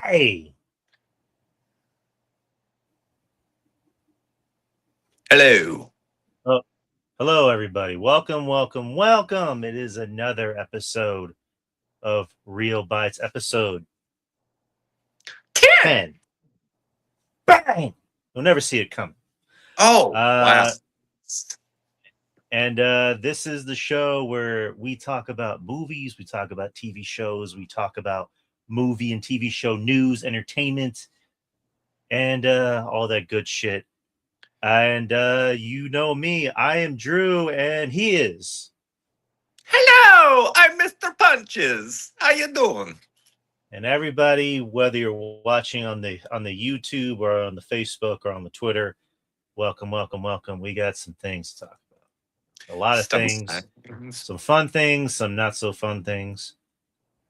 Hey. Hello. Oh, hello, everybody. Welcome. It is another episode of Real Bites, episode 10. Bang! You'll never see it coming. Oh, wow. And this is the show where we talk about movies, we talk about TV shows, we talk about movie and TV show news, entertainment, and all that good shit. And you know me, I am Drew, and he is. Hello, I'm Mr. Punches. How you doing? And everybody, whether you're watching on the YouTube or on the Facebook or on the Twitter, welcome. We got some things to talk about. A lot of things, some fun things, some not so fun things.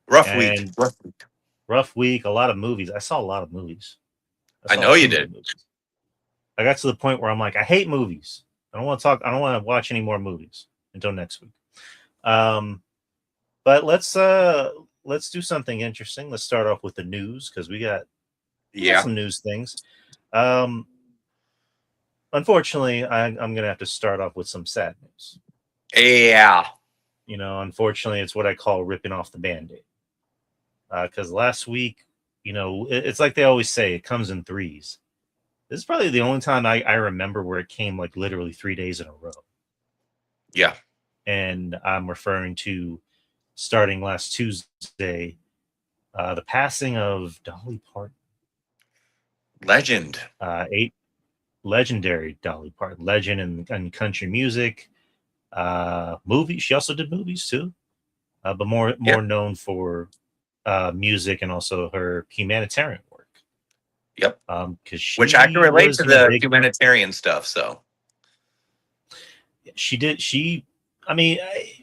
Rough week. Rough week. A lot of movies. I saw a lot of movies. I know you did. I got to the point where I'm like, I hate movies. I don't want to talk. I don't want to watch any more movies until next week. But let's do something interesting. Let's start off with the news because we got some news things. Unfortunately, I'm gonna have to start off with some sad news. Yeah. You know, unfortunately, it's what I call ripping off the Band-Aid. Because last week, you know, it's like they always say, it comes in threes. This is probably the only time I remember where it came like literally 3 days in a row. Yeah. And I'm referring to starting last Tuesday, the passing of Dolly Parton. Legend. Legendary Dolly Parton. Legend in country music. Movies. She also did movies too. But more known for music and also her humanitarian work. Yep. Which I can relate to the humanitarian stuff. So she did. I mean,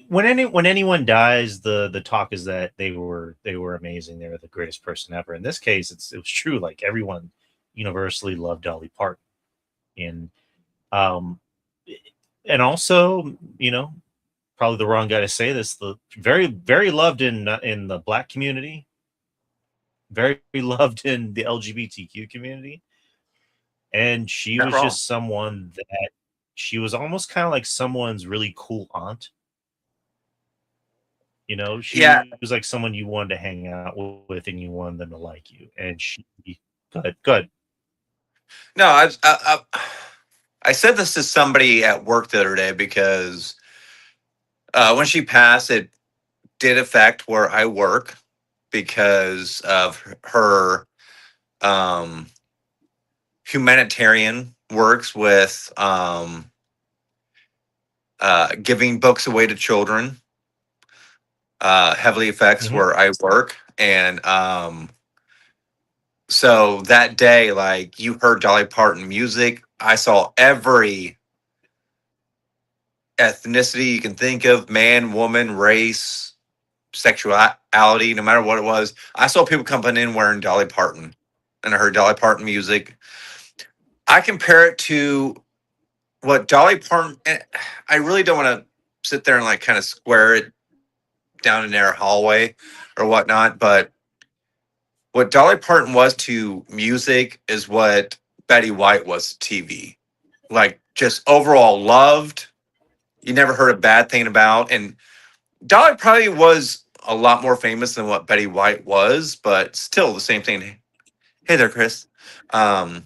when anyone dies, the talk is that they were amazing. They were the greatest person ever. In this case, it was true. Like everyone universally loved Dolly Parton, and also, you know, probably the wrong guy to say this. The very loved in the Black community. Very loved in the LGBTQ community. And she was just someone that she was almost kind of like someone's really cool aunt. You know, she was like someone you wanted to hang out with and you wanted them to like you. And she, good. No, I said this to somebody at work the other day because when she passed, it did affect where I work because of her humanitarian works with giving books away to children. Heavily affects where I work. And so that day, like, you heard Dolly Parton music. I saw every ethnicity you can think of, man, woman, race, sexuality, no matter what it was. I saw people coming in wearing Dolly Parton, and I heard Dolly Parton music. I compare it to what Dolly Parton, and I really don't want to sit there and like kind of square it down in their hallway or whatnot, but what Dolly Parton was to music is what Betty White was to TV. Like, just overall loved. You never heard a bad thing about. And Dolly probably was a lot more famous than what Betty White was, but still the same thing. Hey there, Chris. But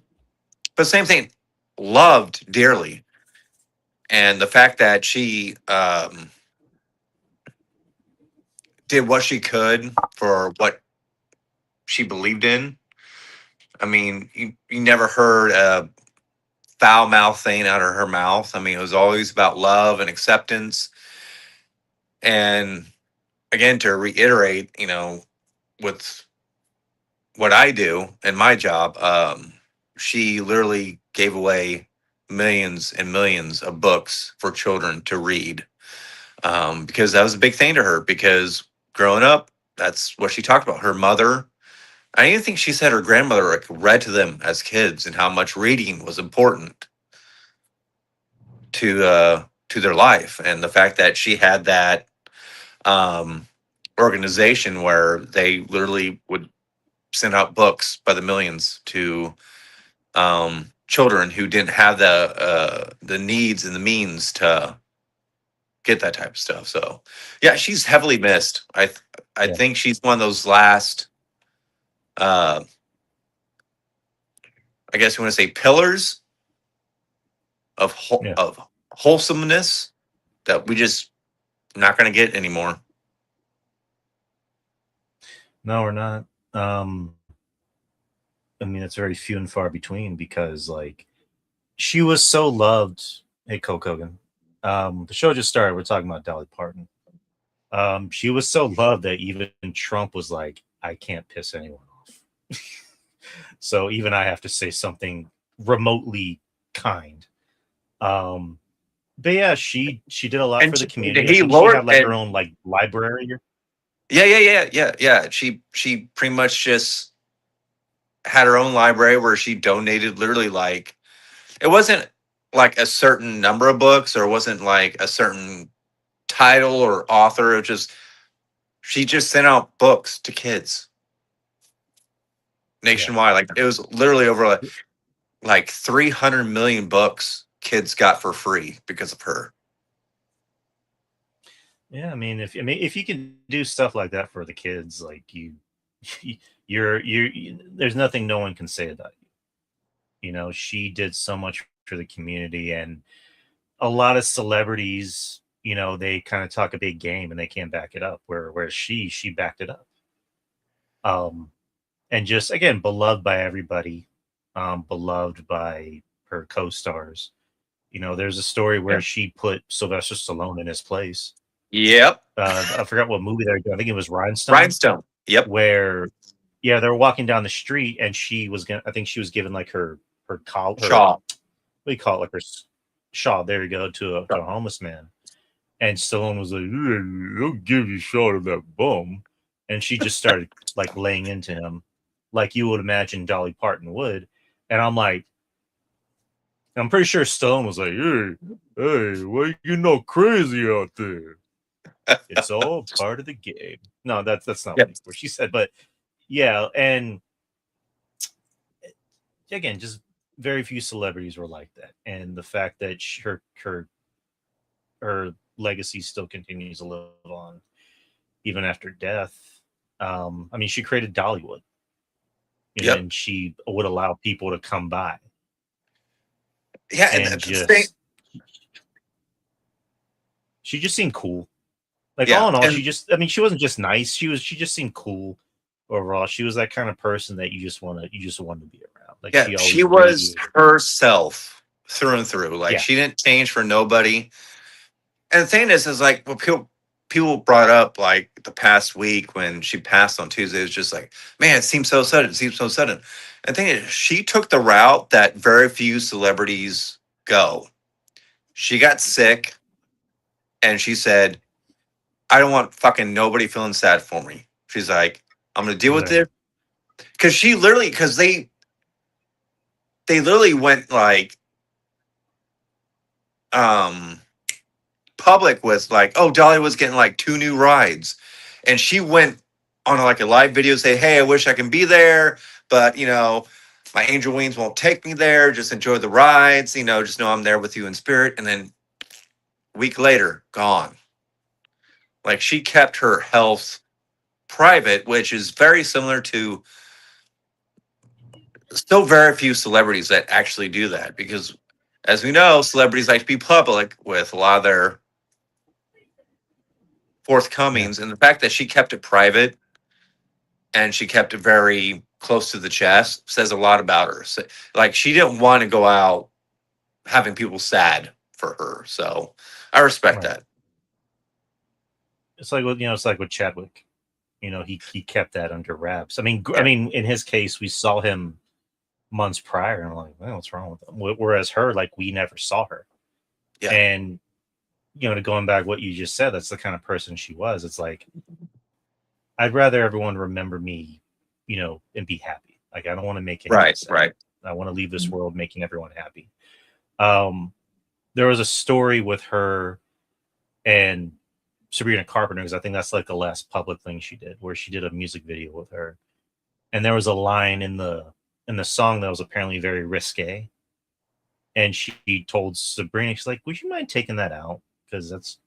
same thing, loved dearly. And the fact that she did what she could for what she believed in. I mean, you never heard a foul mouth thing out of her mouth. I mean, it was always about love and acceptance. And again, to reiterate, with what I do in my job, she literally gave away millions and millions of books for children to read, because that was a big thing to her. Because growing up, that's what she talked about. Her mother, I even think she said her grandmother like read to them as kids, and how much reading was important to their life, and the fact that she had that um, organization where they literally would send out books by the millions to children who didn't have the needs and the means to get that type of stuff. So yeah, she's heavily missed. I Yeah. think she's one of those last, uh, I guess you want to say, pillars of Yeah. of wholesomeness that we just not going to get anymore. No, we're not. I mean, it's very few and far between because like she was so loved. Hey, Coke Hogan. The show just started. We're talking about Dolly Parton. She was so loved that even Trump was like, I can't piss anyone off. So even I have to say something remotely kind. Um, but yeah, she did a lot And for the she, community. I he think she lowered had like her and own like library. yeah. She pretty much just had her own library where she donated literally like, it wasn't like a certain number of books, or it wasn't like a certain title or author. It just, she just sent out books to kids Yeah. nationwide. Like it was literally over like 300 million books kids got for free because of her. Yeah, I mean if you can do stuff like that for the kids, like there's nothing no one can say about you. You know, she did so much for the community, and a lot of celebrities, you know, they kind of talk a big game and they can't back it up. Where she backed it up. Um, and just again beloved by everybody, beloved by her co-stars. You know, there's a story Yeah. where she put Sylvester Stallone in his place. Yep. I forgot what movie they're doing. I think it was Rhinestone, Rhinestone. Yep. where yeah, they were walking down the street and she was gonna. I think she was given like her collar, her Shaw. what do you call it, like her shawl. There you go to a homeless man, and Stallone was like, "Yeah, I'll give you a shot of that bum," and she just started like laying into him, like you would imagine Dolly Parton would, and I'm pretty sure Stallone was like, hey, why you know crazy out there? It's all part of the game. No, that's not Yep. what she said, but yeah, and again, just very few celebrities were like that, and the fact that her legacy still continues to live on even after death. I mean, she created Dollywood, you know, Yep. and she would allow people to come by Yeah. And and the thing, just she just seemed cool. Like yeah. all in all, And I mean, she wasn't just nice. She just seemed cool overall. She was that kind of person that you just want to be around. Like yeah, she she always was radiated. herself through and through. Like Yeah, she didn't change for nobody. And the thing is like, what people brought up like the past week when she passed on Tuesday, it was just like, man, it seems so sudden. It seems so sudden. And the thing is, she took the route that very few celebrities go. She got sick and she said, I don't want fucking nobody feeling sad for me. She's like, I'm gonna deal with right, it. Cause she literally, cause they literally went like um public with like, oh, Dolly was getting like 2 new rides. And she went on like a live video, say, hey, I wish I can be there, but my angel wings won't take me there. Just enjoy the rides, just know I'm there with you in spirit. And then a week later, gone. Like she kept her health private, which is very similar to still very few celebrities that actually do that. Because as we know, celebrities like to be public with a lot of their yeah, forthcomings. And the fact that she kept it private and she kept it very close to the chest says a lot about her. So, like she didn't want to go out having people sad for her. So I respect right. that. it's like with it's like with Chadwick. He kept that under wraps. I mean, Yeah. in his case, we saw him months prior, and I'm like, well, what's wrong with him? Whereas her, like, we never saw her. Yeah. And to going back what you just said, that's the kind of person she was. It's like, I'd rather everyone remember me, and be happy. Like, I don't want to make anyone sad. Right. I want to leave this world making everyone happy. There was a story with her and Sabrina Carpenter, because I think that's like the last public thing she did, where she did a music video with her, and there was a line in the song that was apparently very risque, and she told Sabrina, she's like, "Would you mind taking that out? Because that's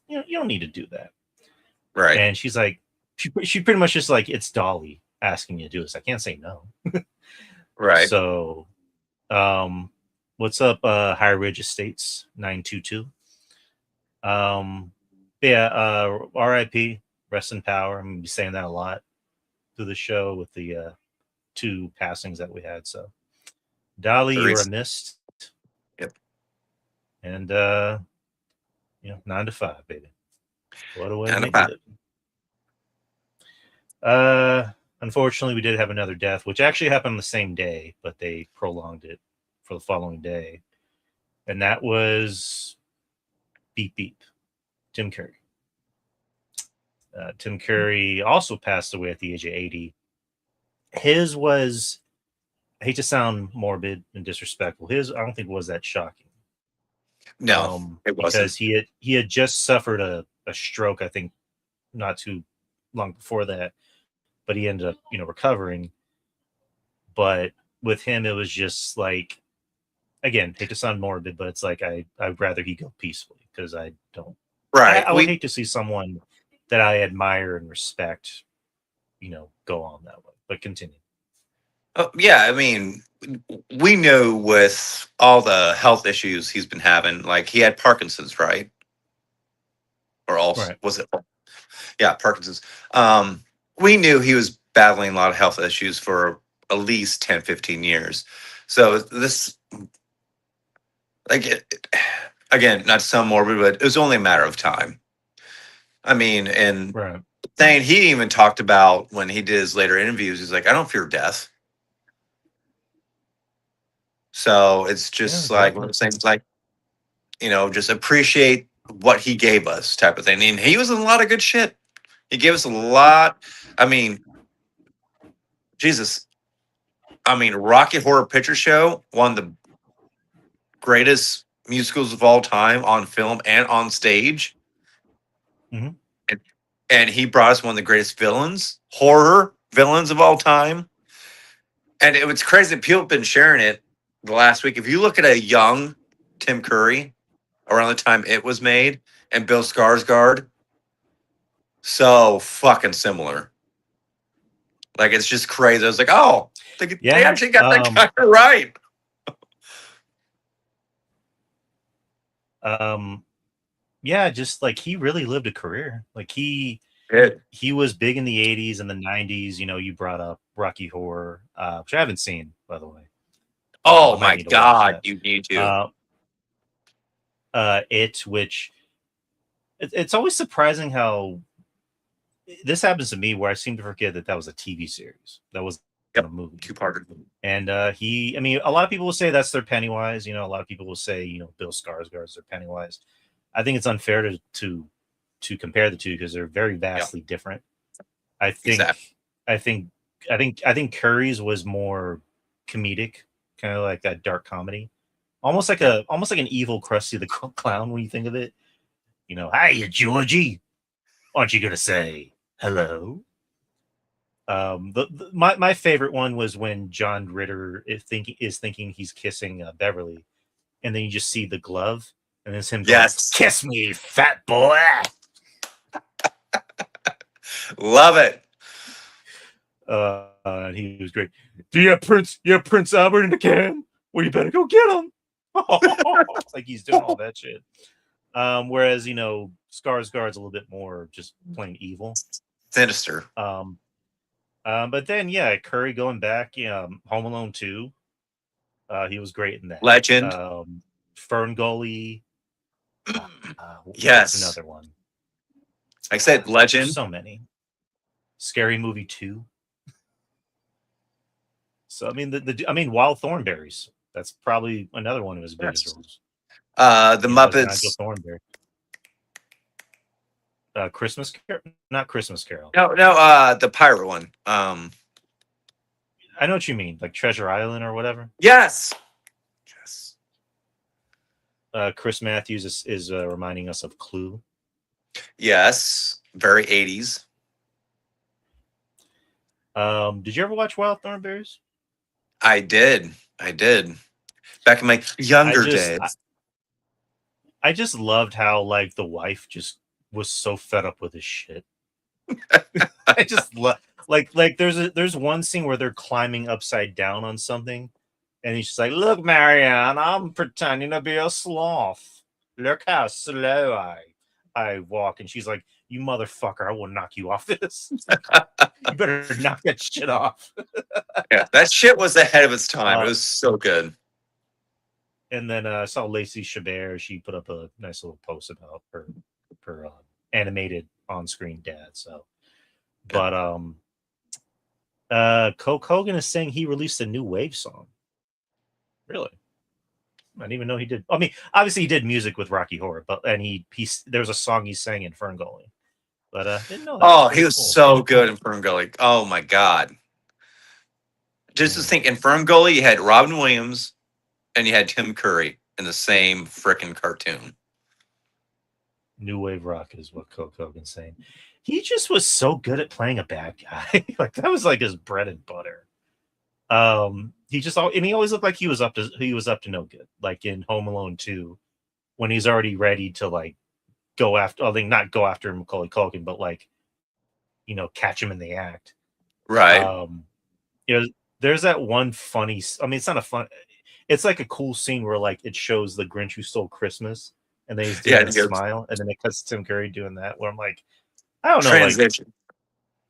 you don't need to do that." Right. And she's like, she pretty much just like, it's Dolly asking you to do this. I can't say no. Right. So, what's up, High Ridge Estates 922? Yeah, RIP, rest in power. I'm gonna be saying that a lot through the show with the 2 passings that we had. So, Dolly, you are missed. Yep. And 9 to 5, baby. What a way to make it. Unfortunately, we did have another death, which actually happened on the same day, but they prolonged it for the following day, and that was Beep Beep, Tim Curry. Tim Curry also passed away at the age of 80. His was, I hate to sound morbid and disrespectful, his, I don't think, was that shocking. No, it wasn't. Because he had just suffered a stroke, I think, not too long before that, but he ended up, recovering. But with him, it was just like, again, hate to sound morbid, but it's like, I'd rather he go peacefully, because I don't. Right. I would hate to see someone that I admire and respect, go on that way. But continue. Yeah, I mean, we know with all the health issues he's been having, like he had Parkinson's, right? Or also, Right. was it? Yeah, Parkinson's. We knew he was battling a lot of health issues for at least 10, 15 years. So this, like, again, not to sound morbid, but it was only a matter of time. I mean, and Right. Thane, he even talked about when he did his later interviews, he's like, I don't fear death. So it's just like one of those things, like, just appreciate what he gave us type of thing. And he was in a lot of good shit. He gave us a lot. I mean, Jesus. I mean, Rocky Horror Picture Show, one of the greatest musicals of all time on film and on stage. Mm-hmm. And he brought us one of the greatest horror villains of all time. And it was crazy. People have been sharing it the last week. If you look at a young Tim Curry around the time it was made and Bill Skarsgård, so fucking similar. Like, it's just crazy. I was like, oh, they actually got that kind of right. Yeah, just like, he really lived a career. Like, he was big in the 80s and the 90s. You brought up Rocky Horror, which I haven't seen, by the way. Oh my God, you need to. Which it's always surprising how this happens to me, where I seem to forget that was a TV series. That was a movie. 2-parter. And I mean, a lot of people will say that's their Pennywise. A lot of people will say, Bill Skarsgård's their Pennywise. I think it's unfair to compare the two, because they're very vastly different. I think Curry's was more comedic, kind of like that dark comedy, almost like an evil Krusty the Clown when you think of it. Hiya, Georgie, aren't you gonna say hello? My favorite one was when John Ritter is thinking he's kissing Beverly, and then you just see the glove, and it's him going, "Kiss me, fat boy." Love it. He was great. Do you have Prince Albert in the can? Well, you better go get him. It's like he's doing all that shit. Whereas Skarsgård's a little bit more just plain evil, sinister. But then Curry going back, Home Alone 2. He was great in that. Legend. Fern Gully. Yes. Another one. I said There's legend. so many. Scary Movie 2. So I mean, I mean, Wild Thornberries. That's probably another one of his biggest Yes. roles. The As Nigel Muppets. Thornberry. Christmas Carol, not Christmas Carol. No, no, the pirate one. I know what you mean, like Treasure Island or whatever. Yes. Yes. Chris Matthews is reminding us of Clue. Yes. Very 80s. Did you ever watch Wild Thornberries? I did. I did. Back in my I younger just I, days. I just loved how like the wife just was so fed up with his shit. I just love like there's one scene where they're climbing upside down on something, and he's just like, "Look, Marianne, I'm pretending to be a sloth. Look how slow I walk." And she's like, "You motherfucker, I will knock you off this. You better knock that shit off." Yeah, that shit was ahead of its time. It Uh, was so good. and then I saw Lacey Chabert. She put up a nice little post about her animated on-screen dad. So, Yeah. but Coke Hogan is saying he released a new Wave song. Really? I didn't even know he did. I mean, obviously he did music with Rocky Horror, but and there was a song he sang in Ferngully, but didn't know that. Oh, he Pretty was cool. so good in Fern Gully. Oh my god. Just to think, in Fern Gully, you had Robin Williams and you had Tim Curry in the same freaking cartoon. New Wave rock is what Coke Hogan's saying. He just was so good at playing a bad guy. Like that was like his bread and butter. He always looked like he was up to no good. Like in Home Alone 2, when he's already ready to like go after, I think not go after Macaulay Culkin, but like, catch him in the act. Right. Um, there's that one funny. I mean, it's not a fun. It's like a cool scene where like it shows the Grinch Who Stole Christmas, and then he's doing Yeah. the smile, and then it cuts to Tim Curry doing that. Where I'm like, I don't know, like Transition.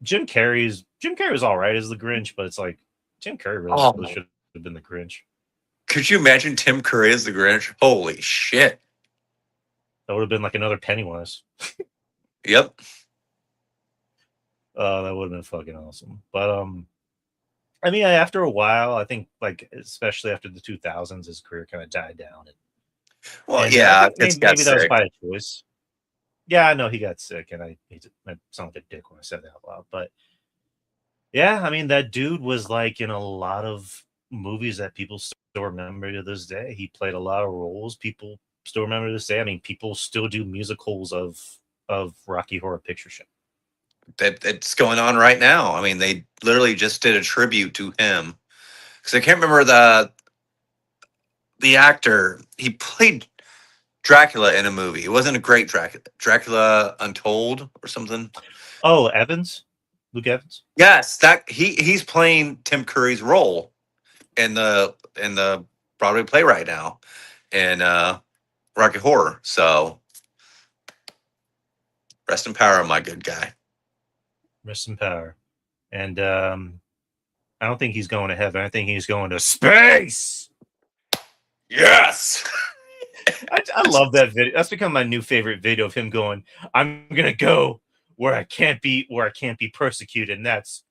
Jim Carrey was all right as the Grinch, but it's like Jim Carrey really Oh, should have been the Grinch. could you imagine Tim Curry as the Grinch? Holy shit. That would have been like another Pennywise. Yep. That would have been fucking awesome. But I mean, after a while, I think like especially after the 2000s, his career kind of died down. Well, And I yeah, think it's got maybe that was sick. by a choice. Yeah, I know he got sick, and I sound like a dick when I said that out loud. But yeah, I mean, that dude was like in a lot of movies that people still remember to this day. He played a lot of roles people still remember to this day. I mean, people still do musicals of Rocky Horror Picture Show. It's going on right now. I mean, they literally just did a tribute to him because I can't remember the actor. He played Dracula in a movie. It wasn't a great Dracula. Dracula Untold or something. Oh, Luke Evans. Yes, that he's playing Tim Curry's role in the Broadway play right now in Rocky Horror. So rest in power, my good guy. Rest in power. And I don't think he's going to heaven. I think he's going to space. Yes. I love that video. That's become my new favorite video of him going, "I'm gonna go where I can't be persecuted," and that's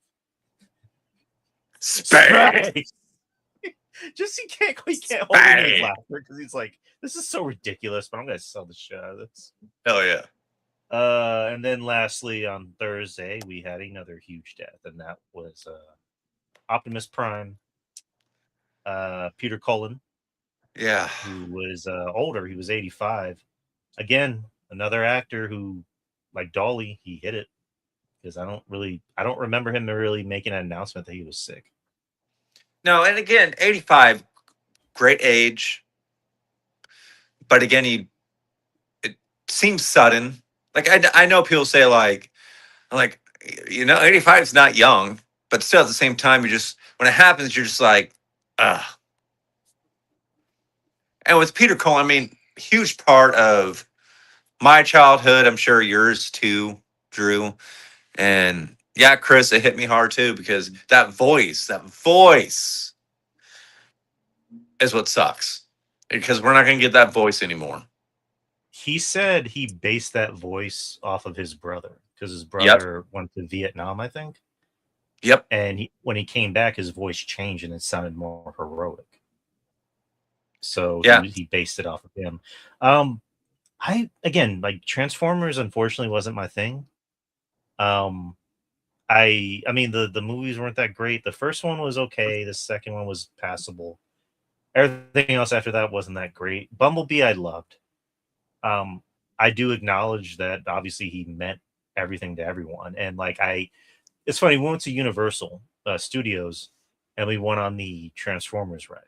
Space. Just he can't hold in his laughter because he's like, "This is so ridiculous," but I'm gonna sell the shit out of this. Hell yeah. And then lastly on Thursday we had another huge death, and that was Optimus Prime, Peter Cullen. Yeah. Who was older. He was 85. Again, another actor who, like Dolly, he hit it because I don't remember him really making an announcement that he was sick. No, and again, 85, great age. But again, it seems sudden. Like I know people say like 85 is not young, but still at the same time, when it happens, you're just like, ugh. And with Peter Cole, I mean, huge part of my childhood. I'm sure yours too, Drew. And yeah, Chris, it hit me hard too because that voice is what sucks because we're not going to get that voice anymore. He said he based that voice off of his brother because his Yep. brother went to Vietnam, I think. Yep. And when he came back, his voice changed and it sounded more heroic. So Yeah. he based it off of him. I again, like, Transformers unfortunately wasn't my thing. I mean, the movies weren't that great. The first one was okay. The second one was passable. Everything else after that wasn't that great. Bumblebee I loved. Um, I do acknowledge that obviously he meant everything to everyone, and like it's funny. We went to Universal Studios, and we went on the Transformers ride,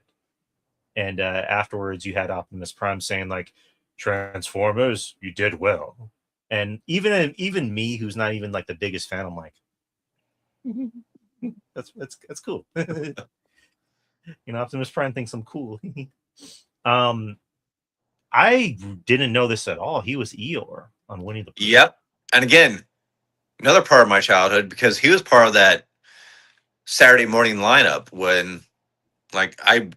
and afterwards you had Optimus Prime saying like, "Transformers, you did well," and even me, who's not even like the biggest fan, I'm like, that's cool. Optimus Prime thinks I'm cool. um, I didn't know this at all. He was Eeyore on Winnie the Pooh. Yep. And again, another part of my childhood, because he was part of that Saturday morning lineup when, like, I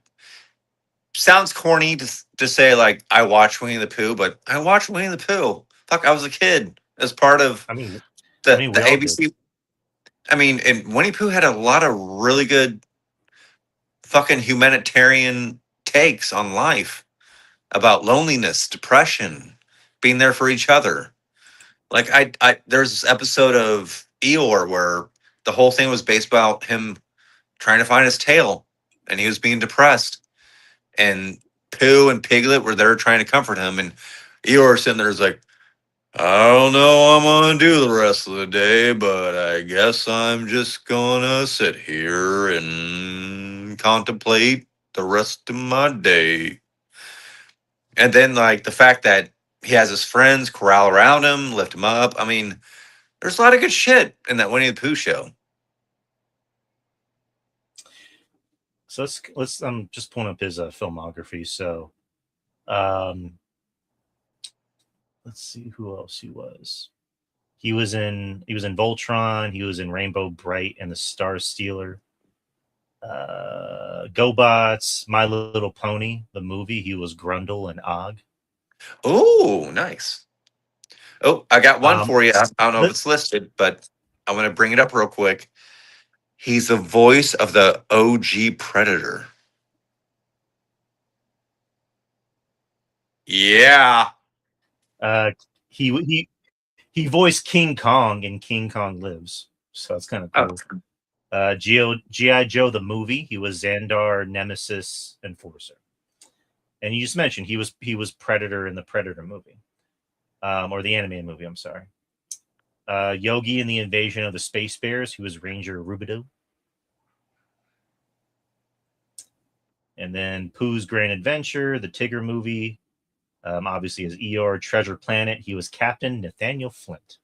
sounds corny to say like I watched Winnie the Pooh, but I watched Winnie the Pooh. Fuck, I was a kid as part of I mean, the we all did. ABC. I mean, and Winnie Pooh had a lot of really good fucking humanitarian takes on life about loneliness, depression, being there for each other. Like there's this episode of Eeyore where the whole thing was based about him trying to find his tail, and he was being depressed, and Pooh and Piglet were there trying to comfort him, and Eeyore sitting there is like, I don't know what I'm gonna do the rest of the day, but I guess I'm just gonna sit here and contemplate the rest of my day. And then, like, the fact that he has his friends corral around him, lift him up. I mean, there's a lot of good shit in that Winnie the Pooh show. So let's I'm just pulling up his filmography. So um, let's see who else he was. He was in Voltron. He was in Rainbow Bright and the Star Stealer. GoBots, My Little Pony, the movie. He was Grundle and Og. Oh, nice. Oh, I got one Um, for you. I don't know if the, it's listed, but I'm going to bring it up real quick. He's the voice of the OG Predator. Yeah. uh, he voiced King Kong in King Kong Lives, so that's kind of Oh, cool. GI Joe the movie. He was Xandar, Nemesis, Enforcer, and you just mentioned he was Predator in the Predator movie, or the animated movie. I'm sorry. Yogi in the Invasion of the Space Bears. He was Ranger Rubido. And then Pooh's Grand Adventure, the Tigger movie. Obviously, as Eeyore, Treasure Planet. He was Captain Nathaniel Flint.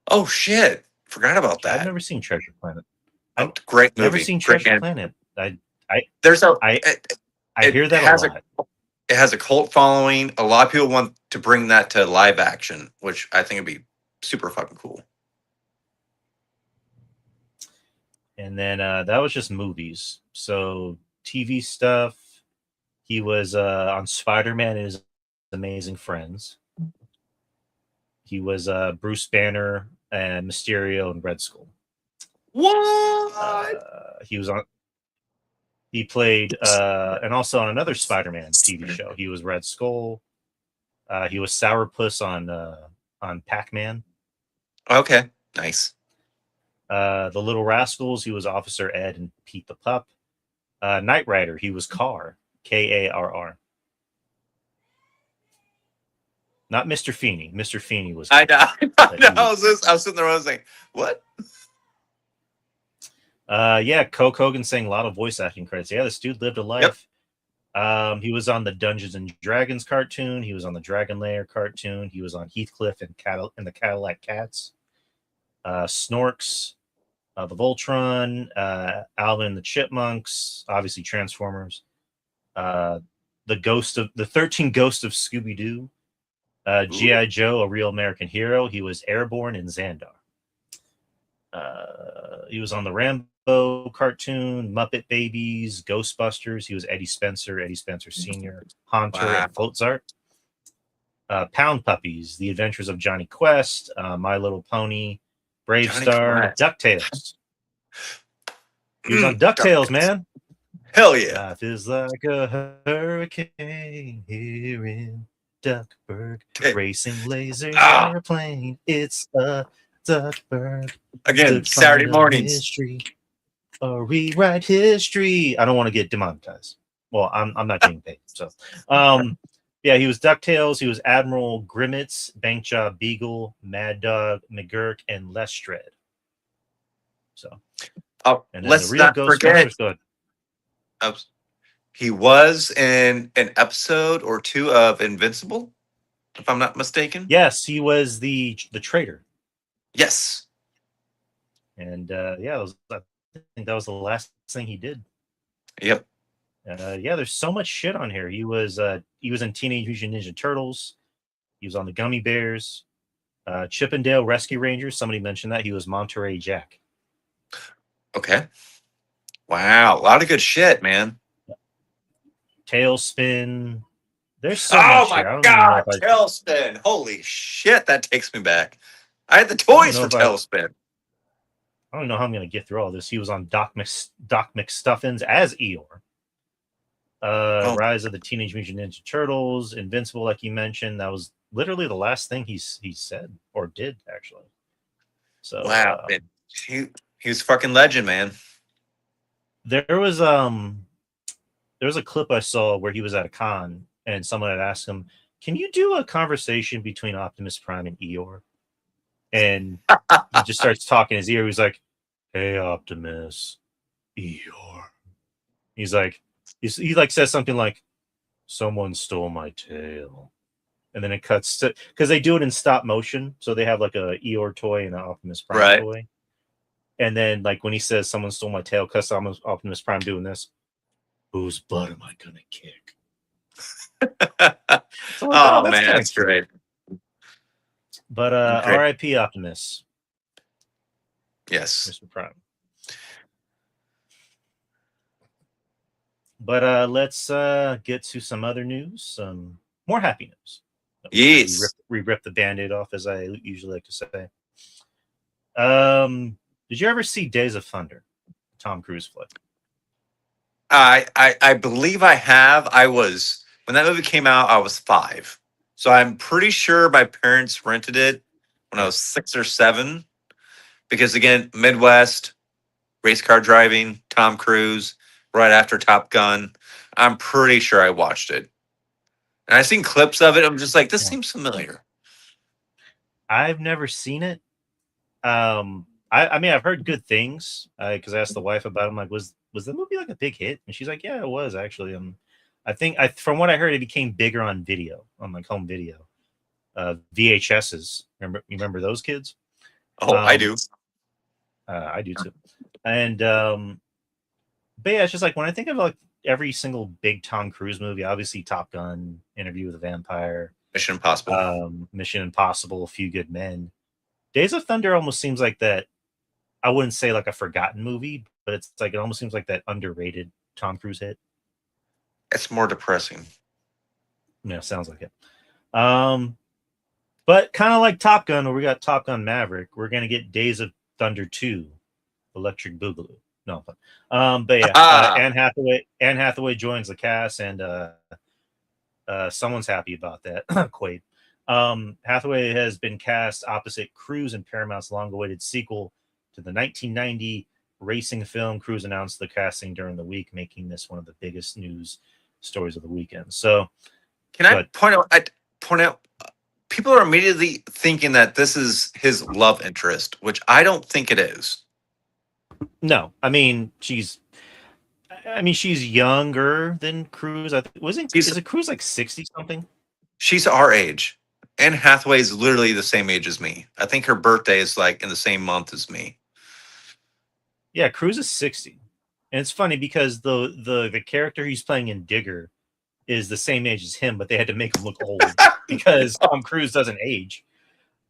oh shit. Forgot about I've that. never seen Treasure Planet. Oh, I've great never movie. seen Great Treasure man. Planet. There's a I it, I hear it that a has lot. it has a cult following. A lot of people want to bring that to live action, which I think would be super fucking cool. And then that was just movies. So TV stuff. He was on Spider-Man and His Amazing Friends. He was Bruce Banner and Mysterio and Red Skull. What? He was on. He played and also on another Spider-Man TV show. He was Red Skull. He was Sourpuss on Pac-Man. Okay, nice. The Little Rascals. He was Officer Ed and Pete the Pup. Knight Rider. He was Carr. Karr. Not Mr. Feeney. Mr. Feeney was. I know. I know. I Was, was sitting there. I was like, "What?" yeah, Coke Hogan saying a lot of voice acting credits. Yeah, this dude lived a life. Yep. He was on the Dungeons and Dragons cartoon. He was on the Dragon Lair cartoon. He was on Heathcliff and the Cadillac Cats. Snorks, the Voltron, Alvin and the Chipmunks, obviously Transformers. The 13 Ghost of Scooby Doo. G.I. Joe, a real American hero. He was Airborne in Xandar. He was on the Rambo cartoon, Muppet Babies, Ghostbusters. He was Eddie Spencer Sr., Haunter, and Floatzart. Pound Puppies, The Adventures of Johnny Quest, My Little Pony, Brave Johnny Star, Quest. DuckTales. He was on DuckTales, man. Hell yeah. Life is like a hurricane here in Duckburg. Hey. Racing lasers, Ah. airplane. It's a Duckburg. Again, Saturday mornings. History, or rewrite history. I don't want to get demonetized. Well, I'm not getting paid. So, yeah, he was DuckTales. He was Admiral Grimmets, Bank Job Beagle, Mad Dog, McGurk, and Lestrade. So, Oh, and then let's the real not forget. Ghostbusters. Go ahead. He was in an episode or two of Invincible, if I'm not mistaken. Yes, he was the traitor. Yes. And yeah, I think that was the last thing he did. Yep. Yeah, there's so much shit on here. He was in Teenage Mutant Ninja Turtles. He was on the Gummy Bears, Chippendale Rescue Rangers. Somebody mentioned that. He was Monterey Jack. Okay. Wow, a lot of good shit, man. Tailspin. There's so much my here. I don't god, even know Tailspin! Holy shit, that takes me back. I had the toys for Tailspin. I don't know how I'm going to get through all this. He was on Doc McStuffins as Eeyore. Rise of the Teenage Mutant Ninja Turtles, Invincible, like you mentioned. That was literally the last thing he said or did, actually. So wow, he was a fucking legend, man. There was a clip I saw where he was at a con and someone had asked him, "Can you do a conversation between Optimus Prime and Eeyore?" And he just starts talking in his ear. He's like, "Hey, Optimus, Eeyore." He's like, he like says something like, "Someone stole my tail," and then it cuts to, because they do it in stop motion, so they have like a Eeyore toy and an Optimus Prime toy. And then, like, when he says someone stole my tail, cuts to Optimus Prime doing this. Whose butt am I gonna kick? So like, man, that's great. But R.I.P. Optimus. Yes, Mr. Prime. But let's get to some other news, some more happy news. Yes, we rip the Band-Aid off, as I usually like to say. Did you ever see Days of Thunder, Tom Cruise flick? I believe I have. When that movie came out, I was 5. So I'm pretty sure my parents rented it when I was 6 or 7. Because again, Midwest, race car driving, Tom Cruise, right after Top Gun. I'm pretty sure I watched it. And I've seen clips of it. I'm just like, this seems familiar. I've never seen it. I mean, I've heard good things because I asked the wife about it. I'm like, was the movie like a big hit? And she's like, yeah, it was actually. I think from what I heard, it became bigger on video, on like home video, VHSs. Remember those kids? Oh, I do. I do too. And but yeah, it's just like when I think of like every single big Tom Cruise movie, obviously Top Gun, Interview with a Vampire, Mission Impossible, A Few Good Men. Days of Thunder almost seems like that. I wouldn't say like a forgotten movie, but it's like it almost seems like that underrated Tom Cruise hit. It's more depressing. Yeah, sounds like it. But kind of like Top Gun, where we got Top Gun Maverick, we're gonna get Days of Thunder 2, Electric Boogaloo. No, but yeah, Anne Hathaway joins the cast, and someone's happy about that. Quaid. Hathaway has been cast opposite Cruise in Paramount's long-awaited sequel to the 1990 racing film. Cruise announced the casting during the week, making this one of the biggest news stories of the weekend. So, can I point out? People are immediately thinking that this is his love interest, which I don't think it is. No, I mean she's younger than Cruise. Is it Cruise like 60 something? She's our age. Anne Hathaway is literally the same age as me. I think her birthday is like in the same month as me. Yeah, Cruise is 60. And it's funny because the character he's playing in Digger is the same age as him, but they had to make him look old because Tom Cruise doesn't age.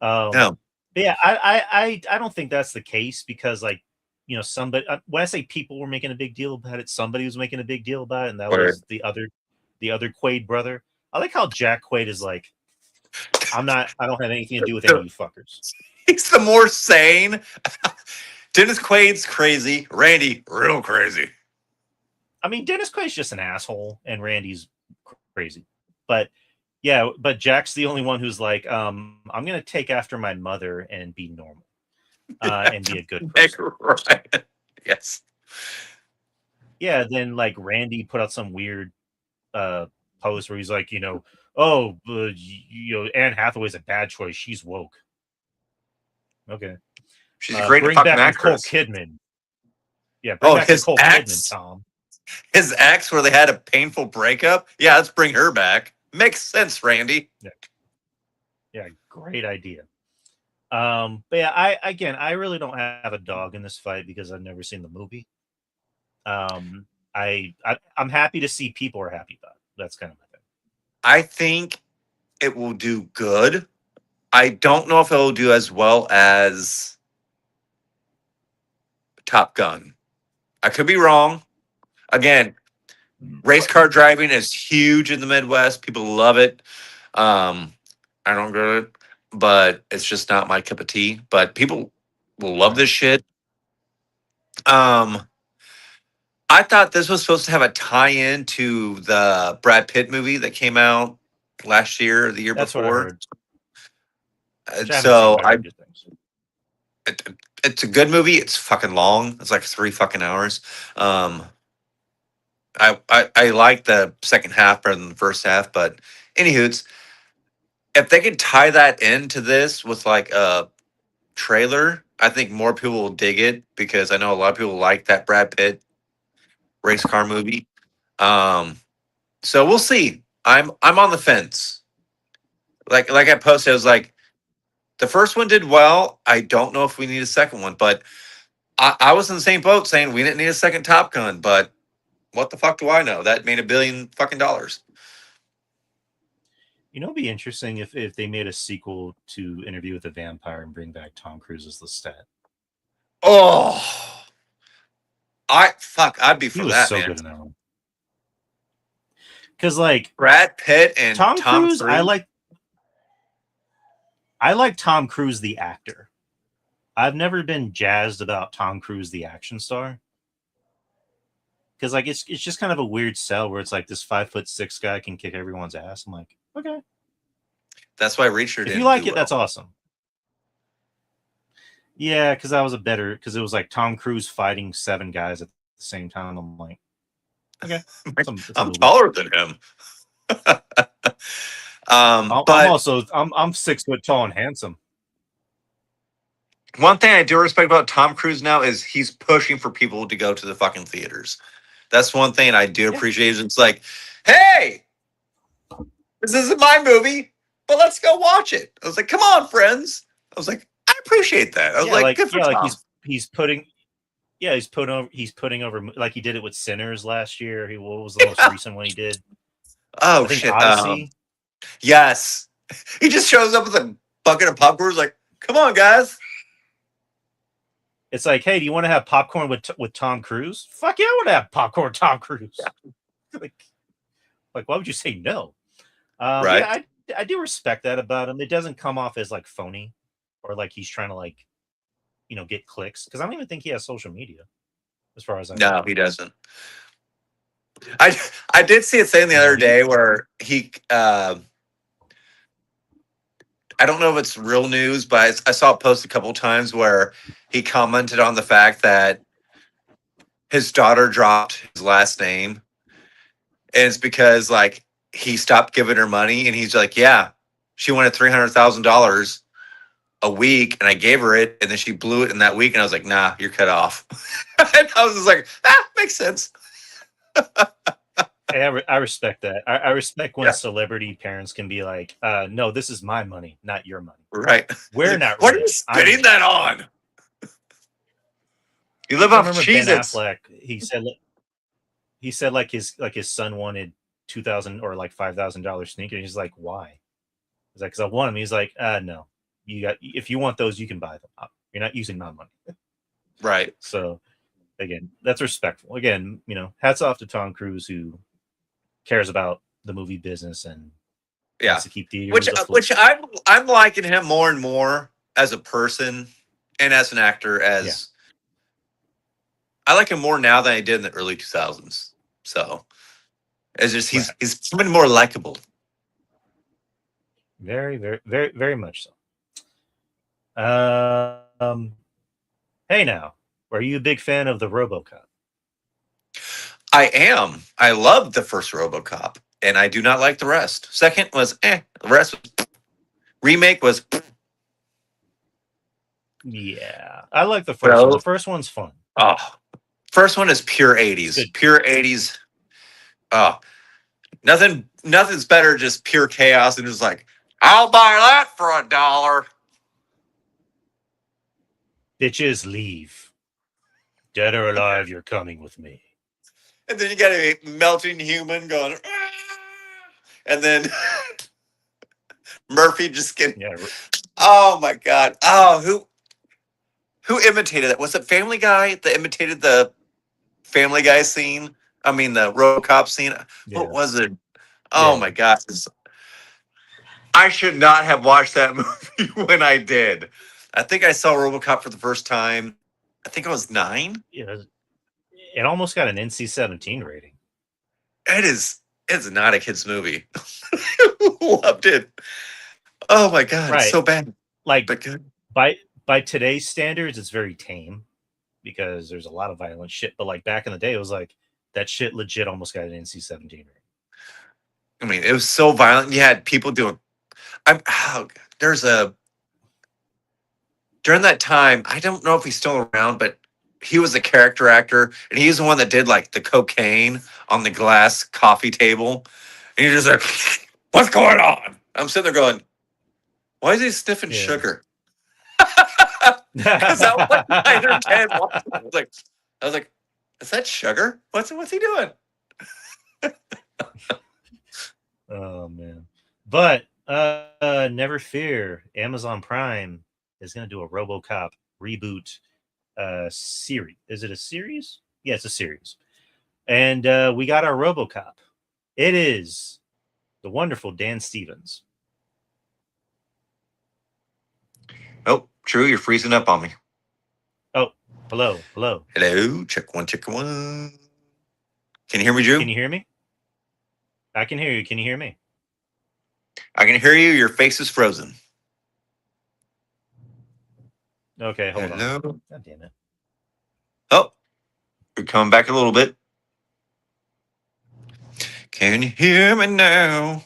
No. Yeah, I don't think that's the case because, like, you know, somebody, when I say people were making a big deal about it, somebody was making a big deal about it, and that was the other Quaid brother. I like how Jack Quaid is like I don't have anything to do with any of you fuckers. He's the more sane. Dennis Quaid's crazy. Randy, real crazy. I mean, Dennis Quaid's just an asshole, and Randy's crazy. But yeah, but Jack's the only one who's like, I'm gonna take after my mother and be normal, and be a good person. Right. Yes. Yeah. Then like Randy put out some weird post where he's like, oh, Anne Hathaway's a bad choice. She's woke. Okay. She's a great Bring fucking back Nicole actress. Kidman. Yeah, bring back Nicole Kidman, Tom. His ex, where they had a painful breakup. Yeah, let's bring her back. Makes sense, Randy. Yeah, great idea. But yeah, I really don't have a dog in this fight because I've never seen the movie. I'm happy to see people are happy about it. That's kind of my thing. I think it will do good. I don't know if it will do as well as Top Gun. I could be wrong. Again, race car driving is huge in the Midwest. People love it. I don't get it, but it's just not my cup of tea. But people will love this shit. I thought this was supposed to have a tie-in to the Brad Pitt movie that came out last year or the year That's before. What I heard. So it's a good movie. It's fucking long. It's like 3 fucking hours. I like the second half better than the first half, but anywho, if they could tie that into this with like a trailer, I think more people will dig it because I know a lot of people like that Brad Pitt race car movie. So we'll see. I'm on the fence. Like I posted, I was like, the first one did well. I don't know if we need a second one, but I was in the same boat saying we didn't need a second Top Gun, but what the fuck do I know? That made $1 billion fucking dollars. It'd be interesting if they made a sequel to Interview with a Vampire and bring back Tom Cruise as Lestat. Oh, I'd be for he was that, so man. Good in that one. Because like Brad Pitt and Tom Cruise, I like Tom Cruise the actor. I've never been jazzed about Tom Cruise the action star. Because like it's just kind of a weird sell where it's like this 5'6" guy can kick everyone's ass. I'm like, okay. That's why Reacher. If you like it, that's awesome. Yeah, because it was like Tom Cruise fighting 7 guys at the same time. I'm like, okay, I'm taller than him. I'm 6 foot tall and handsome. One thing I do respect about Tom Cruise now is he's pushing for people to go to the fucking theaters. That's one thing I do appreciate. It's like, hey, this isn't my movie, but let's go watch it. I was like, come on, friends. I was like, I appreciate that. I was like, good for Tom. Like he's putting over like he did it with Sinners last year. What was the most recent one he did? Oh shit! Odyssey. Yes, he just shows up with a bucket of popcorn. He's like, come on, guys. It's like, hey, do you want to have popcorn with Tom Cruise? Fuck yeah, I want to have popcorn with Tom Cruise. Yeah. like, why would you say no? Right. Yeah, I do respect that about him. It doesn't come off as like phony or like he's trying to like, get clicks. Because I don't even think he has social media, as far as I know. No, he doesn't. I did see a thing the other day where he. I don't know if it's real news, but I saw it posted a couple of times where he commented on the fact that his daughter dropped his last name. And it's because like he stopped giving her money and he's like, yeah, she wanted $300,000 a week and I gave her it and then she blew it in that week. And I was like, nah, you're cut off. And I was just like, makes sense. Hey, I respect that. I respect when celebrity parents can be like, no, this is my money, not your money. Right. We're not What are you spitting that on? You live off cheese. Ben Affleck, he said like his son wanted $2,000 or like $5,000 sneakers. He's like, why? He's like, because I want them. He's like, no, if you want those, you can buy them. You're not using my money. Right. So again, that's respectful. Again, hats off to Tom Cruise who cares about the movie business and Yeah. Wants to keep theaters afloat. Which I'm liking him more and more as a person and as an actor. As I like him more now than I did in the early 2000s. So it's just he's becoming more likable. Very, very, very, very much so. Hey now, are you a big fan of the RoboCop? I am. I loved the first RoboCop, and I do not like the rest. Second was The rest was remake was. Yeah, I like the first one. The first one's fun. Oh, first one is pure 80s. Pure 80s. Oh, nothing's better. Just pure chaos, and just like, I'll buy that for $1. Bitches leave. Dead or alive, you're coming with me. And then you got a melting human going, "Ah!" And then Murphy just getting. Yeah. Oh my God! Oh, who imitated that? Was it Family Guy that imitated the Family Guy scene? I mean, the RoboCop scene. Yeah. What was it? Oh my God! I should not have watched that movie when I did. I think I saw RoboCop for the first time. I think I was 9. Yeah, it almost got an NC-17 rating. It's not a kid's movie. Loved it. Oh my God, it's so bad. Like, but good. By today's standards, it's very tame because there's a lot of violent shit. But like back in the day, it was like that shit legit almost got an NC-17 rating. I mean, it was so violent. You had people doing. During that time, I don't know if he's still around, but he was a character actor, and he's the one that did like the cocaine on the glass coffee table. And you're just like, what's going on? I'm sitting there going, why is he sniffing sugar? Because that was like 9 or 10. I was like, is that sugar? What's he doing? Oh man. But never fear, Amazon Prime is going to do a RoboCop reboot series. Is it a series? Yeah, it's a series. And we got our RoboCop. It is the wonderful Dan Stevens. Oh, True, you're freezing up on me. Oh, hello. Check one. Can you hear me, Drew? Can you hear me? I can hear you. Can you hear me? I can hear you. Your face is frozen. Okay, hold on. God damn it. Oh, you're coming back a little bit. Can you hear me now?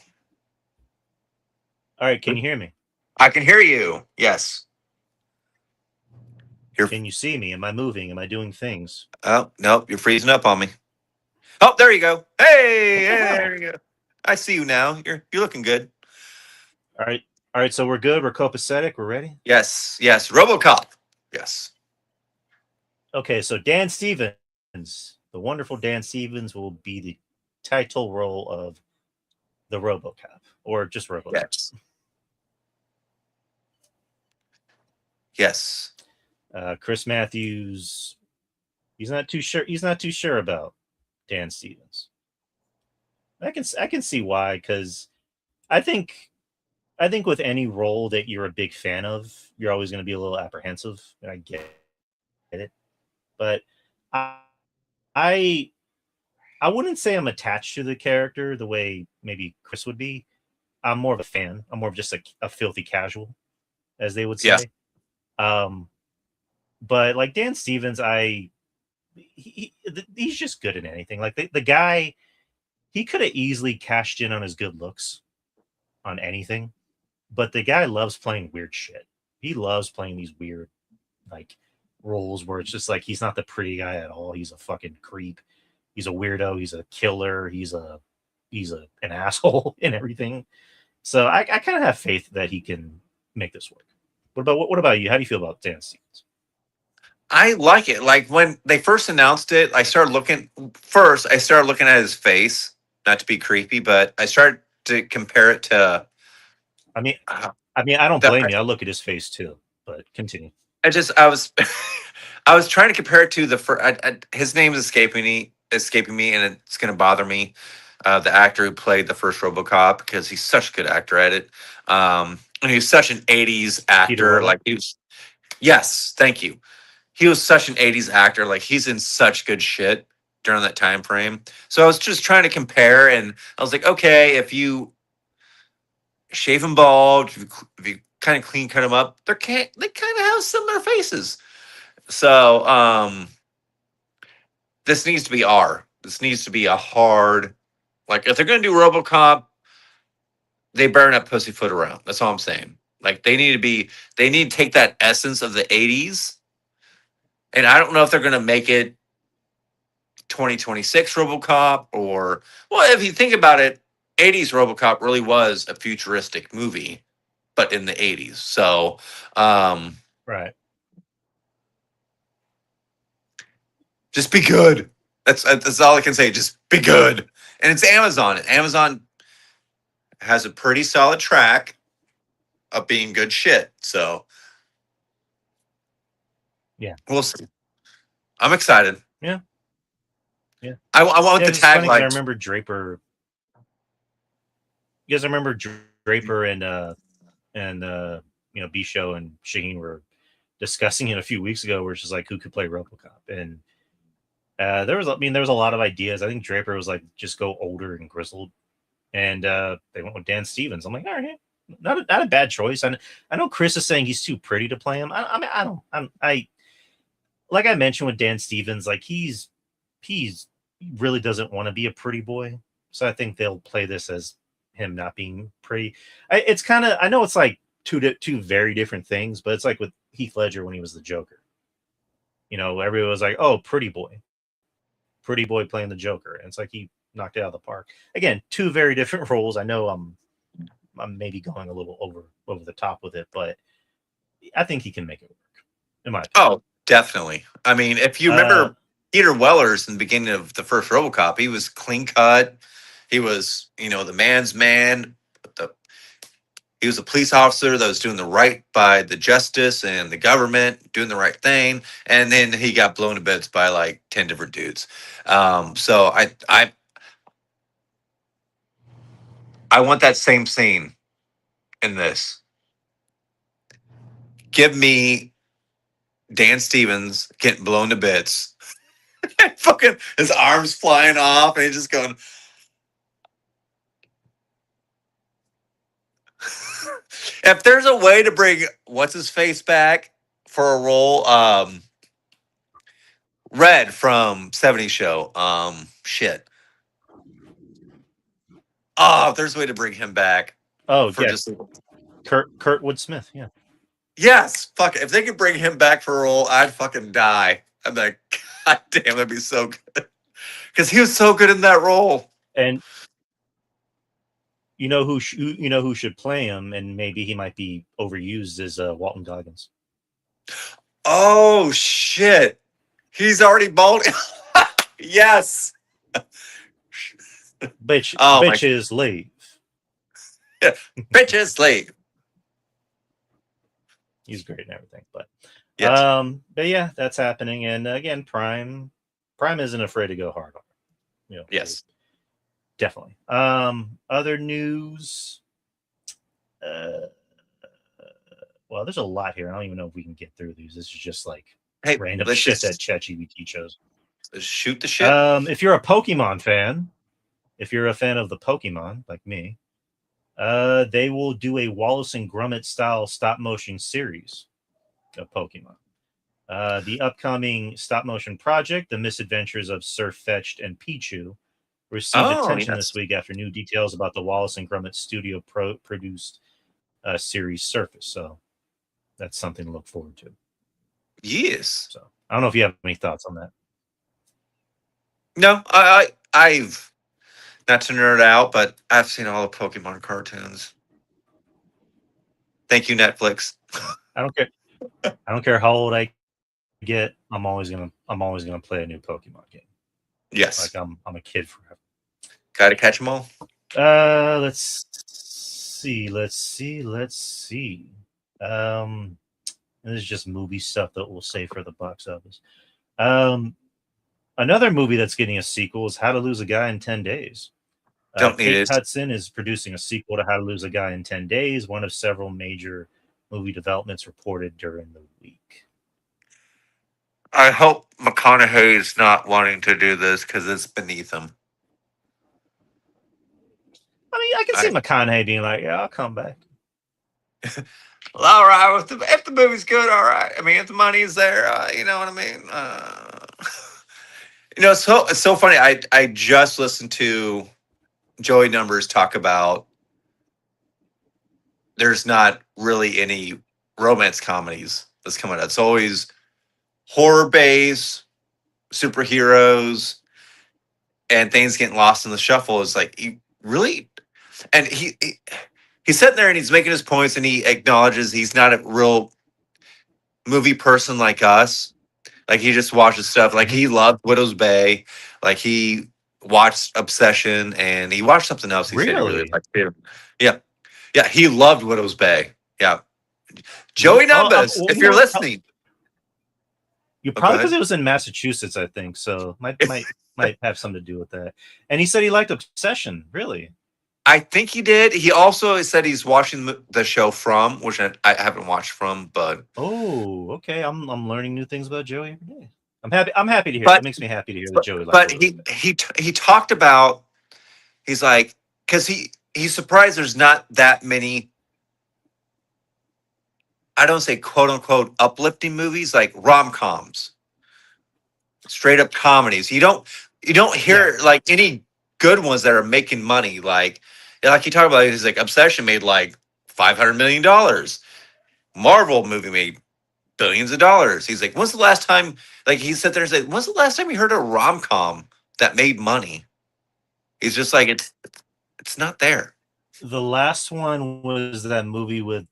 All right, can you hear me? I can hear you. Yes. Can you see me? Am I moving? Am I doing things? Oh, nope. You're freezing up on me. Oh, there you go. Hey, there you go. I see you now. You're looking good. All right. So we're good. We're copacetic. We're ready. Yes. RoboCop. Yes. Okay. So Dan Stevens, the wonderful Dan Stevens, will be the title role of the RoboCop, or just RoboCop. Yes. Chris Matthews, he's not too sure. He's not too sure about Dan Stevens. I can see why, because I think with any role that you're a big fan of, you're always going to be a little apprehensive, and I get it. But I wouldn't say I'm attached to the character the way maybe Chris would be. I'm more of a fan. I'm more of just a filthy casual, as they would say. Yeah. But like Dan Stevens, he's just good at anything. Like the guy, he could have easily cashed in on his good looks on anything, but the guy loves playing weird shit. He loves playing these weird like roles where it's just like he's not the pretty guy at all. He's a fucking creep. He's a weirdo. He's a killer. He's an asshole and everything. So I kind of have faith that he can make this work. What about you? How do you feel about Dan Stevens? I like it. Like when they first announced it, I started looking at his face, not to be creepy, but I started to compare it to. I mean, I don't blame you. I look at his face too, but continue. I was, I was trying to compare it to his name is escaping me, and it's going to bother me. the actor who played the first RoboCop, because he's such a good actor at it. And he's such an '80s Peter actor. Weller. Like he was, yes, thank you. He was such an '80s actor. Like he's in such good shit during that time frame. So I was just trying to compare, and I was like, okay, if you shave him bald, if you kind of clean cut him up, they kind of have similar faces. So this needs to be R. This needs to be a hard, like if they're gonna do RoboCop, they better not pussyfoot around. That's all I'm saying. Like they need to take that essence of the '80s, and I don't know if they're gonna make it 2026 RoboCop or, well, if you think about it, '80s RoboCop really was a futuristic movie, but in the '80s. So Right. just be good. That's all I can say. Just be good. And it's Amazon. Amazon has a pretty solid track of being good shit. So Yeah. we'll see. I'm excited. Yeah. Yeah. I want the It's funny 'cause I tagline. remember Draper. You guys remember Draper and B Show and Shaheen were discussing it a few weeks ago, where it's just like who could play RoboCop, and there was a lot of ideas. I think Draper was like just go older and grizzled, and they went with Dan Stevens. I'm like, all right, not a bad choice. I know Chris is saying he's too pretty to play him. I mean, I don't. I like I mentioned with Dan Stevens, like he really doesn't want to be a pretty boy. So I think they'll play this as him not being pretty. It's kind of, I know it's like two very different things, but it's like with Heath Ledger when he was the Joker. Everyone was like, "Oh, pretty boy playing the Joker," and it's like he knocked it out of the park. Again, two very different roles. I know I'm maybe going a little over the top with it, but I think he can make it work. In my opinion. Oh, definitely. I mean, if you remember Peter Weller's in the beginning of the first RoboCop, he was clean cut. He was, the man's man. He was a police officer that was doing the right by the justice and the government, doing the right thing. And then he got blown to bits by like 10 different dudes. So I want that same scene in this. Give me Dan Stevens getting blown to bits. Fucking his arms flying off and he's just going. If there's a way to bring what's his face back for a role, Red from 70s Show, shit. Oh, if there's a way to bring him back. Oh, for yeah. just Kurtwood Smith, yeah. Yes, fuck. If they could bring him back for a role, I'd fucking die. I'm like, God damn, that'd be so good. Because he was so good in that role. And who should play him, and maybe he might be overused, is Walton Goggins. Oh shit, he's already bald. Yes. Bitches leave. Yeah, bitches leave. He's great and everything, but yes. But yeah, that's happening. And again, Prime isn't afraid to go hard on it. Yes. Definitely. Other news. Well, there's a lot here. I don't even know if we can get through these. This is just like random shit that ChatGPT chose. Shoot the shit. If you're a Pokemon fan, if you're a fan of the Pokemon like me, they will do a Wallace and Gromit style stop motion series of Pokemon. The upcoming stop motion project, The Misadventures of Sirfetch'd and Pichu, received attention this week after new details about the Wallace and Gromit studio produced series surface. So that's something to look forward to. Yes. So I don't know if you have any thoughts on that. No, I've not to nerd out, but I've seen all the Pokemon cartoons. Thank you, Netflix. I don't care how old I get. I'm always gonna play a new Pokemon game. Yes, like I'm a kid forever. Gotta catch them all. Let's see. This is just movie stuff that we'll save for the box office. Another movie that's getting a sequel is How to Lose a Guy in 10 Days. Don't need Kate it. Hudson is producing a sequel to How to Lose a Guy in 10 Days, one of several major movie developments reported during the week. I hope McConaughey is not wanting to do this because it's beneath him. I mean, I can see McConaughey being like, "Yeah, I'll come back." All right, if the movie's good, all right. I mean, if the money is there, you know what I mean. It's so funny. I just listened to Joey Numbers talk about there's not really any romance comedies that's coming out. It's always horror based, superheroes, and things getting lost in the shuffle. Is like he really, and he's sitting there and he's making his points and he acknowledges he's not a real movie person like us. Like he just watches stuff. Like he loved Widow's Bay. Like he watched Obsession and he watched something else. He said he really Really? liked too. Yeah, yeah. He loved Widow's Bay. Yeah, Joey Numbers, Well, if you're listening, you go probably ahead. because it was in Massachusetts, I think. So might have something to do with that. And he said he liked Obsession. Really? I think he did. He also said he's watching the show From, which I haven't watched From, but Oh, okay. I'm learning new things about Joey every day. I'm happy. I'm happy to hear. but It makes me happy to hear that Joey liked but Widow's Bay. he talked about he's like because he's surprised there's not that many. I don't say quote unquote uplifting movies like rom coms, straight up comedies. You don't hear like any good ones that are making money. Like you talk about, he's like Obsession made like $500 million. Marvel movie made billions of dollars. He's like, when's the last time? Like he sat there and said, when's the last time you heard a rom com that made money? He's just like, it's not there. The last one was that movie with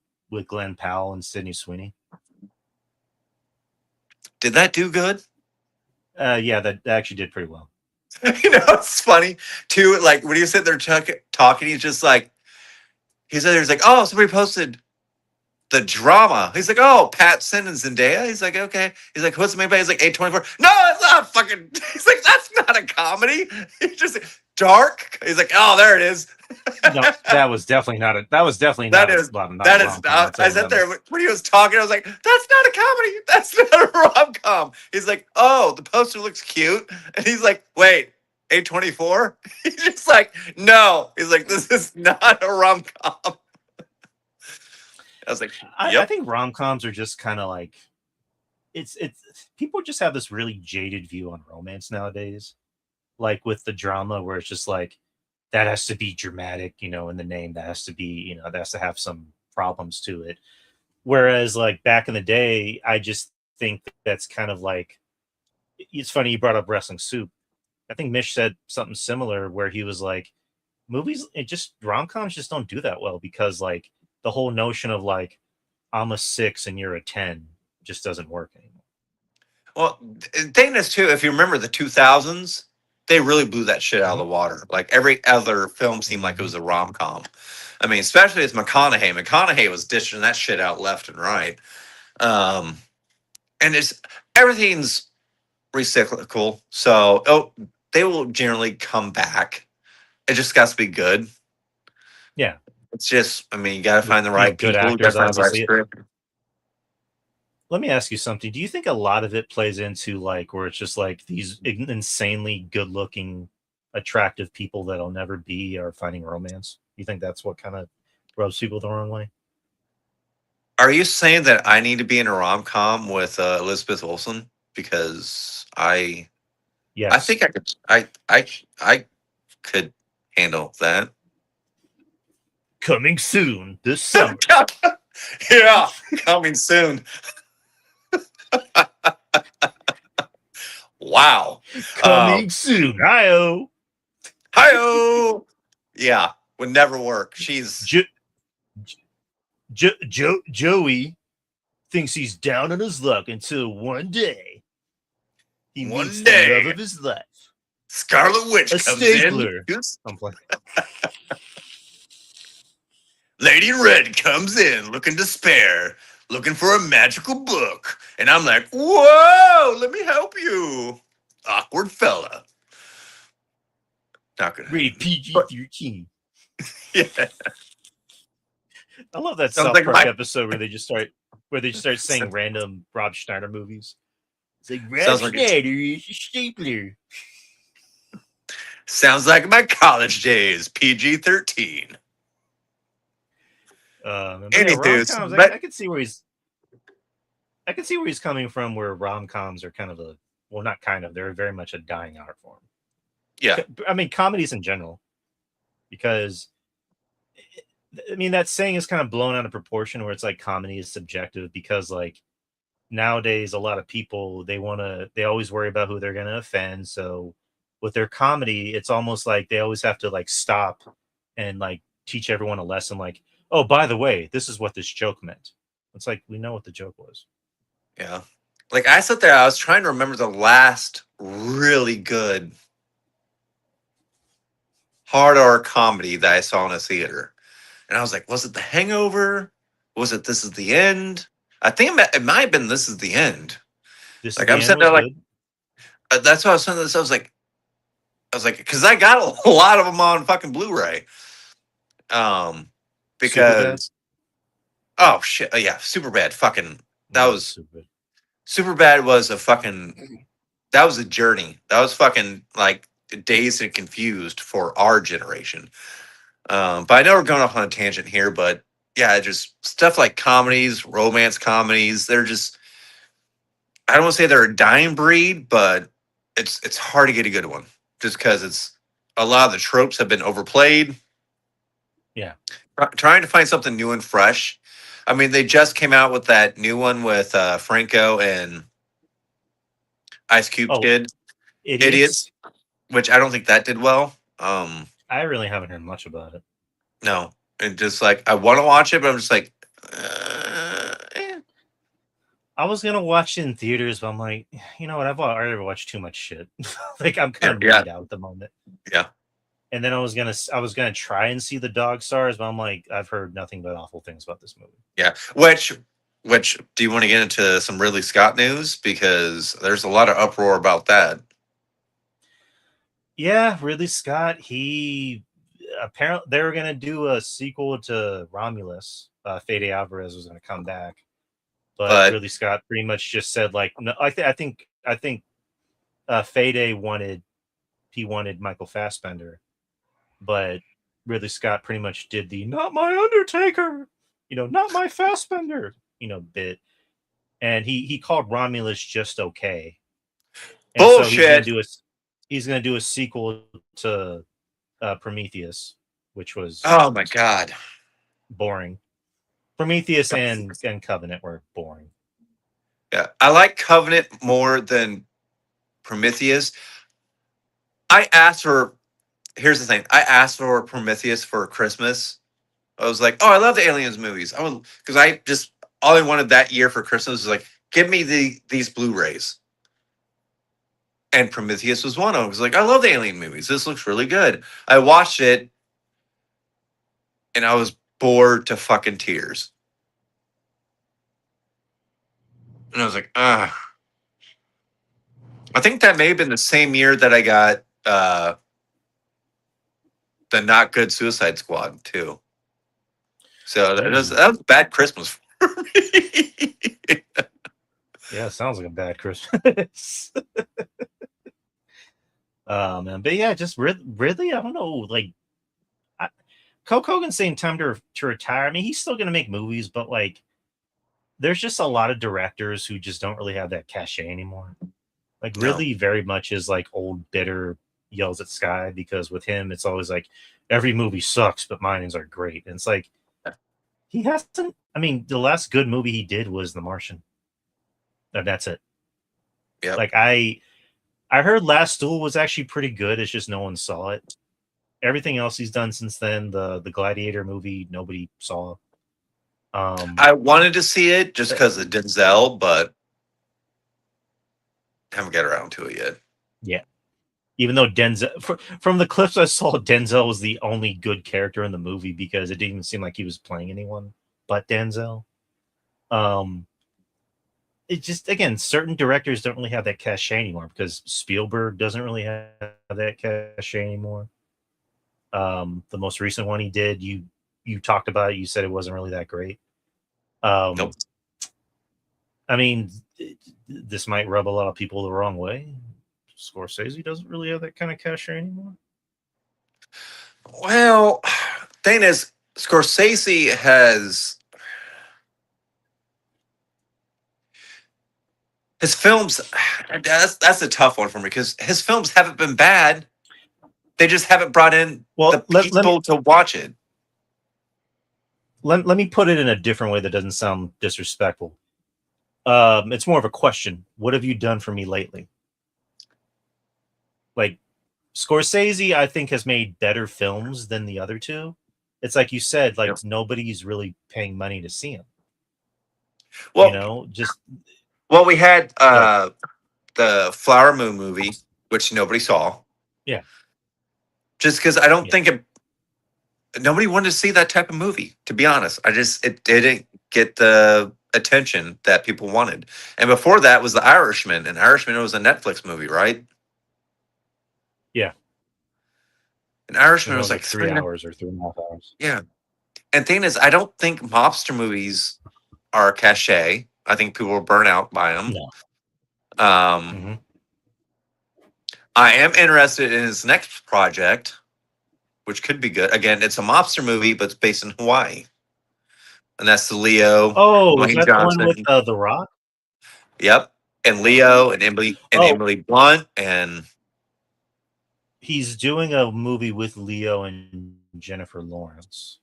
Glenn Powell and Sydney Sweeney. Did that do good? Yeah, that actually did pretty well. It's funny too. Like when you sit there talking, he's just like, he's like, oh, somebody posted the drama. He's like, oh, Pat Sin and Zendaya. He's like, okay. He's like, what's the main? He's like, 824. No, it's not fucking. He's like, that's not a comedy. He's just dark. He's like, oh, there it is. No, that was definitely not a. That was definitely That not is a, not that a is rom-com, not. I I'll tell you sat that there much. when he was talking. I was like, "That's not a comedy. That's not a rom com." He's like, "Oh, the poster looks cute," and he's like, "Wait, 824?" He's just like, "No." He's like, "This is not a rom com." I was like, I "Yep." think rom-coms are just kind of like it's people just have this really jaded view on romance nowadays, like with the drama where it's just like that has to be dramatic, in the name. That has to be, that has to have some problems to it. Whereas like back in the day, I just think that's kind of like it's funny you brought up Wrestling Soup. I think Mish said something similar where he was like, movies, it just rom-coms just don't do that well because like the whole notion of like I'm a 6 and you're a 10 just doesn't work anymore. Well, the thing is too, if you remember the 2000s, they really blew that shit out of the water. Like every other film seemed like it was a rom com. I mean, especially as McConaughey. McConaughey was dishing that shit out left and right. Um, and it's everything's recyclable, so they will generally come back. It just got to be good. Yeah, It's just, I mean, you got to find the right good people, you got actors, to find the right obviously. script. Let me ask you something. Do you think a lot of it plays into like where it's just like these insanely good-looking, attractive people that'll never be are finding romance? You think that's what kind of rubs people the wrong way? Are you saying that I need to be in a rom com with Elizabeth Olsen because I Yes. think I could I could handle that. Coming soon this summer. Yeah, coming soon. Wow. Coming soon. Hi-oh. Hi-oh. Yeah, would never work. She's Joey thinks he's down on his luck until one day he meets the love of his life. Scarlet Witch A comes stapler. in. I'm playing. Lady Red comes in looking to spare, looking for a magical book. And I'm like, whoa, let me help you. Awkward fella. Not gonna Rated happen. PG-13. Yeah. I love that Sounds South like Park my episode where they just start saying random Rob Schneider movies. It's like Rob sounds like it's, Schneider is a stapler. sounds like my college days. PG-13. But yeah, rom Anywho, coms. but I can see where he's coming from. Where rom coms are kind of not kind of. They're very much a dying art form. yeah, I mean, comedies in general, because I mean that saying is kind of blown out of proportion. Where it's like comedy is subjective because like nowadays a lot of people they always worry about who they're going to offend. So with their comedy, it's almost like they always have to like stop and like teach everyone a lesson. Like, oh, by the way, this is what this joke meant. It's like we know what the joke was. yeah. Like I sat there, I was trying to remember the last really good hard R comedy that I saw in a theater. And I was like, was it The Hangover? Was it This Is the End? I think it might have been This Is the End. This is Like the I'm end sitting was there like good. that's what I was saying. This I was like, because I got a lot of them on fucking Blu-ray. Um, Super bad. because oh shit, yeah, super bad. Fucking that Yeah, was super bad. super bad. Was a fucking that was a journey. That was fucking like dazed and confused for our generation. But I know we're going off on a tangent here, but yeah, just stuff like comedies, romance comedies. They're just I don't want to say they're a dying breed, but it's hard to get a good one just because it's a lot of the tropes have been overplayed. Yeah. Trying to find something new and fresh. I mean, they just came out with that new one with Franco and Ice Cube Oh, Kid, idiots. Idiots, which I don't think that did well. I really haven't heard much about it. No, and just like I want to watch it, but I'm just like, eh. I was gonna watch it in theaters, but I'm like, you know what? I've already watched too much shit. Like I'm kind Yeah, of yeah, movied out at the moment. yeah, And then I was gonna try and see the Dog Stars, but I'm like, I've heard nothing but awful things about this movie. yeah. Which do you want to get into some Ridley Scott news because there's a lot of uproar about that. Yeah, Ridley Scott. He apparently they were gonna do a sequel to Romulus. Fede Alvarez was gonna come back, but But Ridley Scott pretty much just said like, no. I think Fede wanted Michael Fassbender, but Ridley Scott pretty much did the "not my Undertaker," not my Fassbender, bit, and he called Romulus just okay, and so bullshit. he's gonna do a sequel to Prometheus, which was Oh my god. boring. Prometheus and Covenant were boring. Yeah, I like Covenant more than Prometheus. I asked for. Here's the thing. I asked for Prometheus for Christmas. I was like, oh, I love the Aliens movies. I would because I just all I wanted that year for Christmas was like, give me these Blu-rays. And Prometheus was one of them. I was like, I love the Alien movies. This looks really good. I watched it and I was bored to fucking tears. And I was like, ah. I think that may have been the same year that I got the Not Good Suicide Squad too. So that was a bad Christmas for me. Yeah, sounds like a bad Christmas. Oh man, but yeah, just Ridley. I don't know. Like, Hulk Hogan saying time to retire. I mean, he's still gonna make movies, but like, there's just a lot of directors who just don't really have that cachet anymore. Like No. Ridley very much is like old bitter yells at sky because with him it's always like every movie sucks, but mine are great. And it's like he hasn't. I mean, the last good movie he did was The Martian, and that's it. Yep. Like I heard Last Duel was actually pretty good. It's just no one saw it. Everything else he's done since then, the Gladiator movie, nobody saw. I wanted to see it just because of Denzel, but haven't got around to it yet. Yeah, even though Denzel, from the clips I saw, Denzel was the only good character in the movie because it didn't even seem like he was playing anyone but Denzel. It just again, certain directors don't really have that cachet anymore because Spielberg doesn't really have that cachet anymore. The most recent one he did, you talked about it. You said it wasn't really that great. Nope. I mean, this might rub a lot of people the wrong way. Scorsese doesn't really have that kind of cachet anymore. Well, thing is, Scorsese has his films. That's a tough one for me because his films haven't been bad. They just haven't brought in the Well, people to watch it. let me put it in a different way that doesn't sound disrespectful. It's more of a question. What have you done for me lately? Like, Scorsese, I think, has made better films than the other two. It's like you said, like, Yep. nobody's really paying money to see him. Well, Just we had the Flower Moon movie, which nobody saw. Yeah. Just because I don't think nobody wanted to see that type of movie. To be honest, it didn't get the attention that people wanted. And before that was The Irishman, and Irishman was a Netflix movie, right? Yeah. And Irishman was like 3 hours or 3.5 hours. Yeah. And thing is, I don't think mobster movies are cachet. I think people are burnt out by them. No. I am interested in his next project, which could be good. Again, it's a mobster movie, but it's based in Hawaii. And that's the Leo. Oh, Dwayne is that Johnson. the one with The Rock? Yep. And Leo and Emily Blunt, and he's doing a movie with Leo and Jennifer Lawrence.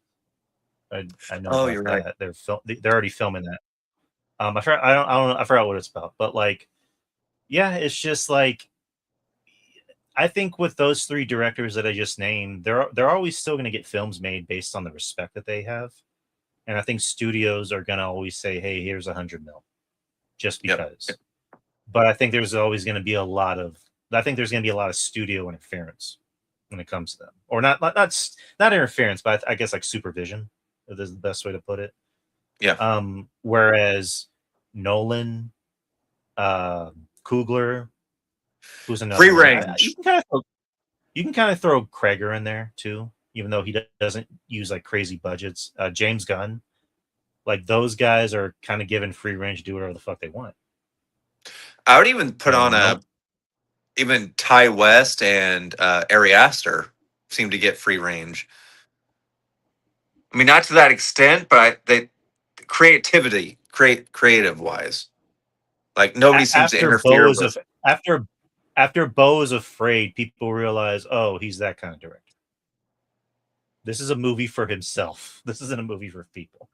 I know. Oh, about you're that. right. They're already filming that. I don't know. I forgot what it's about, but like, yeah, it's just like, I think with those three directors that I just named, they're always still going to get films made based on the respect that they have, and I think studios are going to always say, "Hey, here's $100 million," just because. Yep. But I think there's always going to be a lot of studio interference when it comes to them, or not interference, but I guess like supervision is the best way to put it. Yeah. Whereas Nolan, Coogler, who's another Free one. range. You can kind of throw Kreger in there too, even though he doesn't use like crazy budgets. James Gunn, like those guys are kind of given free range to do whatever the fuck they want. I would even put on even Ty West and Ari Aster seem to get free range. I mean, not to that extent, but they creative wise, like nobody seems to interfere with. After Bo is Afraid, people realize, oh, he's that kind of director. This is a movie for himself. This isn't a movie for people.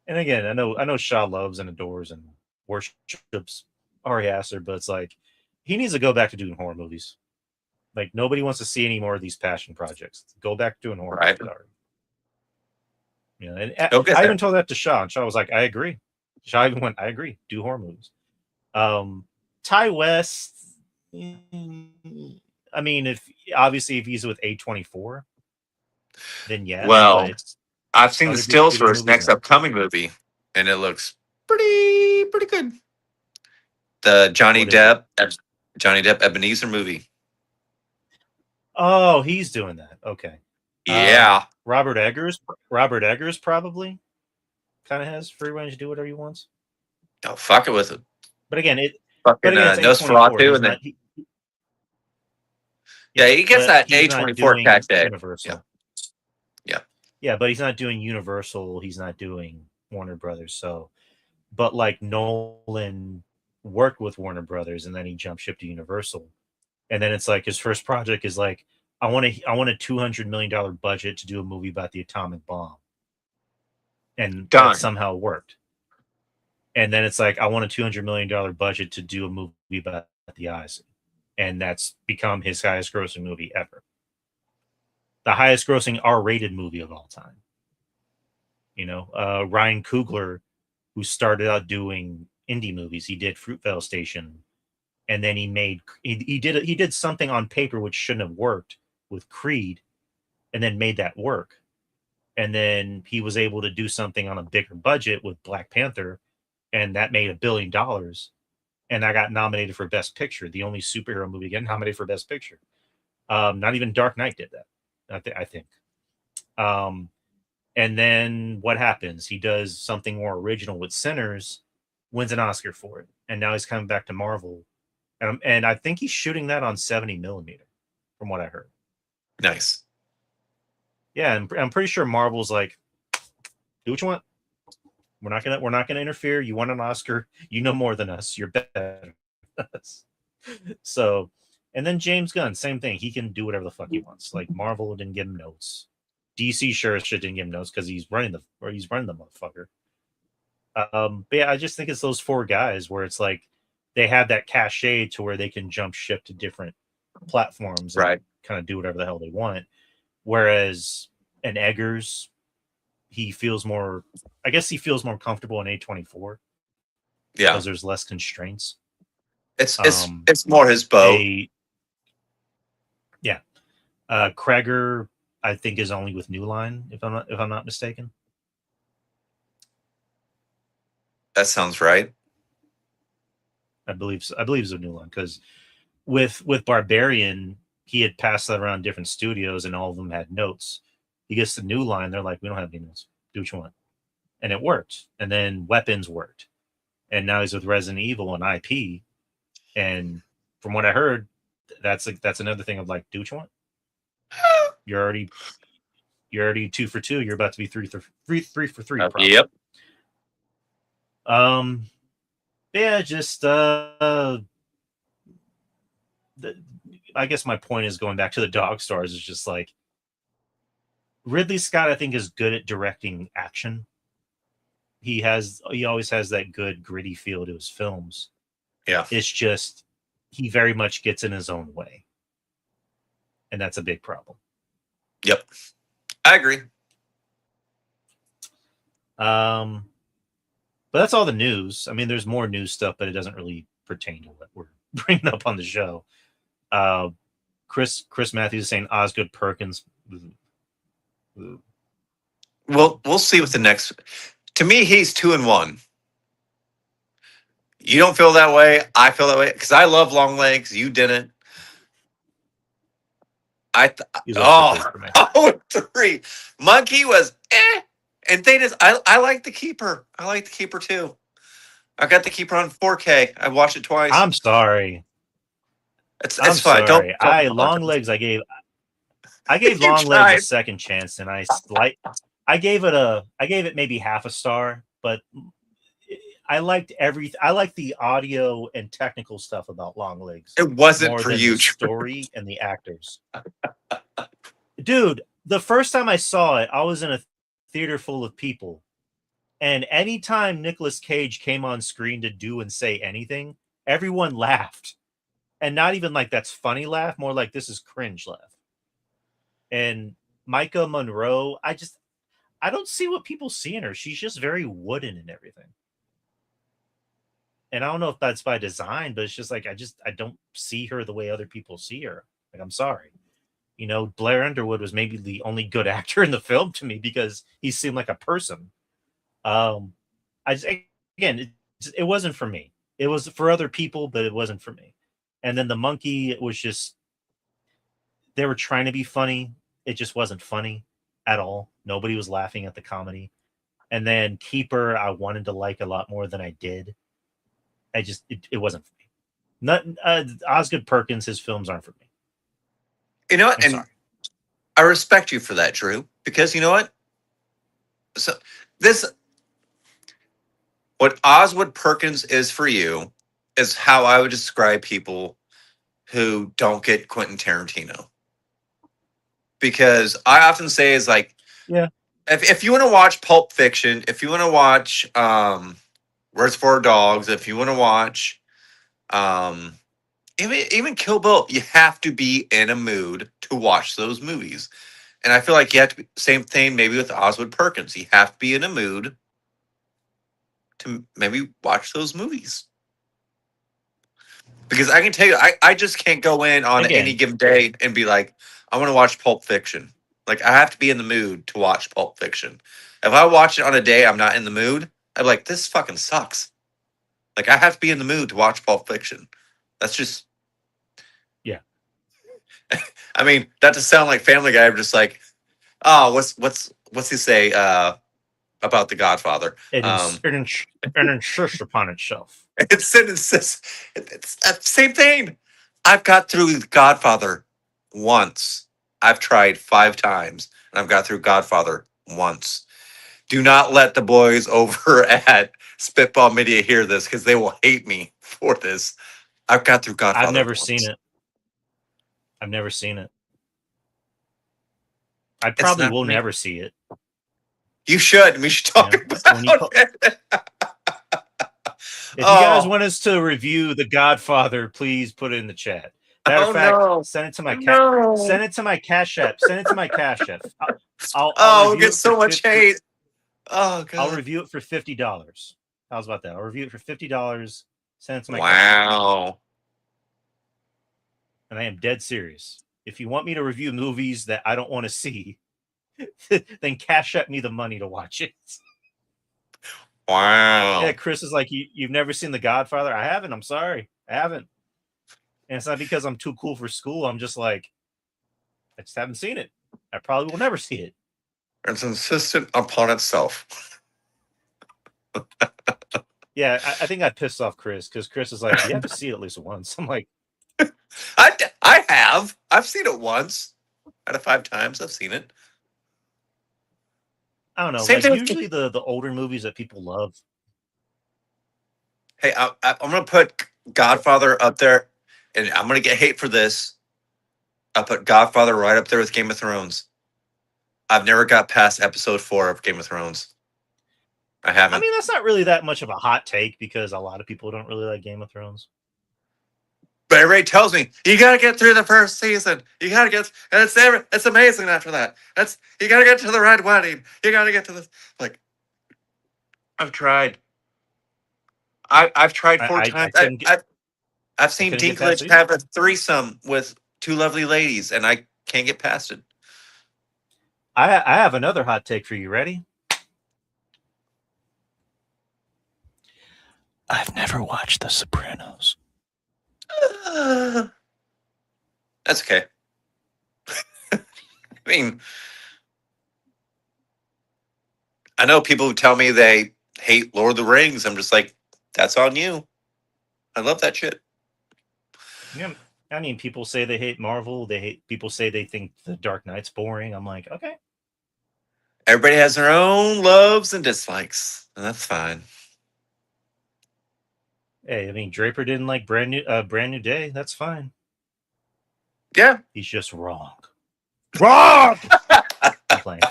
And again, I know Shaw loves and adores and worships Ari Aster, but it's like, he needs to go back to doing horror movies. Like, nobody wants to see any more of these passion projects. Go back to doing horror movies already. And I even told that to Shaw, and Shaw was like, I agree. Shaw even went, I agree, do horror movies. Ty West, I mean, if he's with A24, then yeah. Well, I've seen the stills for his next upcoming movie, and it looks pretty good. The Johnny Depp Ebenezer movie. Oh, he's doing that. Okay. Yeah. Robert Eggers probably kind of has free range to do whatever he wants. Oh, fuck it with it. But again, it's Nosferatu, and then he gets that A24 cachet. Universal. Yeah, but he's not doing Universal. He's not doing Warner Brothers. So, but like Nolan worked with Warner Brothers, and then he jumped ship to Universal, and then it's like his first project is like, I want a $200 million budget to do a movie about the atomic bomb, and that somehow worked. And then it's like, I want a $200 million budget to do a movie about the Odyssey, and that's become his highest grossing movie ever. The highest grossing R-rated movie of all time. Ryan Coogler, who started out doing indie movies, he did Fruitvale Station, and then he did something on paper which shouldn't have worked with Creed, and then made that work. And then he was able to do something on a bigger budget with Black Panther, and that made $1 billion, and I got nominated for Best Picture, the only superhero movie getting nominated for Best Picture. Not even Dark Knight did that. I think. And then what happens? He does something more original with Sinners, wins an Oscar for it, and now he's coming back to Marvel, and I think he's shooting that on 70 millimeter, from what I heard. Nice. Yeah, and I'm pretty sure Marvel's like, do what you want. We're not gonna interfere. You want an Oscar? You know more than us. You're better than us. So, and then James Gunn, same thing. He can do whatever the fuck he wants. Like Marvel didn't give him notes. DC sure as shit didn't give him notes because he's running the motherfucker. But yeah, I just think it's those four guys where it's like they have that cachet to where they can jump ship to different platforms and Right. kind of do whatever the hell they want. Whereas an Eggers, he feels more comfortable in A24. Yeah. Because there's less constraints. It's more his boat. Kreger, I think, is only with New Line, if I'm not mistaken. That sounds right. I believe so. I believe it's a New Line because with Barbarian, he had passed that around different studios and all of them had notes. He gets the New Line, they're like, we don't have any notes. Do what you want, and it worked. And then Weapons worked, and now he's with Resident Evil and IP. And from what I heard, that's another thing of like, do what you want. You're already 2 for 2. You're about to be 3 for 3. Probably. Yep. Yeah, just I guess my point is going back to the Dog Stars is just like Ridley Scott, I think, is good at directing action. He always has that good gritty feel to his films. Yeah. It's just he very much gets in his own way. And that's a big problem. Yep. I agree. But that's all the news. I mean, there's more news stuff, but it doesn't really pertain to what we're bringing up on the show. Chris Matthews is saying Osgood Perkins. We'll see what the next. To me, he's 2 and 1. You don't feel that way. I feel that way because I love Long Legs. You didn't. He's 3. Monkey was and they just I like the Keeper. I like the Keeper too. I got the Keeper on 4K. I watched it twice. I'm sorry. It's fine. Sorry. Don't Long Legs. I gave Long Legs a second chance, and I gave it maybe half a star, but I liked the audio and technical stuff about Long Legs. It wasn't more for than you, the story and the actors. Dude, the first time I saw it, I was in a theater full of people, and anytime Nicolas Cage came on screen to do and say anything, everyone laughed. And not even like that's funny laugh, more like this is cringe laugh. And Micah Monroe, I don't see what people see in her. She's just very wooden and everything. And I don't know if that's by design, but it's just like I don't see her the way other people see her. Like, I'm sorry. You know, Blair Underwood was maybe the only good actor in the film to me because he seemed like a person. It wasn't for me. It was for other people, but it wasn't for me. And then the monkey, it was just, they were trying to be funny. It just wasn't funny at all. Nobody was laughing at the comedy. And then Keeper, I wanted to like a lot more than I did. It wasn't for me. Not Osgood Perkins, his films aren't for me. You know what? And I respect you for that, Drew, because you know what? So what Osgood Perkins is for you is how I would describe people who don't get Quentin Tarantino. Because I often say is like, yeah, if you want to watch Pulp Fiction, if you want to watch Reservoir Dogs, if you want to watch even Kill Bill, you have to be in a mood to watch those movies. And I feel like you have to be same thing maybe with Osgood Perkins. You have to be in a mood to maybe watch those movies. Because I can tell you, I just can't go in on any given day and be like, I want to watch Pulp Fiction. Like, I have to be in the mood to watch Pulp Fiction. If I watch it on a day I'm not in the mood, I'm like, this fucking sucks. Like, I have to be in the mood to watch Pulp Fiction. That's just... Yeah. I mean, not to sound like Family Guy, I'm just like, oh, what's he say about The Godfather? It insists upon itself. It's the same thing. I've got through Godfather once. I've tried 5 times, and I've got through Godfather once. Do not let the boys over at Spitball Media hear this, because they will hate me for this. I've got through Godfather. I've never once. seen it. I've never seen it. I It's probably not will for me. never see it. You should. We should talk When you about it. If you guys want us to review The Godfather, please put it in the chat. Matter of fact, no. send it to my No. send it to my Cash App. Send it to my Cash App. I'll we'll review get it so for much 50 hate. Oh god. I'll review it for $50. How's about that? I'll review it for $50. Send it to my Cash App. Wow. And I am dead serious. If you want me to review movies that I don't want to see, then Cash App me the money to watch it. Wow. Yeah, Chris is like, you've never seen The Godfather? I haven't. I'm sorry. I haven't. And it's not because I'm too cool for school. I'm just like, I just haven't seen it. I probably will never see it. It's insistent upon itself. Yeah, I think I pissed off Chris, because Chris is like, you have to see it at least once. I'm like, I have. I've seen it once. Out of 5 times, I've seen it. I don't know. Same Like, thing usually the older movies that people love. Hey, I'm going to put Godfather up there, and I'm going to get hate for this. I'll put Godfather right up there with Game of Thrones. I've never got past episode 4 of Game of Thrones. I haven't. I mean, that's not really that much of a hot take, because a lot of people don't really like Game of Thrones. But everybody tells me, you got to get through the first season. You got to get, and it's amazing after that. You got to get to the red wedding. You got to get to the, like, I've tried. I've tried 4 times. I've seen Dinklage have a threesome with 2 lovely ladies, and I can't get past it. I have another hot take for you. Ready? I've never watched The Sopranos. That's okay. I mean, I know people who tell me they hate Lord of the Rings. I'm just like, that's on you. I love that shit. Yeah, I mean, people say they hate Marvel. People say they think The Dark Knight's boring. I'm like, okay. Everybody has their own loves and dislikes, and that's fine. Hey, I mean, Draper didn't like Brand New Day. That's fine. Yeah, he's just wrong. Wrong. I'm playing.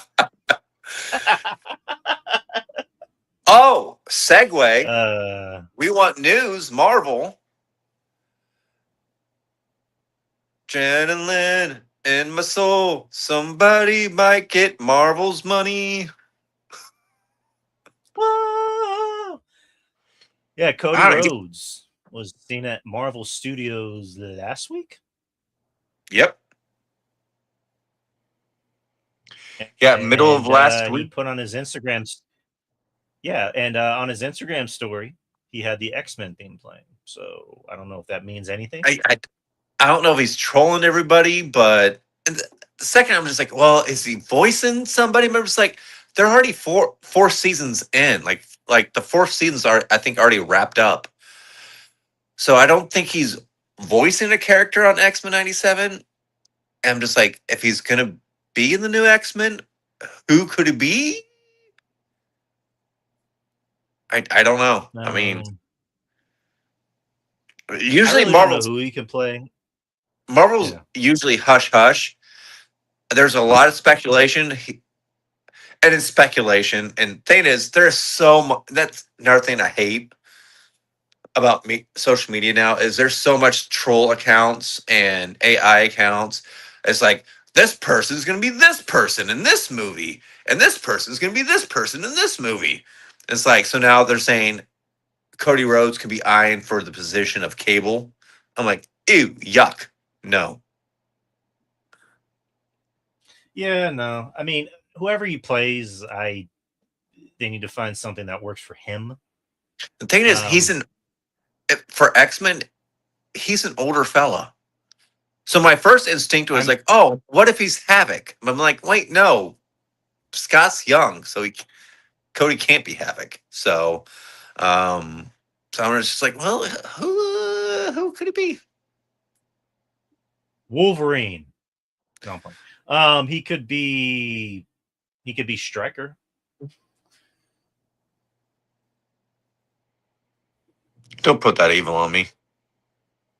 Oh, segue. We want news. Marvel. Jen and Lynn in my soul. Somebody might get Marvel's money. Whoa. Yeah, Cody Rhodes was seen at Marvel Studios last week. Yep. Yeah, middle of last week. He put on his Instagram. Yeah, and on his Instagram story, he had the X-Men theme playing. So I don't know if that means anything. I don't know if he's trolling everybody, but the second I'm just like, well, is he voicing somebody? I'm just like, they're already four seasons in. Like the 4th seasons are, I think, already wrapped up. So I don't think he's voicing a character on X-Men 97. And I'm just like, if he's gonna be in the new X-Men, who could it be? I don't know. I mean, usually Marvel's who he can play. Marvel's usually hush hush. There's a lot of speculation, and it's speculation. And thing is, there's so much. That's another thing I hate about social media now is there's so much troll accounts and AI accounts. It's like, this person's gonna be this person in this movie, and this person's gonna be this person in this movie. It's like, so now they're saying Cody Rhodes could be eyeing for the position of Cable. I'm like, ew, yuck, no. Yeah, no. I mean, whoever he plays, they need to find something that works for him. The thing is, for X-Men, he's an older fella. So my first instinct was like, oh, what if he's Havoc? But I'm like, wait, no. Scott's young, so Cody can't be Havoc. So I was just like, well, who could it be? Wolverine. No, he could be Stryker. Don't put that evil on me.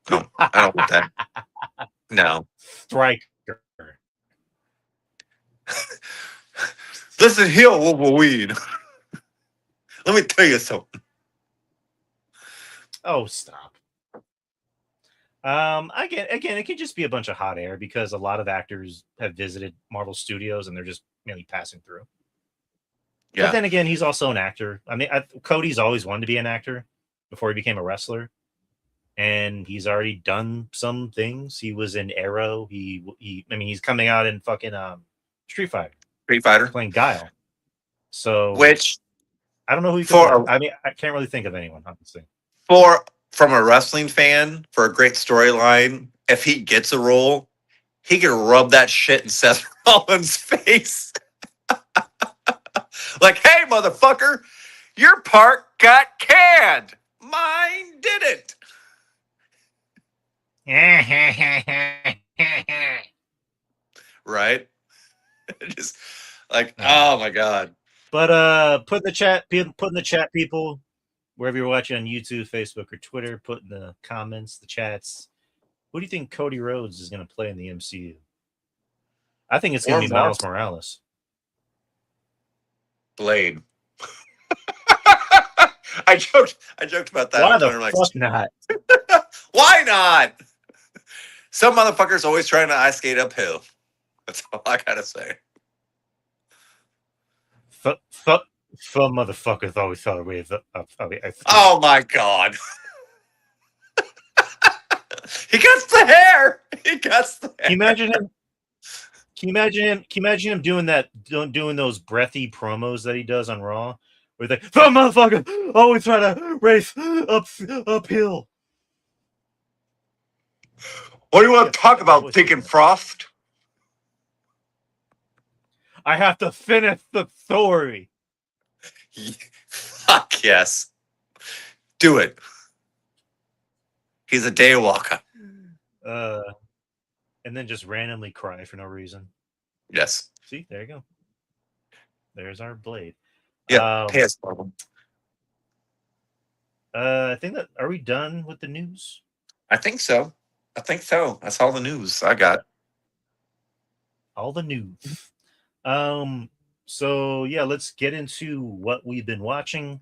No, I don't want that. No. Stryker. Listen here, Wolverine. Let me tell you something. Oh, stop. Again, it could just be a bunch of hot air because a lot of actors have visited Marvel Studios and they're just merely passing through. Yeah. But then again, he's also an actor. I mean, Cody's always wanted to be an actor before he became a wrestler, and he's already done some things. He was in Arrow. He's coming out in fucking Street Fighter. Playing Guile. So, which I don't know who he could play. I mean, I can't really think of anyone, honestly. From a wrestling fan, for a great storyline, if he gets a role, he could rub that shit in Seth Rollins' face. Like, hey, motherfucker, your part got canned. Mine didn't. Right? Just like, oh my God. But put in the chat, people, wherever you're watching on YouTube, Facebook, or Twitter, put in the comments, the chats. Who do you think Cody Rhodes is going to play in the MCU? I think it's going to be Miles Morales. Blade. I joked about that. Why the fuck not? Why not? Some motherfuckers always trying to ice skate uphill. That's all I gotta say. Some motherfuckers always try to wave up. Oh my God. He got the hair. Can you imagine him? Can you imagine him doing those breathy promos that he does on Raw? Where he's like, some motherfucker always try to race uphill. What do you want to talk about, Dick and Frost? I have to finish the story. Fuck yes. Do it. He's a daywalker. And then just randomly cry for no reason. Yes. See, there you go. There's our Blade. Yeah, pay us, problem. I think that, are we done with the news? I think so. That's all the news I got. All the news. So yeah, let's get into what we've been watching.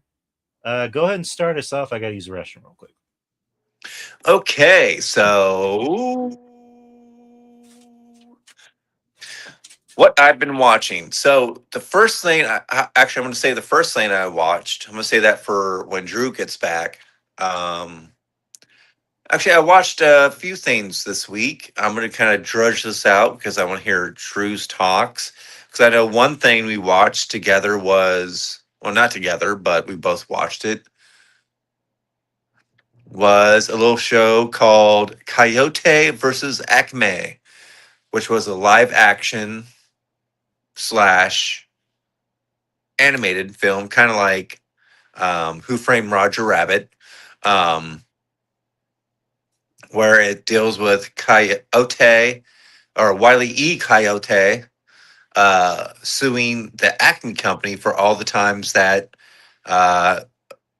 Go ahead and start us off. I gotta use the restroom real quick. Okay, so what I've been watching. So the first thing, I'm going to say the first thing I watched. I'm going to say that for when Drew gets back. Actually, I watched a few things this week. I'm going to kind of drudge this out because I want to hear Drew's talks. Because I know one thing we watched together was, well, not together, but we both watched it, was a little show called Coyote versus Acme, which was a live action / animated film, kind of like Who Framed Roger Rabbit, where it deals with Coyote or Wile E. Coyote suing the Acme company for all the times that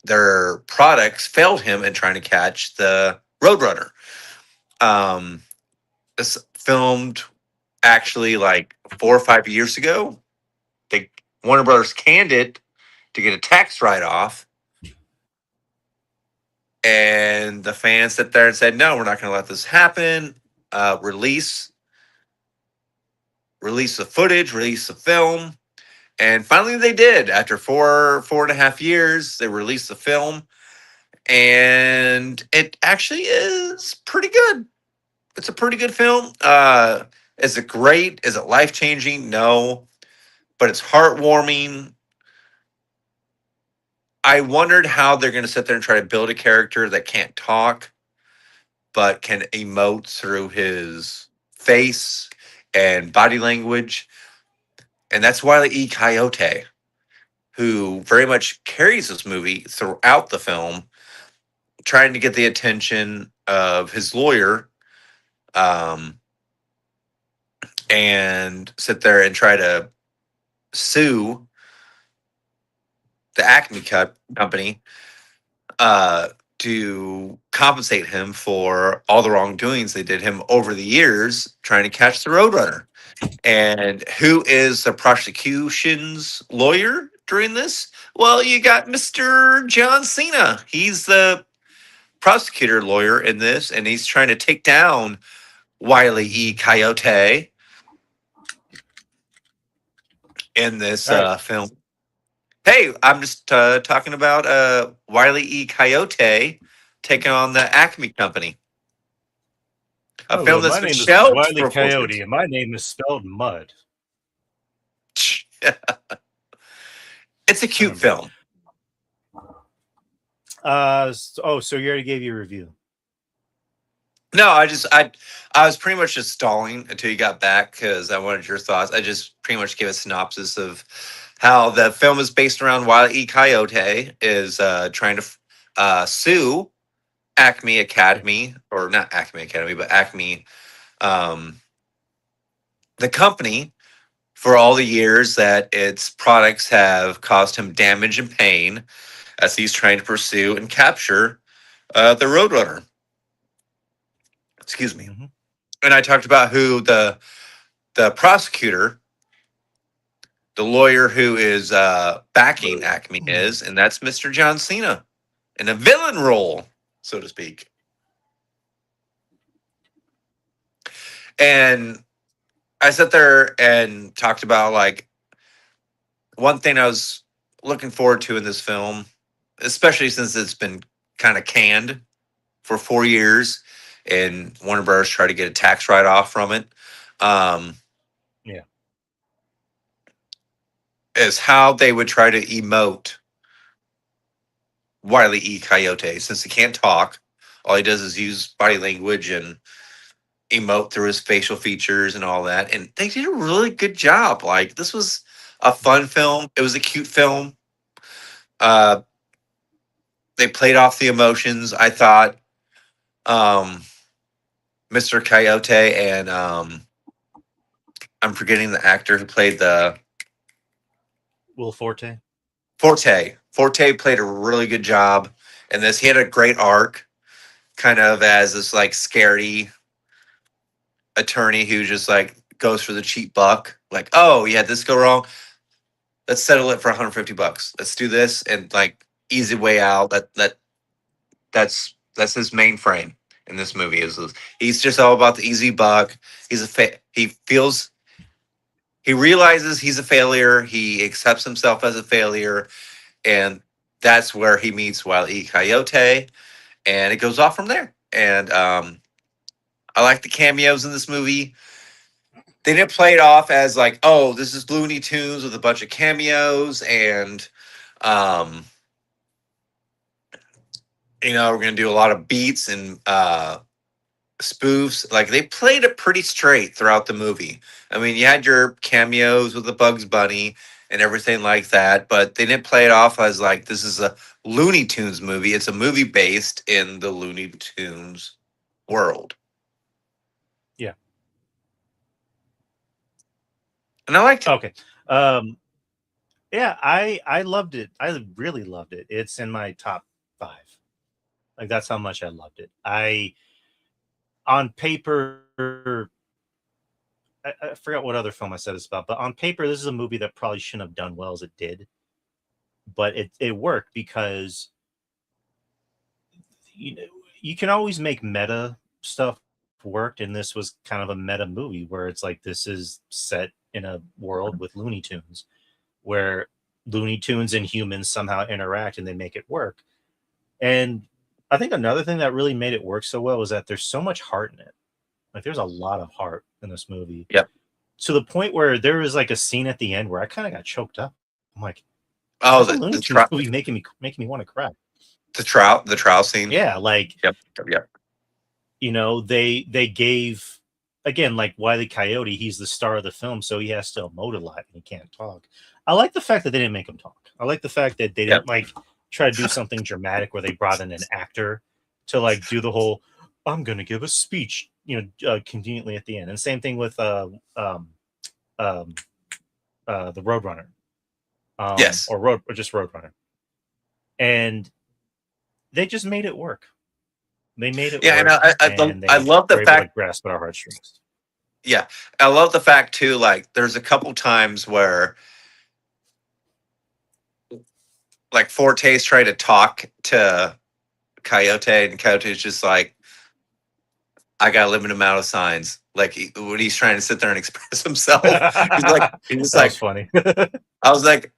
their products failed him in trying to catch the Roadrunner. This filmed actually like 4 or 5 years ago. Warner Brothers canned it to get a tax write-off. And the fans sat there and said, no, we're not going to let this happen. Release the footage, release the film. And finally they did. After 4.5 years, they released the film. And it actually is pretty good. It's a pretty good film. Is it great? Is it life-changing? No. But it's heartwarming. I wondered how they're going to sit there and try to build a character that can't talk. but can emote through his face and body language. And that's Wile E. Coyote, who very much carries this movie throughout the film, trying to get the attention of his lawyer, um, and sit there and try to sue the Acme company, to compensate him for all the wrongdoings they did him over the years trying to catch the Roadrunner. And who is the prosecution's lawyer during this? Well, you got Mr. John Cena. He's the prosecutor lawyer in this, and he's trying to take down Wile E. Coyote in this All right. film. Hey, I'm just talking about Wile E. Coyote taking on the Acme company. A Hello, film my that's been name is shelved Wile E. for 4 Coyote, years. and my name is spelled mud. It's a cute film. So you already gave your review. No, I was pretty much just stalling until you got back because I wanted your thoughts. I just pretty much gave a synopsis of how the film is based around Wile E. Coyote is trying to sue Acme Academy, or not Acme Academy, but Acme, um, the company, for all the years that its products have caused him damage and pain as he's trying to pursue and capture the Roadrunner. Excuse me. Mm-hmm. And I talked about who the prosecutor, the lawyer who is backing Acme is, and that's Mr. John Cena in a villain role, so to speak. And I sat there and talked about like one thing I was looking forward to in this film, especially since it's been kind of canned for 4 years, and Warner Brothers tried to get a tax write-off from it. Um, Yeah. is how they would try to emote Wile E. Coyote. Since he can't talk, all he does is use body language and emote through his facial features and all that. And they did a really good job. Like, this was a fun film. It was a cute film. Uh, they played off the emotions. I thought Mr. Coyote and I'm forgetting the actor who played the Will Forte. Forte. Forte played a really good job in this. He had a great arc, kind of as this like scary attorney who just like goes for the cheap buck. Like, oh, you had this go wrong. Let's settle it for $150. Let's do this, and like easy way out. That's his main frame in this movie. Is he's just all about the easy buck. He realizes he's a failure. He accepts himself as a failure, and that's where he meets Wile E. Coyote, and it goes off from there. And I like the cameos in this movie. They didn't play it off as like, oh, this is Looney Tunes with a bunch of cameos, and um, we're gonna do a lot of beats and spoofs. Like, they played it pretty straight throughout the movie. I mean, you had your cameos with the Bugs Bunny and everything like that, but they didn't play it off as like this is a Looney Tunes movie. It's a movie based in the Looney Tunes world. Yeah. And I liked it. Okay. Yeah, I loved it. I really loved it. It's in my top 5. Like, that's how much I loved it. On paper, I forgot what other film I said this about, but on paper, this is a movie that probably shouldn't have done well as it did. But it worked because you can always make meta stuff work, and this was kind of a meta movie where it's like this is set in a world with Looney Tunes, where Looney Tunes and humans somehow interact and they make it work. And I think another thing that really made it work so well was that there's so much heart in it. Like, there's a lot of heart in this movie. Yep. To the point where there was like a scene at the end where I kind of got choked up. I'm like, oh, the Looney Tunes movie making me want to cry. The trial scene. Yeah, like Yep. you know, they gave, again, like Wile E. Coyote, he's the star of the film, so he has to emote a lot and he can't talk. I like the fact that they didn't make him talk. I like the fact that they Yep. didn't like try to do something dramatic where they brought in an actor to like do the whole I'm gonna give a speech, conveniently at the end. And same thing with um the Roadrunner, Yes. or just Roadrunner, and they just made it work. They made it Yeah, and work, and I they love the were able to fact. grasp at our heartstrings. Yeah, I love the fact too. Like, there's a couple times where like Forte's try to talk to Coyote, and Coyote's just like, I got a limited amount of signs. Like when he's trying to sit there and express himself, he's just That was like, funny. I was like,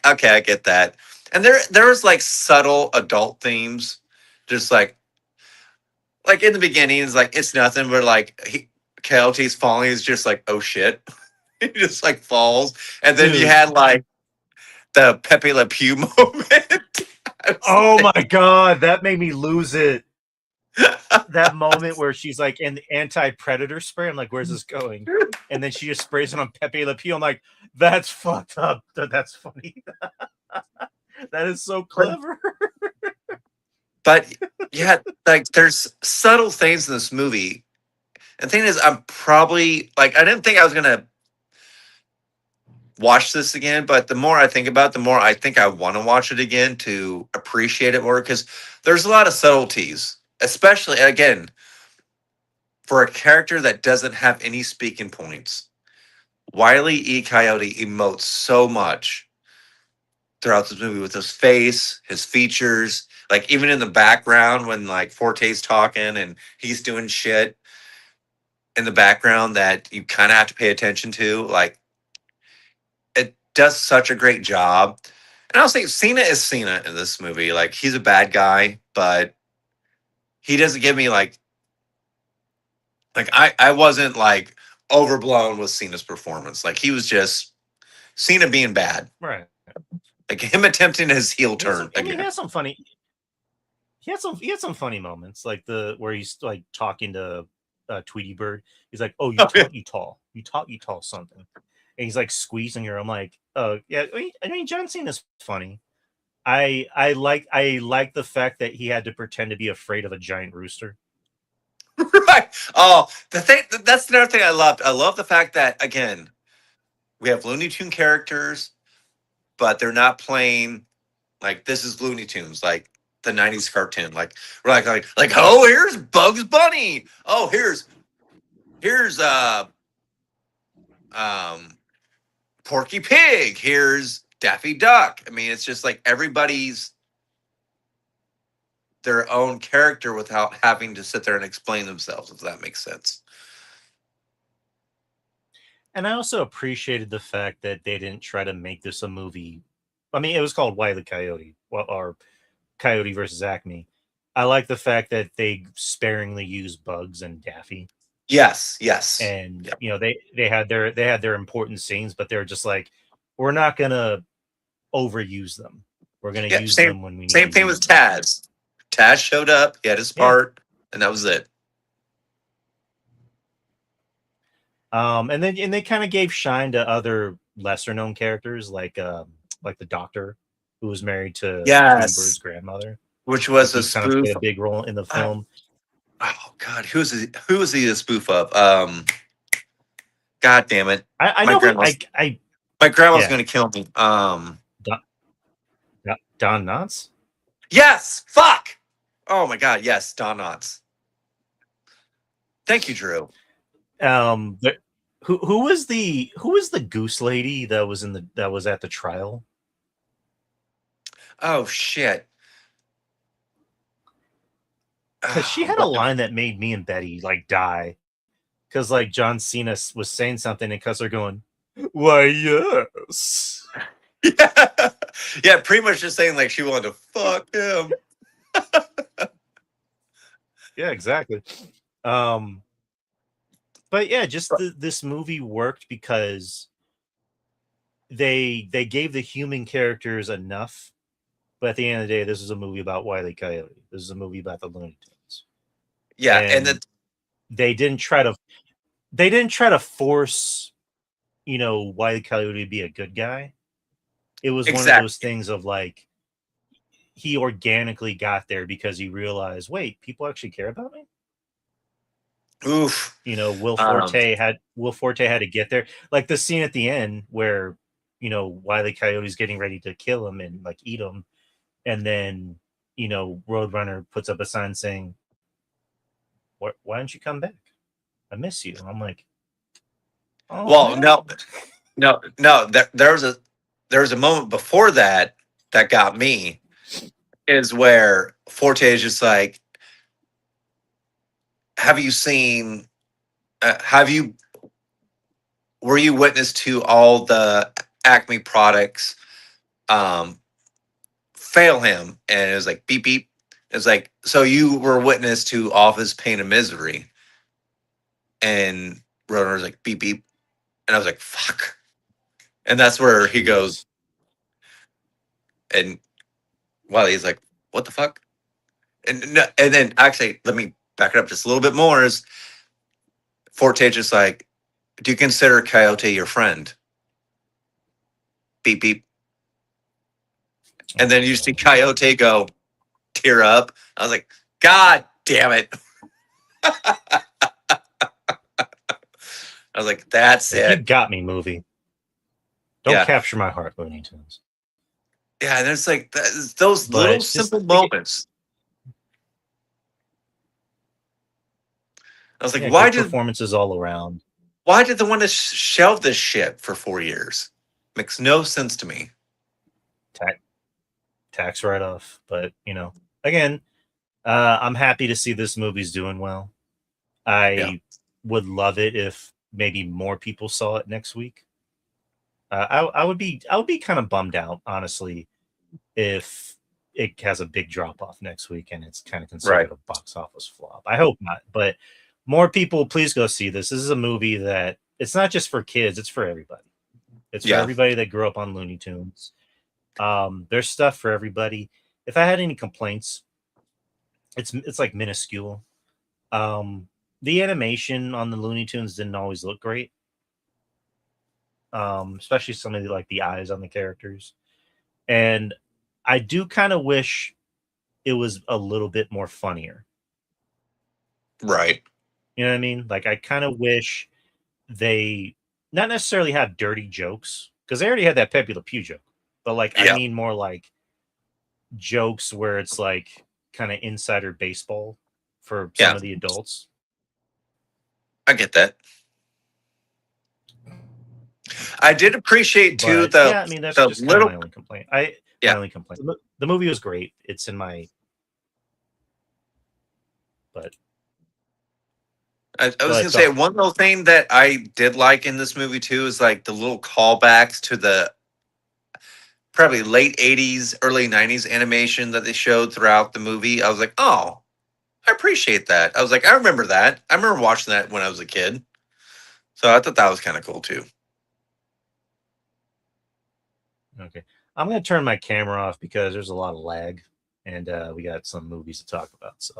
okay, I get that. And there was like subtle adult themes, just like in the beginning, it's like it's nothing, but like Coyote's falling, is just like, oh shit, he just like falls, and then you Dude, had like the Pepe Le Pew moment. I was oh my like, god, that made me lose it. That moment where she's like in the anti-predator spray. I'm like, where's this going? And then she just sprays it on Pepe Le Pew. I'm like, that's fucked up. That's funny. That is so clever. but yeah, like there's subtle things in this movie. And the thing is, I'm probably like, I didn't think I was gonna watch this again, but the more I think about it, the more I think I want to watch it again to appreciate it more, because there's a lot of subtleties, especially again for a character that doesn't have any speaking points. Wile E. Coyote emotes so much throughout this movie with his face, his features, like even in the background when like Forte's talking and he's doing shit in the background that you kind of have to pay attention to. Like, it does such a great job. And I was thinking Cena is Cena in this movie. Like, he's a bad guy, but he doesn't give me like I wasn't like overblown with Cena's performance. Like, he was just Cena being bad. Right. Like him attempting his heel He has turn he again. had some funny. He had some funny moments, like the where he's like talking to Tweety Bird. He's like, "Oh, Oh, yeah. you tall something," and he's like squeezing her. I'm like, "Oh yeah." I mean, John Cena's funny. I like the fact that he had to pretend to be afraid of a giant rooster. Right. Oh, that's another thing I loved. I love the fact that again, we have Looney Tune characters, but they're not playing like this is Looney Tunes, like the '90s cartoon. Like we're like oh, here's Bugs Bunny. Oh, here's um Porky Pig. Here's Daffy Duck. I mean, it's just like everybody's their own character without having to sit there and explain themselves, if that makes sense. And I also appreciated the fact that they didn't try to make this a movie. I mean, it was called Wile E. Coyote, or Coyote versus Acme. I like the fact that they sparingly use Bugs and Daffy, Yes, yes. and Yep. they had their important scenes, but they're just like, we're not gonna overuse them. We're gonna Yeah, use same them when we need same to thing use with them. Taz. Taz showed up, he had his Yeah. part, and that was it. And they kind of gave shine to other lesser known characters, like the Doctor, who was married to Tweety Bird's Yes. grandmother. Which Like was a he kind of played spoof. a big role in the uh, film. oh god, who was he a spoof of? God damn it. I My know who grandma's I my grandma's yeah, gonna kill me. Don Knotts. Yes, fuck. Oh my god, yes, Don Knotts. Thank you, Drew. But who was the goose lady that was at the trial? Oh shit. Because she had a line that made me and Betty like die. Because like John Cena was saying something, and because they're going, why yes. Yeah. Yeah, pretty much just saying like she wanted to fuck him. Yeah, exactly. Um, but yeah, just this movie worked because they gave the human characters enough. But at the end of the day, this is a movie about Wile E. Coyote. This is a movie about the Looney Tunes. Yeah, and And they didn't try to force, Wile E. Coyote to be a good guy. It was one of those Exactly. things of like he organically got there because he realized, wait, people actually care about me. Oof. Um, Will Forte had to get there. Like the scene at the end where, Wile E. Coyote's getting ready to kill him and like eat him, and then Roadrunner puts up a sign saying, Why don't you come back? I miss you." And I'm like, "Oh well, man." no. There was a moment before that that got me is where Forte is just like, have you seen? Have you? Were you witness to all the Acme products um, fail him? And it was like beep beep. It's like, so you were witness to all of his pain and misery. And Roner was like beep beep, and I was like fuck. And that's where he goes, Jeez. and well, he's like, what the fuck? And then actually, let me back it up just a little bit more. Is Forte just like, do you consider Coyote your friend? Beep beep. And Oh then you see god. Coyote go tear up. I was like, God damn it. I was like, that's Like, you it. got me, movie. Don't Yeah. capture my heart, Looney Tunes. Yeah. And it's like those little But just simple moments. I was like, yeah, why good did performances all around. why did they want to shelve this shit for 4 years? Makes no sense to me. Tax, tax write off. But again, I'm happy to see this movie's doing well. Yeah. I would love it if maybe more people saw it next week. I would be kind of bummed out, honestly, if it has a big drop off next week and it's kind of Right. considered a box office flop. I hope not, but more people, please go see this. This is a movie that it's not just for kids; it's for everybody. It's for Yeah. everybody that grew up on Looney Tunes. There's stuff for everybody. If I had any complaints, it's like minuscule. Um, the animation on the Looney Tunes didn't always look great, especially some of like the eyes on the characters. And I do kind of wish it was a little bit more funnier. Right. You know what I mean? Like I kind of wish they not necessarily have dirty jokes because they already had that Pepe Le Pew joke, but like I Yeah. mean more like jokes where it's like kind of insider baseball for some Yeah. of the adults. I get that. I did appreciate too But the yeah, I mean that's the just kind of little my only complaint. My yeah. only complaint. The movie was great. It's in my but I go was ahead, gonna say talk. one little thing that I did like in this movie too is like the little callbacks to the probably late 80s, early 90s animation that they showed throughout the movie. I was like, oh, I appreciate that. I was like, I remember that. I remember watching that when I was a kid. So I thought that was kind of cool too. Okay. I'm gonna turn my camera off because there's a lot of lag and we got some movies to talk about. So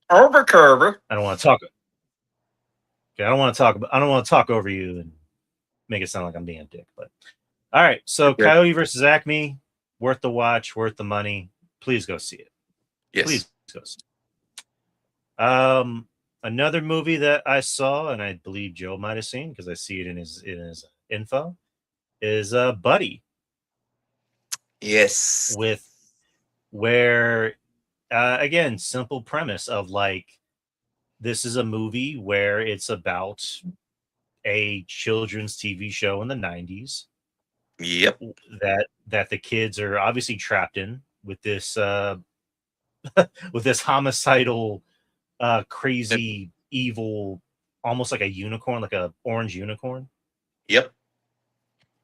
Over curve. I don't wanna talk okay, I don't want to talk over you and make it sound like I'm being a dick. But all right, so Yeah. Coyote versus Acme, worth the watch, worth the money. Please go see it. Yes. Please go see it. Another movie that I saw, and I believe Joe might have seen because I see it in his info, is Buddy Yes. with where again simple premise of like this is a movie where it's about a children's TV show in the 90s Yep. that the kids are obviously trapped in with this with this homicidal crazy evil almost like a unicorn like a orange unicorn Yep.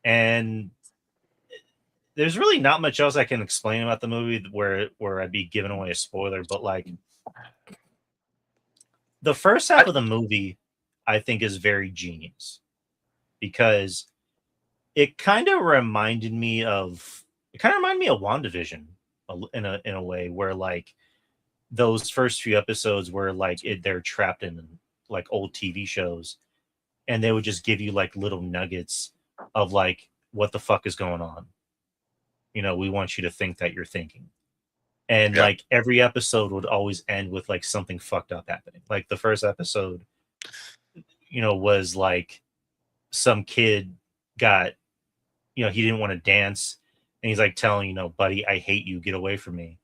and there's really not much else I can explain about the movie where I'd be giving away a spoiler but like the first half I, of the movie I think is very genius because it kind of reminded me of WandaVision in a way where like those first few episodes where like they're trapped in like old TV shows, and they would just give you like little nuggets of like what the fuck is going on. We want you to think that you're thinking. And Yeah. like every episode would always end with like something fucked up happening. Like the first episode, was like some kid got, he didn't want to dance, and he's like telling, buddy, I hate you, get away from me.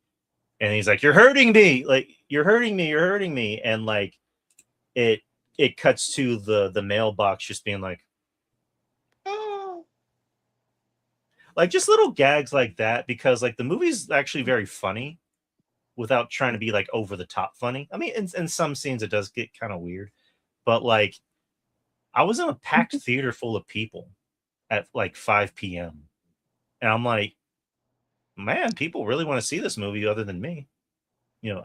And he's like, you're hurting me, like you're hurting me. And like it cuts to the mailbox just being like, Oh. like just little gags like that, because like the movie's actually very funny without trying to be like over the top funny. I mean, in some scenes it does get kind of weird, but like I was in a packed theater full of people at like 5 p.m. and I'm like, man, people really want to see this movie other than me.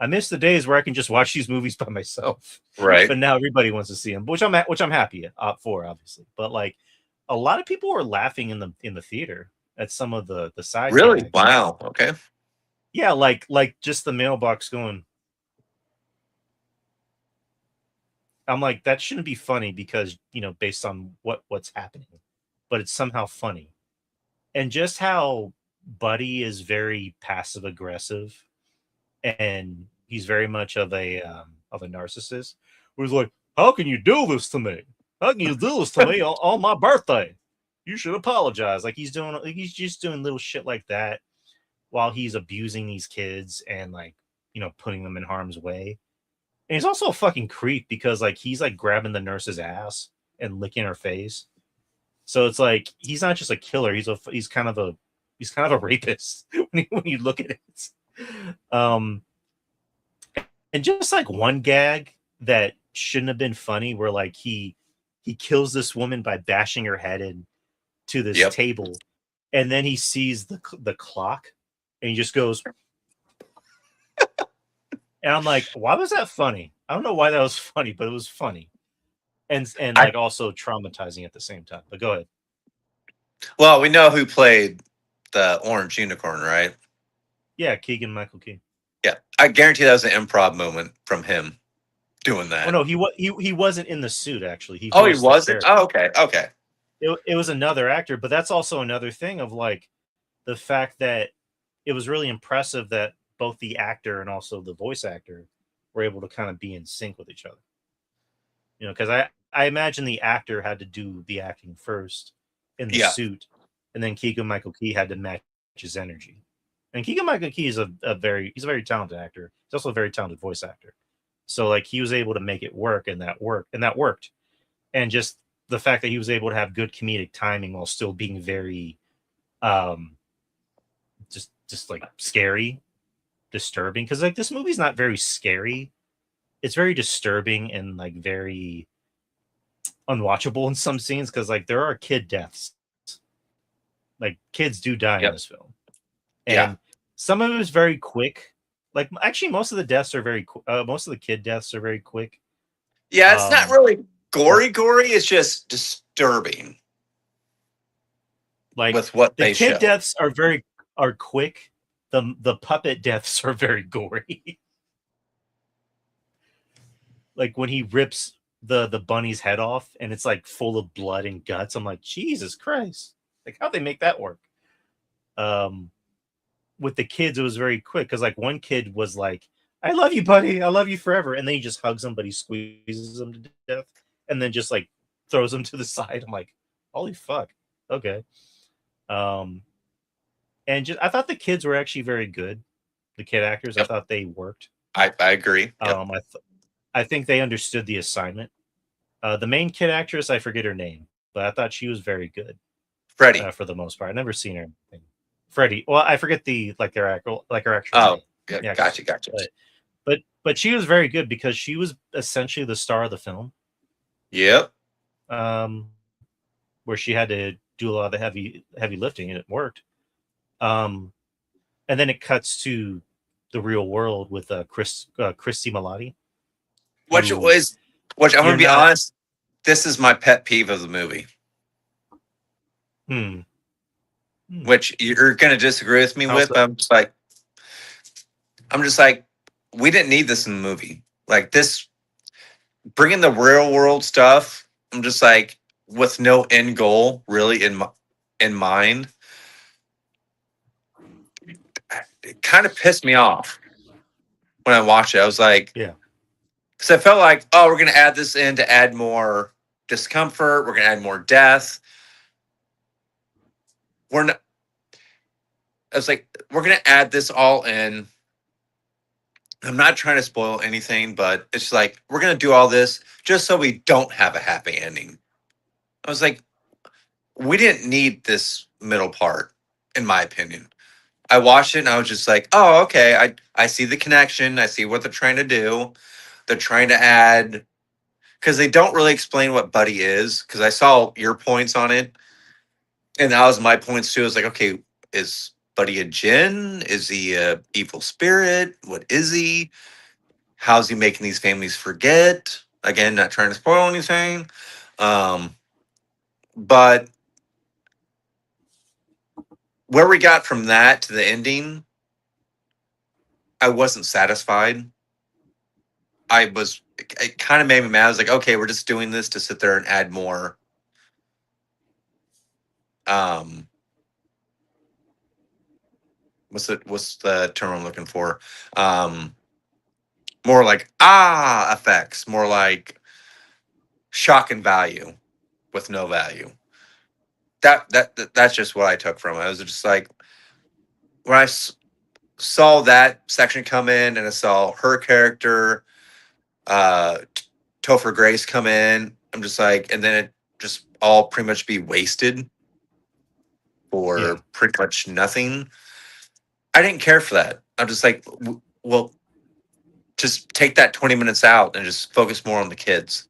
I miss the days where I can just watch these movies by myself. Right. But now everybody wants to see them, which I'm happy for, obviously. But like a lot of people were laughing in the theater at some of the side Really? gags. Wow. Okay. Yeah, like just the mailbox going. I'm like, that shouldn't be funny because, based on what's happening, but it's somehow funny. And just how Buddy is very passive aggressive, and he's very much of a narcissist, who's like, how can you do this to me? How can you do this to me on my birthday? You should apologize. Like he's just doing little shit like that while he's abusing these kids and like, putting them in harm's way. And he's also a fucking creep because like he's like grabbing the nurse's ass and licking her face. So it's like he's not just a killer. He's kind of a rapist when you look at it. And just like one gag that shouldn't have been funny, where like he kills this woman by bashing her head into this table, and then he sees the clock, and he just goes. And I'm like, why was that funny? I don't know why that was funny, but it was funny. And like also traumatizing at the same time. But go ahead. Well, we know who played the orange unicorn, right? Yeah, Keegan-Michael Key. Yeah. I guarantee that was an improv moment from him doing that. Oh no, he wasn't in the suit actually. He wasn't? Oh, okay. Okay. It was another actor, but that's also another thing of like the fact that it was really impressive that both the actor and also the voice actor were able to kind of be in sync with each other. Because I imagine the actor had to do the acting first in the suit, and then Keegan-Michael Key had to match his energy. And Keegan-Michael Key is he's a very talented actor. He's also a very talented voice actor. So like he was able to make it work, and that worked. And just the fact that he was able to have good comedic timing while still being very just like scary, disturbing, because like this movie's not very scary. It's very disturbing and like very unwatchable in some scenes, because like there are kid deaths. Like kids do die in this film. And some of it is very quick. Like actually most of the deaths are very most of the kid deaths are very quick. Yeah, it's not really gory. It's just disturbing. Like with what the they kid show. Deaths are quick. The puppet deaths are very gory. Like when he rips the bunny's head off and it's like full of blood and guts. I'm like, Jesus Christ. Like how'd they make that work? With the kids, it was very quick because like one kid was like, I love you, buddy. I love you forever. And then he just hugs him, but he squeezes him to death and then just like throws him to the side. I'm like, holy fuck. Okay. And just I thought the kids were actually very good. The kid actors, I thought they worked. I agree. I think they understood the assignment. The main kid actress, I forget her name, but I thought she was very good. Freddie, for the most part, I've never seen her. Freddie. Well, I forget her actual Oh, name. yeah, gotcha. But she was very good because she was essentially the star of the film. Yep. Where she had to do a lot of the heavy lifting, and it worked. And then it cuts to the real world with Christy Milioti. Which I'm going to be honest, this is my pet peeve of the movie. Which you're going to disagree with me with. I'm just like, we didn't need this in the movie. Like this, bringing the real world stuff. I'm just like, with no end goal really in mind. It kind of pissed me off when I watched it. I was like, Yeah. because I felt like, oh, we're gonna add this in to add more discomfort. We're gonna add more death. We're not. I was like, we're gonna add this all in. I'm not trying to spoil anything, but it's like we're gonna do all this just so we don't have a happy ending. I was like, we didn't need this middle part, in my opinion. I watched it and I was just like, oh, okay. I see the connection. I see what they're trying to do. They're trying to add, because they don't really explain what Buddy is. Because I saw your points on it, and that was my points too. I was like, okay, is Buddy a djinn? Is he a evil spirit? What is he? How's he making these families forget? Again, not trying to spoil anything. Um, but where we got from that to the ending, I wasn't satisfied. It kind of made me mad. I was like, okay, we're just doing this to sit there and add more. Um, what's the term I'm looking for? Um, More like effects, more like shock and value with no value. That's just what I took from it. I was just like, when saw that section come in and I saw her character, Topher Grace come in, I'm just like, and then it just all pretty much be wasted Yeah. for pretty much nothing. I didn't care for that. I'm just like, well, just take that 20 minutes out and just focus more on the kids.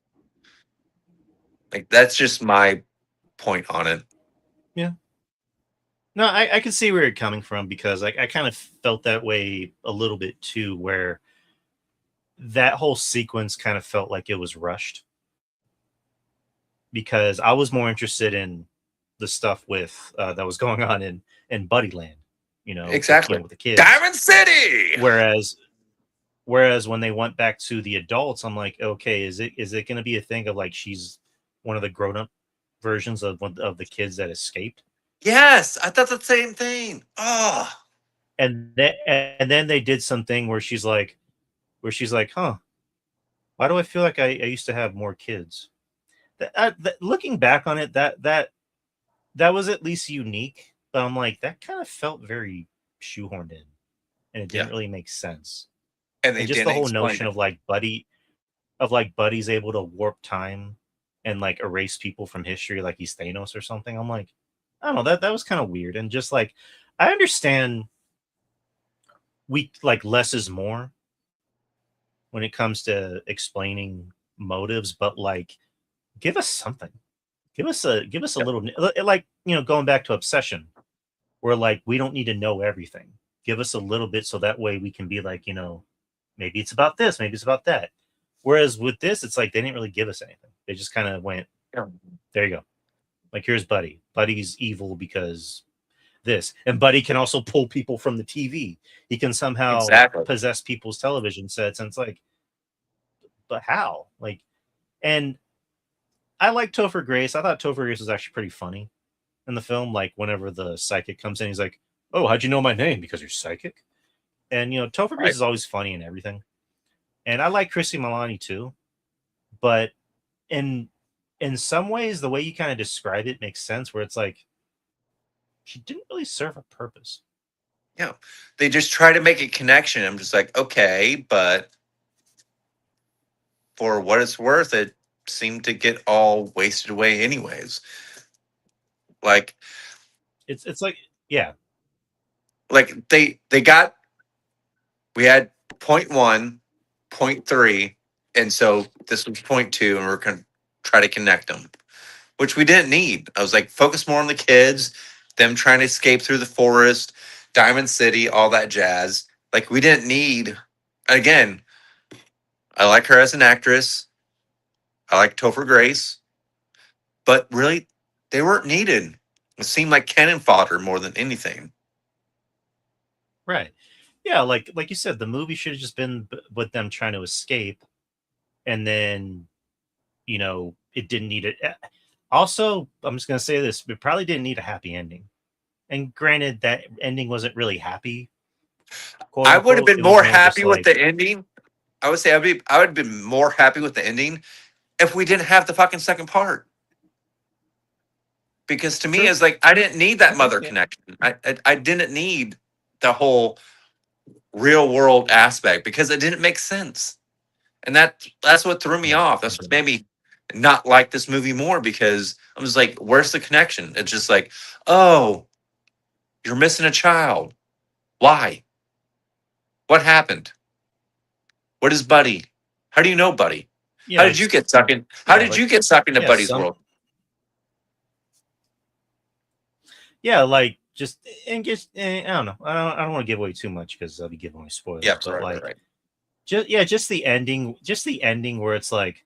Like, that's just my point on it. Yeah. No, I can see where you're coming from, because I kind of felt that way a little bit too, where that whole sequence kind of felt like it was rushed, because I was more interested in the stuff with that was going on in Buddyland, Exactly. with the kids. Diamond City. Whereas when they went back to the adults, I'm like, okay, is it going to be a thing of like she's one of the grown up versions of one of the kids that escaped? Yes, I thought the same thing. Oh, And then they did something where she's like, huh, why do I feel like I used to have more kids? Looking back on it, that was at least unique. But I'm like, that kind of felt very shoehorned in, and it yeah. didn't really make sense. And they And just the didn't whole explain notion it. of Buddy's able to warp time and like erase people from history, like he's Thanos or something. I'm like, I don't know, that was kind of weird. And just like, I understand we like less is more when it comes to explaining motives, but like, give us something. Give us a Yep. little, like, going back to Obsession, where like we don't need to know everything. Give us a little bit so that way we can be like, maybe it's about this, maybe it's about that. Whereas with this, it's like they didn't really give us anything. They just kind of went, Yeah. there you go. Like, here's Buddy. Buddy's evil because this. And Buddy can also pull people from the TV. He can somehow Exactly. possess people's television sets. And it's like, but how? Like, and I like Topher Grace. I thought Topher Grace was actually pretty funny in the film. Like, whenever the psychic comes in, he's like, oh, how'd you know my name? Because you're psychic. And, Topher Grace Right. is always funny and everything. And I like Chrissy Milani too. But in in some ways, the way you kind of describe it makes sense, where it's like she didn't really serve a purpose. Yeah. They just try to make a connection. I'm just like, okay, but for what it's worth, it seemed to get all wasted away anyways. Like It's like, yeah, they got, we had point one, point three, and so this was point two, and we're gonna try to connect them, which we didn't need. I was like, focus more on the kids, them trying to escape through the forest, Diamond City, all that jazz. Like, we didn't need, again, I like her as an actress. I like Topher Grace, but really, they weren't needed. It seemed like cannon fodder more than anything. right. Yeah, like you said, the movie should have just been with them trying to escape, and then it didn't need it. Also, I'm just gonna say this: it probably didn't need a happy ending. And granted, that ending wasn't really happy, quote I would have unquote. been It was more more just happy with like, the ending. I would say I would have been more happy with the ending if we didn't have the fucking second part. Because to me, true. it's like I didn't need that Okay, mother yeah, connection. I didn't need the whole real world aspect because it didn't make sense, and that's what threw me no, off. That's it what didn't. made me not like this movie more because I was like, "Where's the connection?" It's just like, "Oh, you're missing a child. Why? What happened? What is Buddy? How do you know Buddy? Yeah, How did you get sucked in? How yeah, did you get sucked into yeah, Buddy's world?" like just and just I don't know. I don't want to give away too much because I'll be giving away Yeah, spoilers. But right, right, like, right. just the ending, where it's like,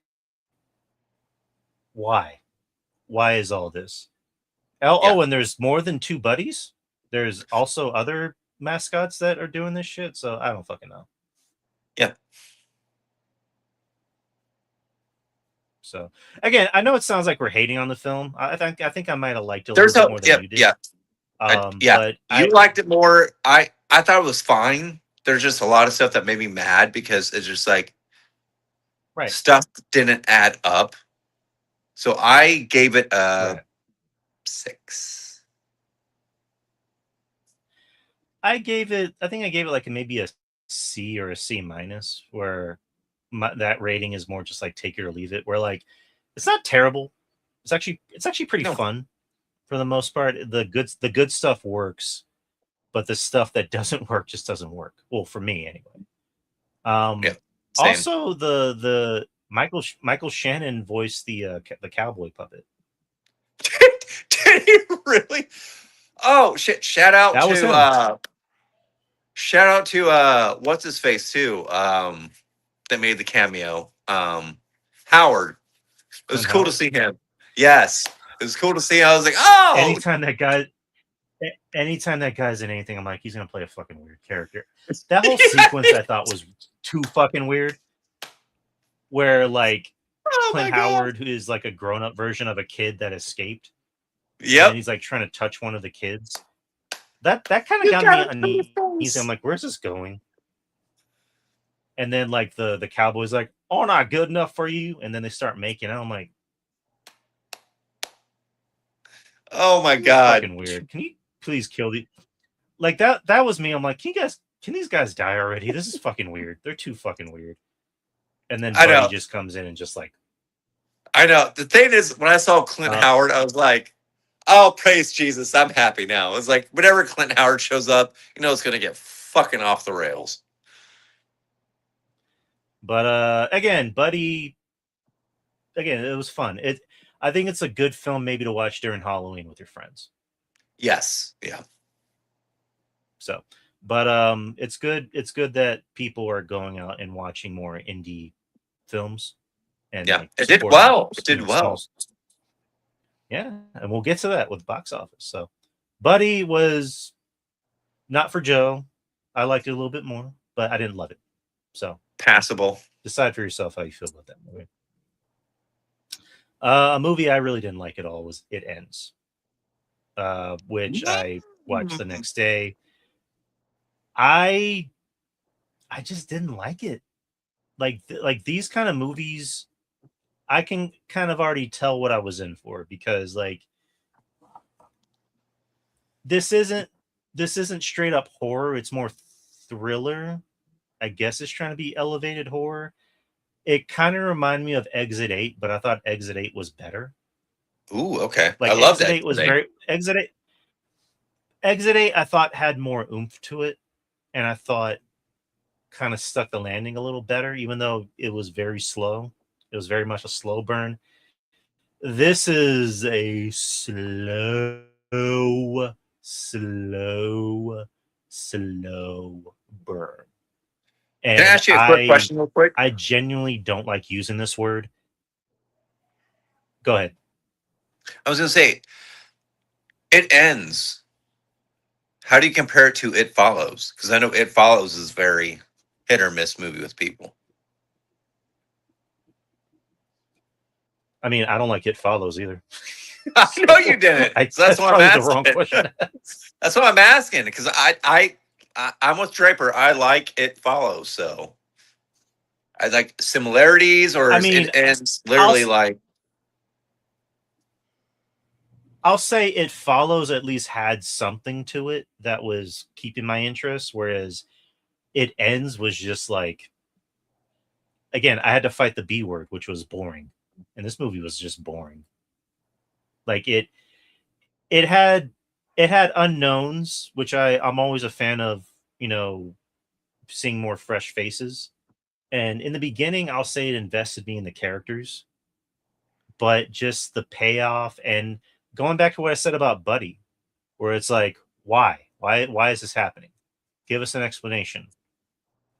why? Why is all this? Yeah, And there's more than two buddies. There's also other mascots that are doing this shit. So I don't fucking know. yeah. So again, I know it sounds like we're hating on the film. I think I might have liked it a little bit more than Yeah, you did. yeah. Yeah, But you liked it more. I thought it was fine. There's just a lot of stuff that made me mad because it's just like right, stuff didn't add up. So I gave it a right. 6. I think I gave it like maybe a C or a C minus, where that rating is more just like take it or leave it. Where like it's not terrible. It's actually pretty No, fun for the most part. The good stuff works, but the stuff that doesn't work just doesn't work. Well, for me anyway. yeah, Um, same. Also the Michael Shannon voiced the cowboy puppet. Did he really? Oh shit! That was him. Shout out to what's his face too. That made the cameo. Howard. It was Clint cool to Howard. see him. Yes, it was cool to see. I was like, oh, Anytime that guy, anytime that guy's in anything, I'm like, he's gonna play a fucking weird character. That whole sequence I thought was too fucking weird. Where like oh Clint my god. Howard, who is like a grown up version of a kid that escaped, and then Yep. he's like trying to touch one of the kids. That kind of You got me got it from uneasy. I'm face. like, where's this going? And then like the cowboy's like, oh, not good enough for you. And then they start making out. I'm like, Oh my this is god. fucking weird. Can you please kill the like that was me. I'm like, can these guys die already? This is fucking weird. They're too fucking weird. And then I Buddy know. just comes in and just like, I know. The thing is, when I saw Clint uh, Howard, I was like, oh, praise Jesus. I'm happy now. It's like whenever Clint Howard shows up, it's gonna get fucking off the rails. but again, Buddy, again, it was fun. I think it's a good film maybe to watch during Halloween with your friends. Yes. Yeah. So, but it's good. It's good that people are going out and watching more indie films and Yeah. like It did supporting, well. It did small. well. Yeah, and we'll get to that with box office. So, Buddy was not for Joe. I liked it a little bit more, but I didn't love it. So, Passable. decide for yourself how you feel about that movie. A movie I really didn't like at all was It Ends, which I watched the next day. I I just didn't like it. Like these kind of movies, I can kind of already tell what I was in for, because like this isn't this isn't straight up horror. It's more thriller. I guess it's trying to be elevated horror. It kind of reminded me of Exit 8, but I thought Exit 8 was better. Ooh, okay. I Like love Exit that 8 was today. very Exit 8 I thought had more oomph to it, and I thought kind of stuck the landing a little better, even though it was very slow. It was very much a slow burn. This is a slow, slow burn. Can I And ask you a quick question real quick? I genuinely don't like using this word. Go ahead. I was gonna say it ends. How do you compare it to It Follows? Because I know It Follows is very hit or miss movie with people. I mean, I don't like It Follows either. I know you didn't. So that's That's why I'm probably the wrong asking. question. That's what I'm asking because I'm with Draper. I like It Follows. So I like similarities, or I is mean, it ends I'll literally like I'll say It Follows at least had something to it that was keeping my interest, whereas It Ends was just like, again, I had to fight the B word, which was boring, and this movie was just boring. Like it had it had unknowns, which I'm always a fan of, you know, seeing more fresh faces. And in the beginning, I'll say it invested me in the characters, but just the payoff and going back to what I said about Buddy, where it's like, why? Why is this happening? Give us an explanation.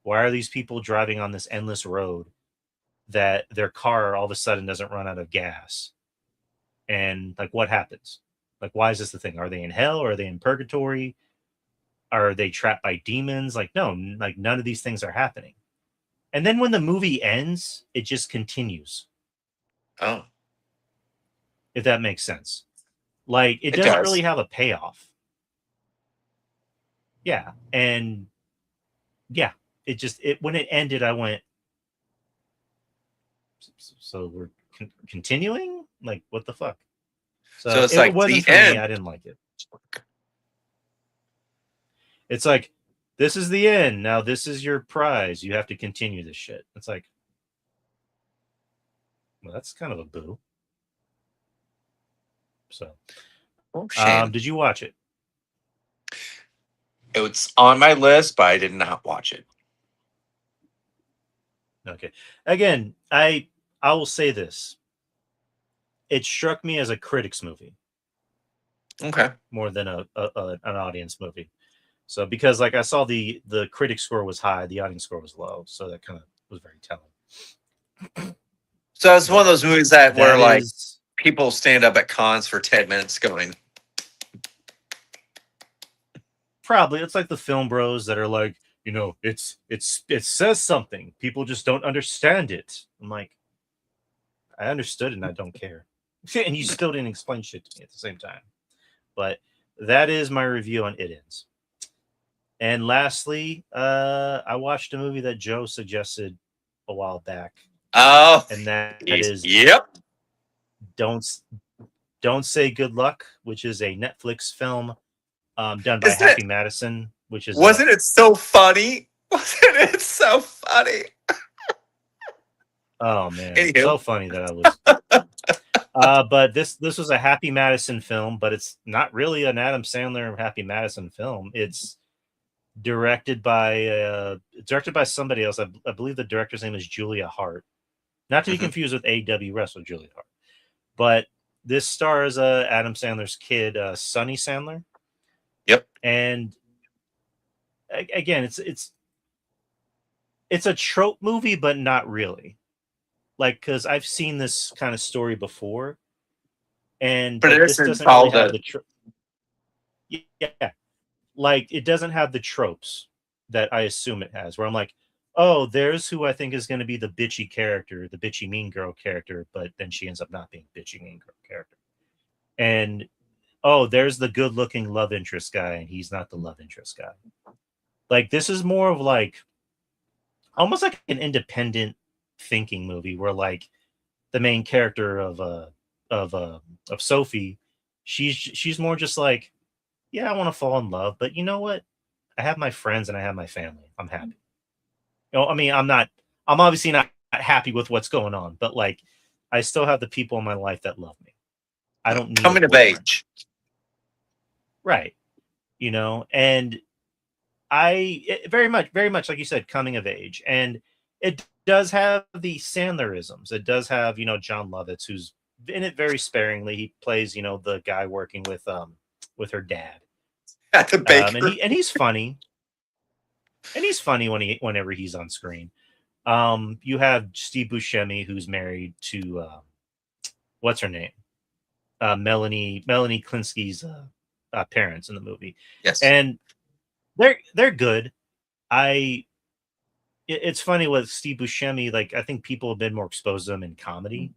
Why are these people driving on this endless road that their car all of a sudden doesn't run out of gas? And like what happens? Like why is this the thing? Are they in hell or are they in purgatory? Are they trapped by demons? Like no, like none of these things are happening. And then when the movie ends, it just continues, oh if that makes sense. Like it it doesn't really does. have a payoff. Yeah. And yeah, it when it ended, I went, so we're continuing? Like what the fuck? So So it's it like the wasn't for me. end. I didn't like it. It's like, this is the end. Now this is your prize. You have to continue this shit. It's like, well, that's kind of a boo. So, Oh, shame. did you watch it? It's on my list, but I did not watch it. Okay. Again, I will say this. It struck me as a critics movie Okay. more than an audience movie. So because like I saw the critic score was high, the audience score was low, so that kind of was very telling. So it's one of But those movies that where that like is people stand up at cons for 10 minutes going, probably, it's like the film bros that are like, you know, it says something. People just don't understand it. I'm like, I understood it and I don't care. And you still didn't explain shit to me at the same time. But that is my review on It Ends. And lastly, I watched a movie that Joe suggested a while back, oh, and that he's, is yep. Don't Don't Say Good Luck, which is a Netflix film done by Isn't it, Happy Madison, which is a wasn't it so funny? Wasn't it so funny? oh man, Anywho, so funny that I was. But this was a Happy Madison film, but it's not really an Adam Sandler Happy Madison film. It's directed by somebody else. I believe the director's name is Julia Hart, not to be mhm. confused with A.W. Wrestler Julia Hart. But this stars Adam Sandler's kid, Sonny Sandler, Yep. and again, it's a trope movie, but not really. Like, because I've seen this kind of story before, and But it like this isn't doesn't really called have a, the yeah, like it doesn't have the tropes that I assume it has. Where I'm like, oh, there's who I think is going to be the bitchy character, the bitchy mean girl character, but then she ends up not being bitchy mean girl character. And oh, there's the good looking love interest guy, and he's not the love interest guy. Like this is more of like almost like an independent thinking movie where like the main character of of Sophie, she's more just like, yeah, I want to fall in love, but you know what? I have my friends and I have my family. I'm happy. You know, I mean, I'm obviously not happy with what's going on, but like, I still have the people in my life that love me. I don't need a coming of boyfriend. age. Right. You know, and very much like you said, coming of age. And it does have the Sandlerisms. It does have, you know, John Lovitz, who's in it very sparingly. He plays, you know, the guy working with her dad. At the And baker. he's funny. And he's funny whenever he's on screen. You have Steve Buscemi, who's married to what's her name, Melanie Klinsky's parents in the movie, Yes. and they're good. It's funny with Steve Buscemi. Like I think people have been more exposed to him in comedy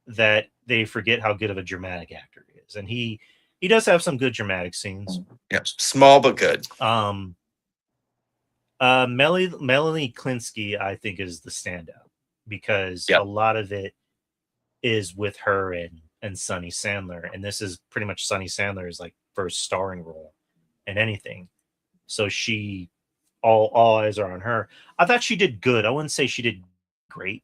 that they forget how good of a dramatic actor he is, and he does have some good dramatic scenes. Yes, small but good. Melanie Klinsky, I think, is the standout because Yep. a lot of it is with her and Sonny Sandler, and this is pretty much Sonny Sandler's like first starring role in anything. So she, all eyes are on her. I thought she did good. I wouldn't say she did great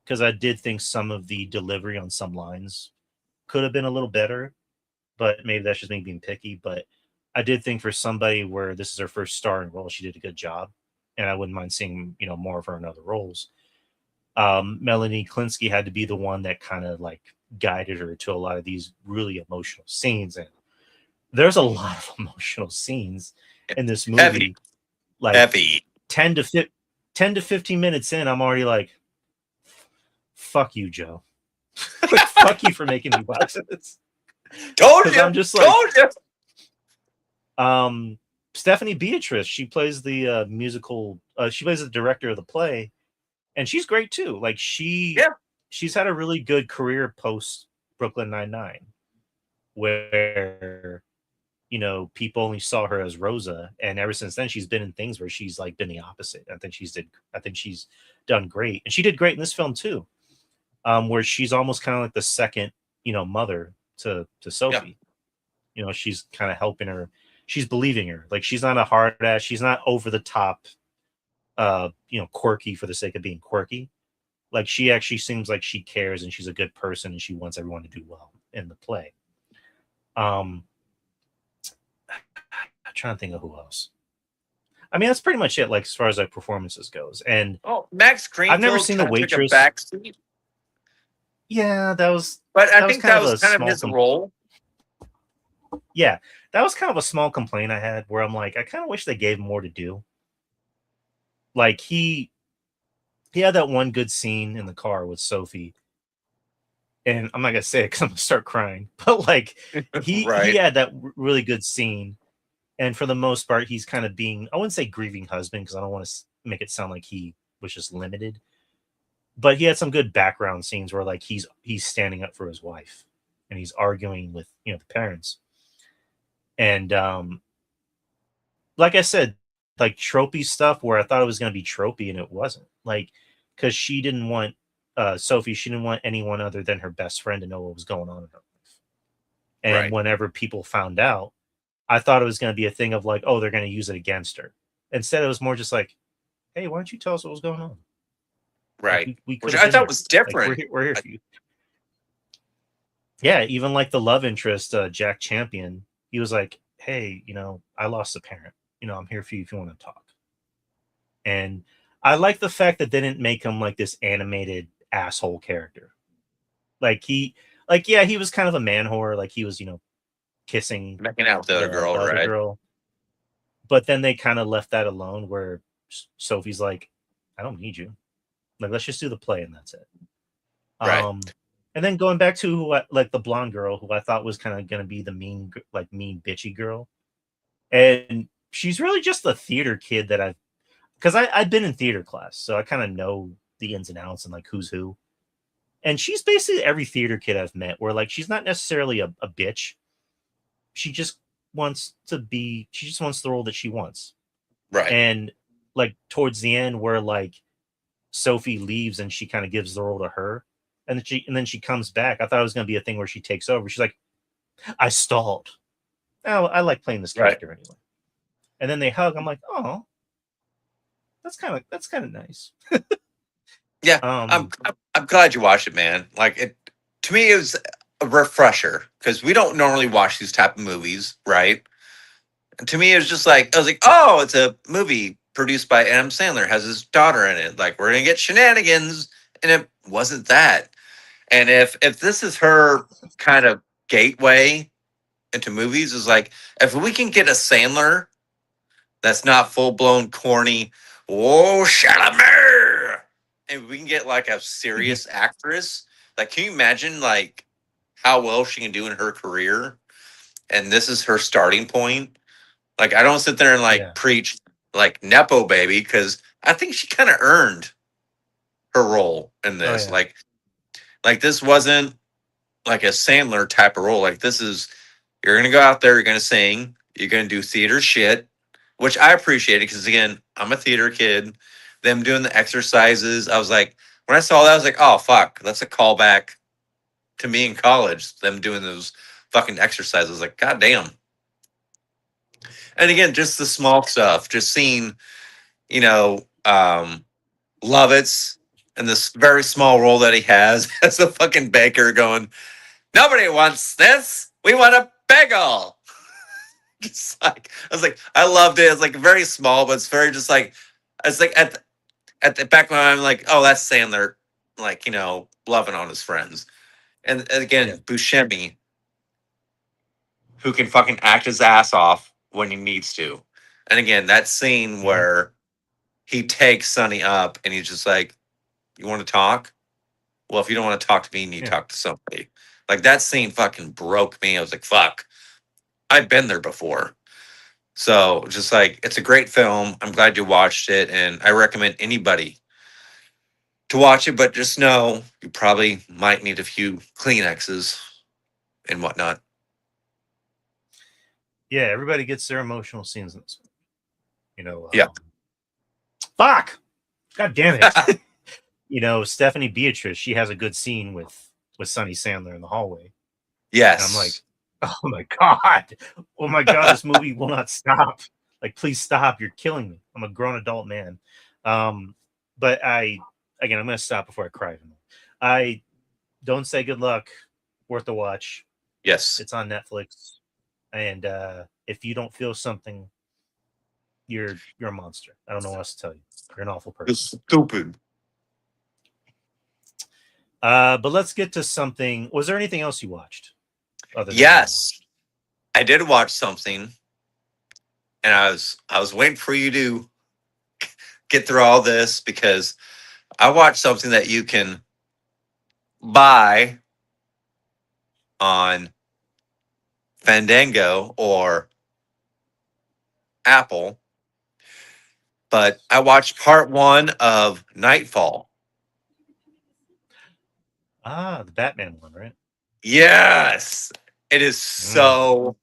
because I did think some of the delivery on some lines could have been a little better, but maybe that's just me being picky. But I did think for somebody where this is her first starring role, she did a good job, and I wouldn't mind seeing more of her in other roles. Melanie Klinsky had to be the one that kind of like guided her to a lot of these really emotional scenes, and there's a lot of emotional scenes in this movie. Heavy. Like Heavy. 10 to 15 minutes in, I'm already like, fuck you, Joe. Like, fuck you for making me watch this. Told you. I'm just like, told you. Stephanie Beatriz, she plays the musical. She plays the director of the play, and she's great too. Like she's had a really good career post Brooklyn Nine-Nine, where people only saw her as Rosa, and ever since then she's been in things where she's like been the opposite. I think she's done great, and she did great in this film too, where she's almost kind of like the second mother to Sophie. She's kind of helping her, she's believing her, like she's not a hard ass, she's not over the top quirky for the sake of being quirky. Like she actually seems like she cares and she's a good person and she wants everyone to do well in the play. I'm trying to think of who else. I mean, that's pretty much it, like as far as like performances goes. And Max Greenfield, I've never seen The Waitress. Yeah, that was. But I think that was kind of his role. Yeah, that was kind of a small complaint I had, where I'm like, I kind of wish they gave him more to do. Like he had that one good scene in the car with Sophie, and I'm not gonna say it because I'm gonna start crying. But like he had that really good scene, and for the most part, he's kind of being, I wouldn't say grieving husband because I don't want to make it sound like he was just limited. But he had some good background scenes where like he's standing up for his wife and he's arguing with the parents. And like I said, like tropey stuff where I thought it was going to be tropey and it wasn't. Like, because she didn't want Sophie, she didn't want anyone other than her best friend to know what was going on in her life. And whenever people found out, I thought it was going to be a thing of like, oh, they're going to use it against her. Instead, it was more just like, hey, why don't you tell us what was going on? Right. Like we which I thought was different. Like, we're here for you. Yeah, even like the love interest, Jack Champion, he was like, hey, I lost a parent. I'm here for you if you want to talk. And I like the fact that they didn't make him like this animated asshole character. Like he was kind of a man whore. Like he was, kissing, making out with the other girl, right? Girl. But then they kind of left that alone, where Sophie's like, I don't need you. Like, let's just do the play and that's it. Right. And then going back to like the blonde girl, who I thought was kind of going to be the mean bitchy girl. And she's really just a theater kid that because I've been in theater class, so I kind of know the ins and outs and like who's who. And she's basically every theater kid I've met, where like she's not necessarily a bitch. She just wants the role that she wants. Right. And like towards the end, where like Sophie leaves and she kind of gives the role to her, and then she comes back. I thought it was going to be a thing where she takes over. She's like, I stalled. Oh, I like playing this character anyway. And then they hug. I'm like, oh, that's kind of nice. Yeah, I'm glad you watched it, man. Like it to me, it was a refresher because we don't normally watch these type of movies, right? And to me, it was just like I was like, oh, it's a movie produced by Adam Sandler, has his daughter in it. Like we're gonna get shenanigans, and it wasn't that. And if this is her kind of gateway into movies, is like if we can get a Sandler that's not full blown corny, oh Chalamet, and we can get like a serious actress, like can you imagine like how well she can do in her career? And this is her starting point. Like I don't sit there and like preach like Nepo baby, because I think she kind of earned her role in this. Like Like this wasn't like a Sandler type of role. Like this is you're gonna go out there, you're gonna sing, you're gonna do theater shit, which I appreciated because again, I'm a theater kid. Them doing the exercises, I was like, when I saw that, I was like, oh fuck, that's a callback to me in college. Them doing those fucking exercises, like goddamn. And again, just the small stuff, just seeing, you know, Lovitz in this very small role that he has as a fucking baker going, nobody wants this. We want a bagel. Just like I was like, I loved it. It's like very small, but it's very just like it's like at the back of my mind, I'm like, oh, that's Sandler, like loving on his friends. And again, Yeah. Buscemi, who can fucking act his ass off when he needs to. And again, that scene where he takes Sonny up and he's just like, you want to talk? Well, if you don't want to talk to me, you need to Yeah. talk to somebody. Like that scene fucking broke me. I was like, fuck, I've been there before. So just like it's a great film. I'm glad you watched it, and I recommend anybody to watch it. But just know you probably might need a few Kleenexes and whatnot. Yeah, everybody gets their emotional scenes in this one. Yeah. Fuck! God damn it. Stephanie Beatriz, she has a good scene with Sonny Sandler in the hallway. Yes. And I'm like, oh my God. Oh my God, this movie will not stop. Like, please stop. You're killing me. I'm a grown adult man. But I'm going to stop before I cry. I Don't Say Good Luck, worth a watch. Yes. It's on Netflix. And if you don't feel something, you're a monster. I don't know what else to tell you. You're an awful person. It's stupid. But let's get to something. Was there anything else you watched? Yes, I did watch something, and I was waiting for you to get through all this because I watched something that you can buy on Fandango or Apple. But I watched part 1 of Nightfall. The Batman one, right? Yes, it is so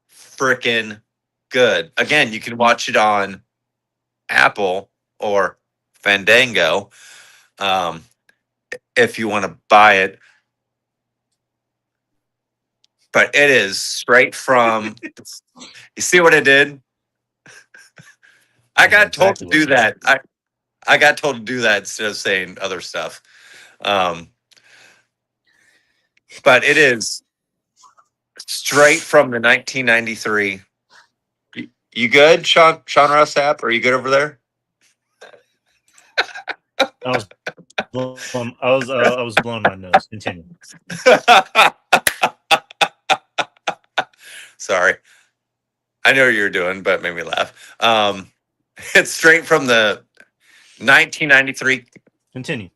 freaking good. Again, you can watch it on Apple or Fandango if you want to buy it. But it is straight from. You see what I did? I got told to do that. I got told to do that instead of saying other stuff. But it is straight from the 1993. You good, Sean Rossap? Are you good over there? I was blowing my nose. Continue. Sorry. I know what you're doing, but it made me laugh. It's straight from the 1993. Continue.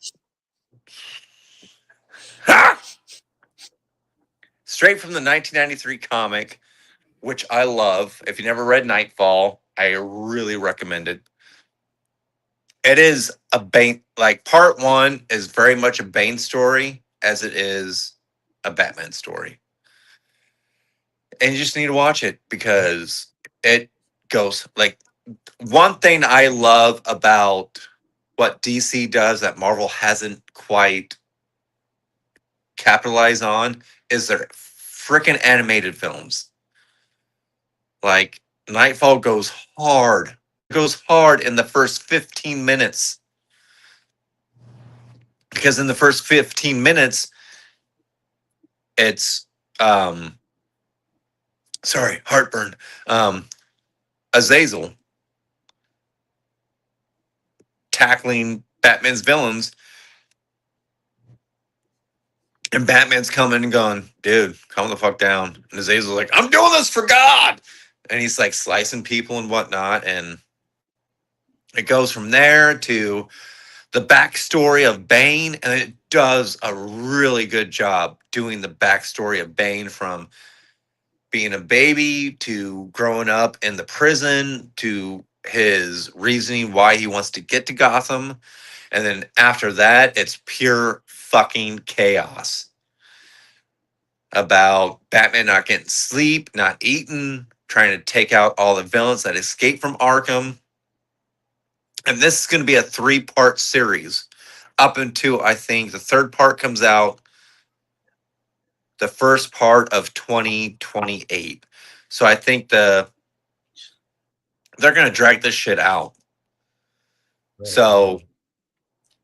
Straight from the 1993 comic, which I love. If you never read Nightfall, I really recommend it. It is a Bane, like part 1 is very much a Bane story as it is a Batman story. And you just need to watch it because it goes like one thing I love about what DC does that Marvel hasn't quite capitalized on is their freaking animated films. Like Nightfall goes hard. It goes hard in the first 15 minutes. Because in the first 15 minutes, it's sorry, heartburn. Azazel tackling Batman's villains. And Batman's coming and going, dude, calm the fuck down. And Azazel's like, I'm doing this for God. And he's like slicing people and whatnot. And it goes from there to the backstory of Bane. And it does a really good job doing the backstory of Bane from being a baby to growing up in the prison to his reasoning why he wants to get to Gotham. And then after that, it's pure fucking chaos about Batman not getting sleep, not eating, trying to take out all the villains that escape from Arkham. And this is going to be a 3-part series up until I think the third part comes out the first part of 2028. So I think they're going to drag this shit out. So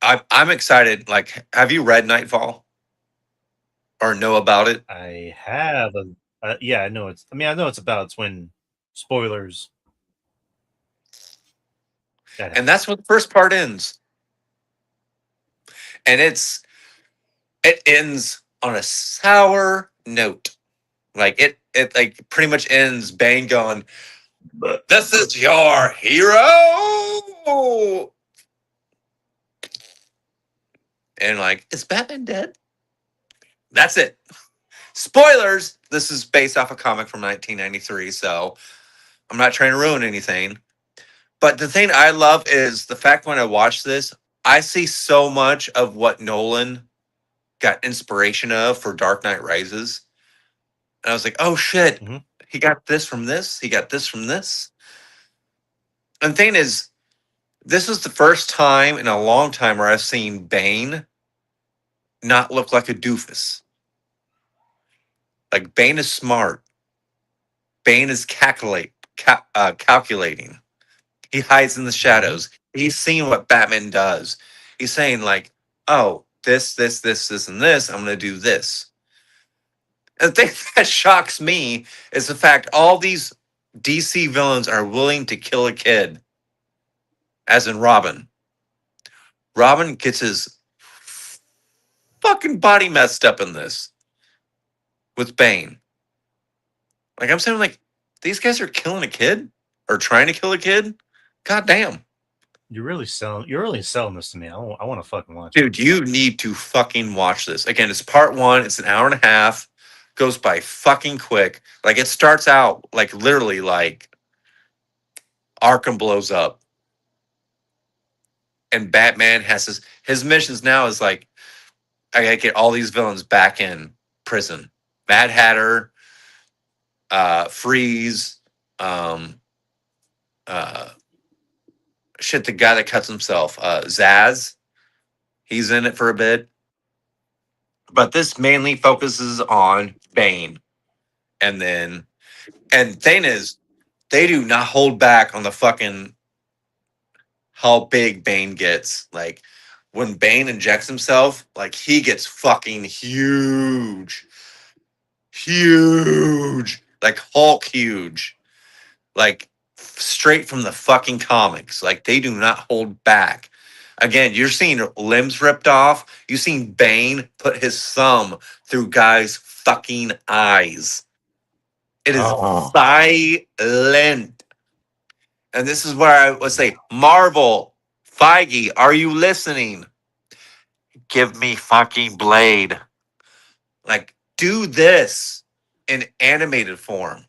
I'm excited. Like, have you read Nightfall or know about it? I have yeah, I know it's. I mean, I know it's about. It's when spoilers. That And happens. that's what the first part ends. And it ends on a sour note. Like it like pretty much ends Bane going, "This is your hero." And like, is Batman dead? That's it. Spoilers. This is based off a comic from 1993, so I'm not trying to ruin anything. But the thing I love is the fact when I watch this, I see so much of what Nolan got inspiration of for Dark Knight Rises. And I was like, oh shit, Mhm. he got this from this. He got this from this. And the thing is, this is the first time in a long time where I've seen Bane not look like a doofus. Like Bane is smart. Bane is calculating. He hides in the Mhm. shadows. He's seeing what Batman does. He's saying like, "Oh, this, and this. I'm going to do this." And the thing that shocks me is the fact all these DC villains are willing to kill a kid, as in Robin. Robin gets his fucking body messed up in this with Bane. Like I'm saying, like these guys are killing a kid or trying to kill a kid. God damn. You're really selling. You're really selling this to me. I want to fucking watch it. Dude, you need to fucking watch this. Again, it's part 1. It's an hour and a half. Goes by fucking quick. Like it starts out like literally like Arkham blows up and Batman has his missions now is like I gotta get all these villains back in prison. Mad Hatter, Freeze, um, uh, shit, the guy that cuts himself, Zaz, he's in it for a bit. But this mainly focuses on Bane. And then, and thing is, they do not hold back on the fucking how big Bane gets. Like, when Bane injects himself, like, he gets fucking huge. Huge. Like, Hulk huge. Like, straight from the fucking comics. Like, they do not hold back. Again, you're seeing limbs ripped off. You've seen Bane put his thumb through guys' fucking eyes. It is Oh, violent. And this is where I would say, Marvel, Feige, are you listening? Give me fucking Blade. Like, do this in animated form.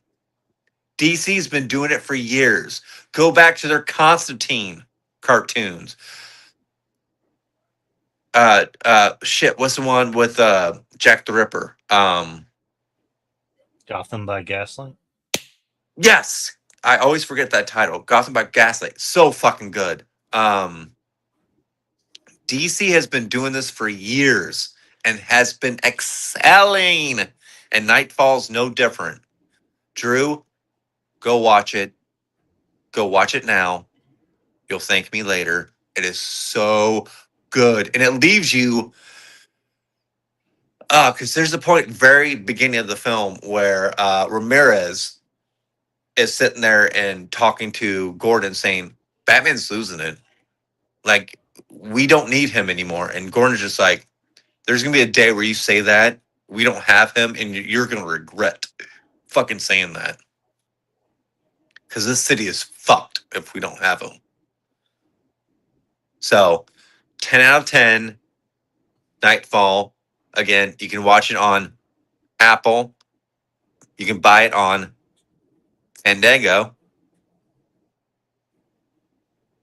DC's been doing it for years. Go back to their Constantine cartoons. Shit, what's the one with Jack the Ripper? Gotham by Gaslight. Yes. I always forget that title. Gotham by Gaslight. So fucking good. DC has been doing this for years and has been excelling. And Nightfall's no different. Drew, go watch it. Go watch it now. You'll thank me later. It is so good. And it leaves you because there's a point very beginning of the film where Ramirez is sitting there and talking to Gordon saying, Batman's losing it. Like, we don't need him anymore. And Gordon's just like, there's gonna be a day where you say that we don't have him, and you're gonna regret fucking saying that because this city is fucked if we don't have him. So, 10 out of 10. Nightfall. Again, you can watch it on Apple. You can buy it on Fandango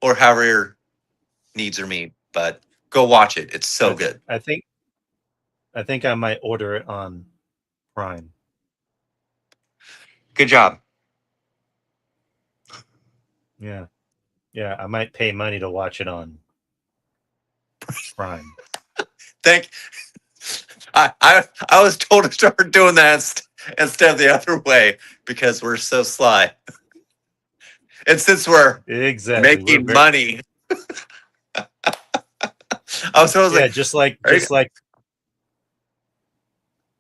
or however your needs are meet. But Go watch it. It's so good. I think I might order it on Prime. Good job. Yeah. Yeah, I might pay money to watch it on Prime. Thank. I was told to start doing that instead of the other way because we're so sly. And since we're Exactly. We're making very money, I was yeah, like, just like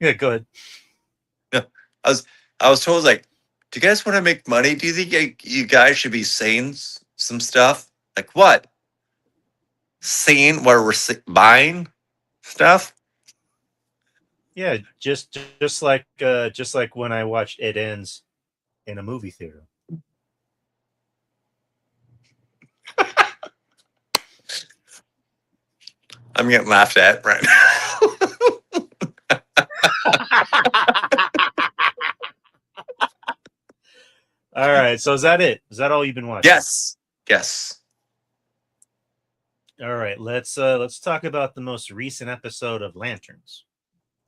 yeah, go ahead. I was I was told like, do you guys want to make money? Do you think you guys should be saying some stuff? Like what? Saying where we're buying stuff? Yeah, just like when I watched It Ends in a movie theater. I'm getting laughed at right now. All right, so is that it? Is that all you've been watching? Yes. Yes. All right, let's talk about the most recent episode of Lanterns,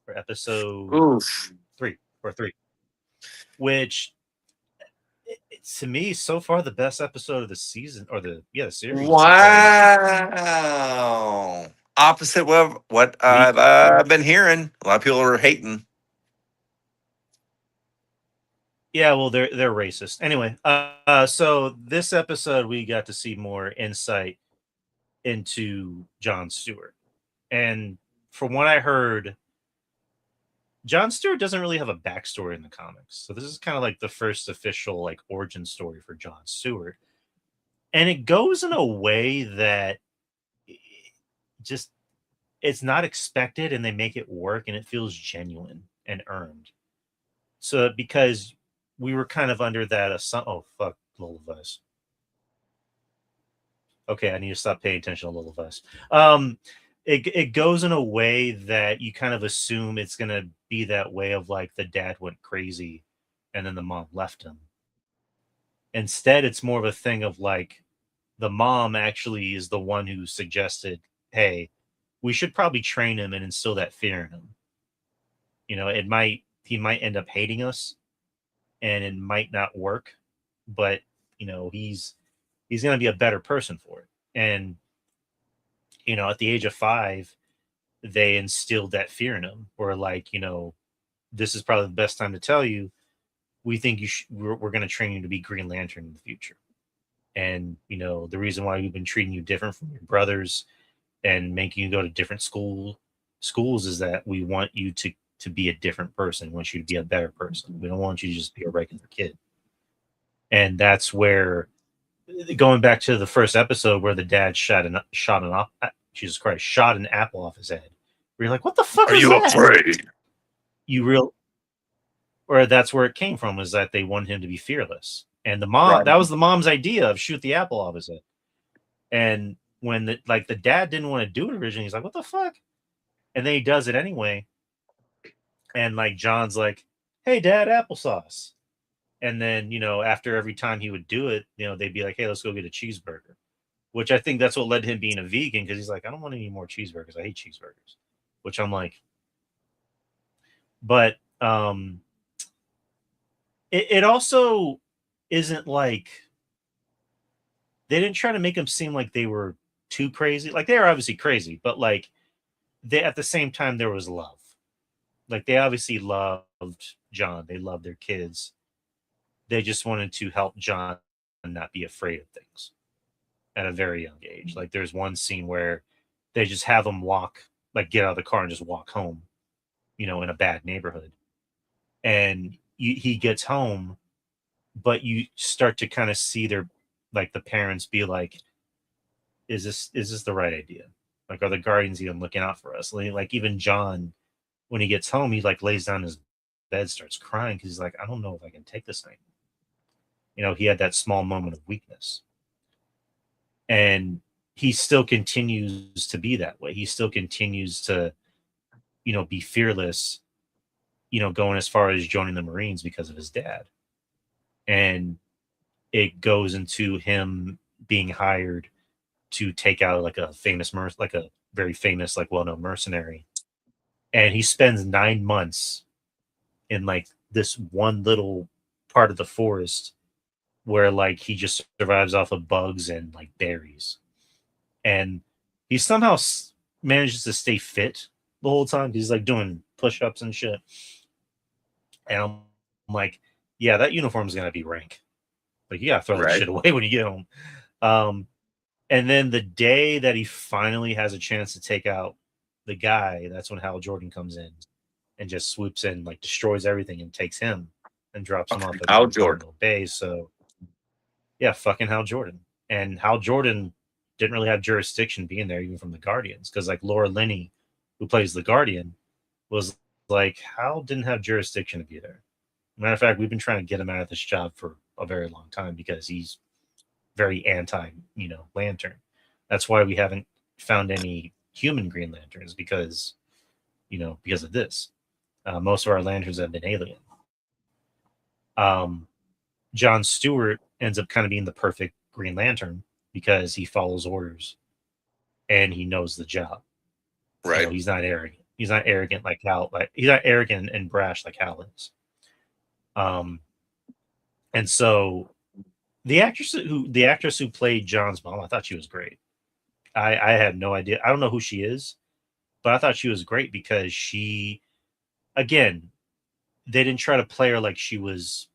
for episode Oof. 3 or 3, which to me so far the best episode of the season or the series. Wow. Opposite what I've been hearing. A lot of people are hating. Yeah, well, they're racist anyway. So this episode we got to see more insight into Jon Stewart, and from what I heard, Jon Stewart doesn't really have a backstory in the comics. So this is kind of like the first official like origin story for Jon Stewart, and it goes in a way that just it's not expected, and they make it work, and it feels genuine and earned. So because we were kind of under that oh fuck, little Vice. Okay, I need to stop paying attention to little Vice. It goes in a way that you kind of assume it's gonna be that way of like the dad went crazy and then the mom left him. Instead, it's more of a thing of like the mom actually is the one who suggested, hey, we should probably train him and instill that fear in him. You know, he might end up hating us and it might not work, but you know, he's gonna be a better person for it. And you know, at the age of 5, they instilled that fear in him. Where like, you know, this is probably the best time to tell you, we think we're going to train you to be Green Lantern in the future. And you know, the reason why we've been treating you different from your brothers and making you go to different schools is that we want you to be a different person. We want you to be a better person. We don't want you to just be a regular kid. And that's where, going back to the first episode where the dad shot an apple off his head. Where you're like, what the fuck Are was you that? afraid? You real or that's where it came from, was that they wanted him to be fearless. And Right. that was the mom's idea of shoot the apple off his head. And when the dad didn't want to do it originally, he's like, what the fuck? And then he does it anyway. And like John's like, hey dad, applesauce. And then, you know, after every time he would do it, you know, they'd be like, hey, let's go get a cheeseburger. Which I think that's what led to him being a vegan, because he's like, I don't want any more cheeseburgers. I hate cheeseburgers. Which I'm like, but it also isn't like they didn't try to make them seem like they were too crazy. Like they are obviously crazy, but like they at the same time there was love. Like they obviously loved John. They loved their kids. They just wanted to help John not be afraid of things at a very young age. Like there's one scene where they just have him walk, like get out of the car and just walk home, you know, in a bad neighborhood. And he gets home, but you start to kind of see the parents be like, is this the right idea? Like, are the guardians even looking out for us? Like even John, when he gets home, he like lays down in his bed, starts crying because he's like, I don't know if I can take this thing. You know, he had that small moment of weakness. And he still continues to be that way. He still continues to, you know, be fearless, you know, going as far as joining the Marines because of his dad. And it goes into him being hired to take out like a famous very famous, like well-known mercenary, and he spends 9 months in like this one little part of the forest where like he just survives off of bugs and like berries, and he somehow manages to stay fit the whole time. He's like doing push-ups and shit, and I'm like, yeah, that uniform is gonna be rank. Like you gotta throw that Right. shit away when you get home. Um, and then the day that he finally has a chance to take out the guy, that's when Hal Jordan comes in and just swoops in, like destroys everything and takes him and drops him off at Al Jordan. Guantanamo Bay. So yeah, fucking Hal Jordan. And Hal Jordan didn't really have jurisdiction being there, even from the Guardians, because like Laura Linney, who plays the Guardian, was like, Hal didn't have jurisdiction to be there. Matter of fact, we've been trying to get him out of this job for a very long time because he's very anti, Lantern. That's why we haven't found any human Green Lanterns because of this. Most of our lanterns have been alien. John Stewart ends up kind of being the perfect Green Lantern because he follows orders and he knows the job. Right. He's not arrogant. He's not arrogant like Hal. Like he's not arrogant and brash like Hal is. And so the actress who played John's mom, I thought she was great. I had no idea. I don't know who she is, but I thought she was great because she, again, they didn't try to play her like she was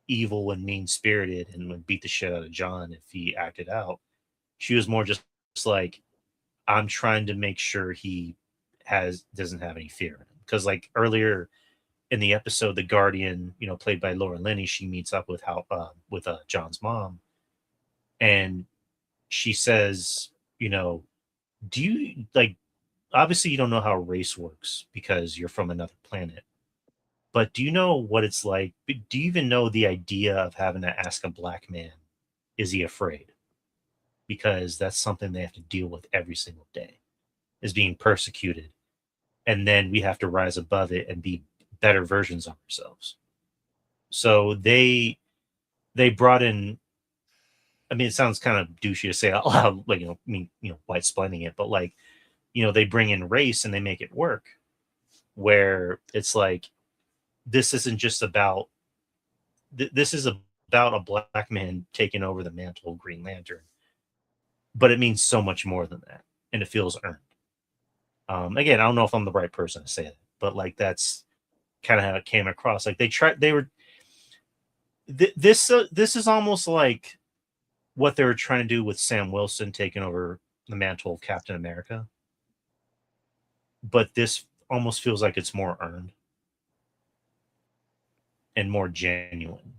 evil and mean spirited and would beat the shit out of John if he acted out. She was more just like, I'm trying to make sure he doesn't have any fear in him. Because like earlier in the episode, the Guardian, played by Laura Linney, she meets up with John's mom, and she says, do you like? Obviously, you don't know how race works because you're from another planet. But do you know what it's like? Do you even know the idea of having to ask a black man, is he afraid? Because that's something they have to deal with every single day, is being persecuted. And then we have to rise above it and be better versions of ourselves. So they brought in, I mean, it sounds kind of douchey to say out loud, like, white splaining it, but like, they bring in race and they make it work where it's like, this isn't just about, this is about a black man taking over the mantle of Green Lantern, but it means so much more than that. And it feels earned. Again, I don't know if I'm the right person to say that, but like, that's kind of how it came across. Like this is almost like what they were trying to do with Sam Wilson taking over the mantle of Captain America. But this almost feels like it's more earned and more genuine.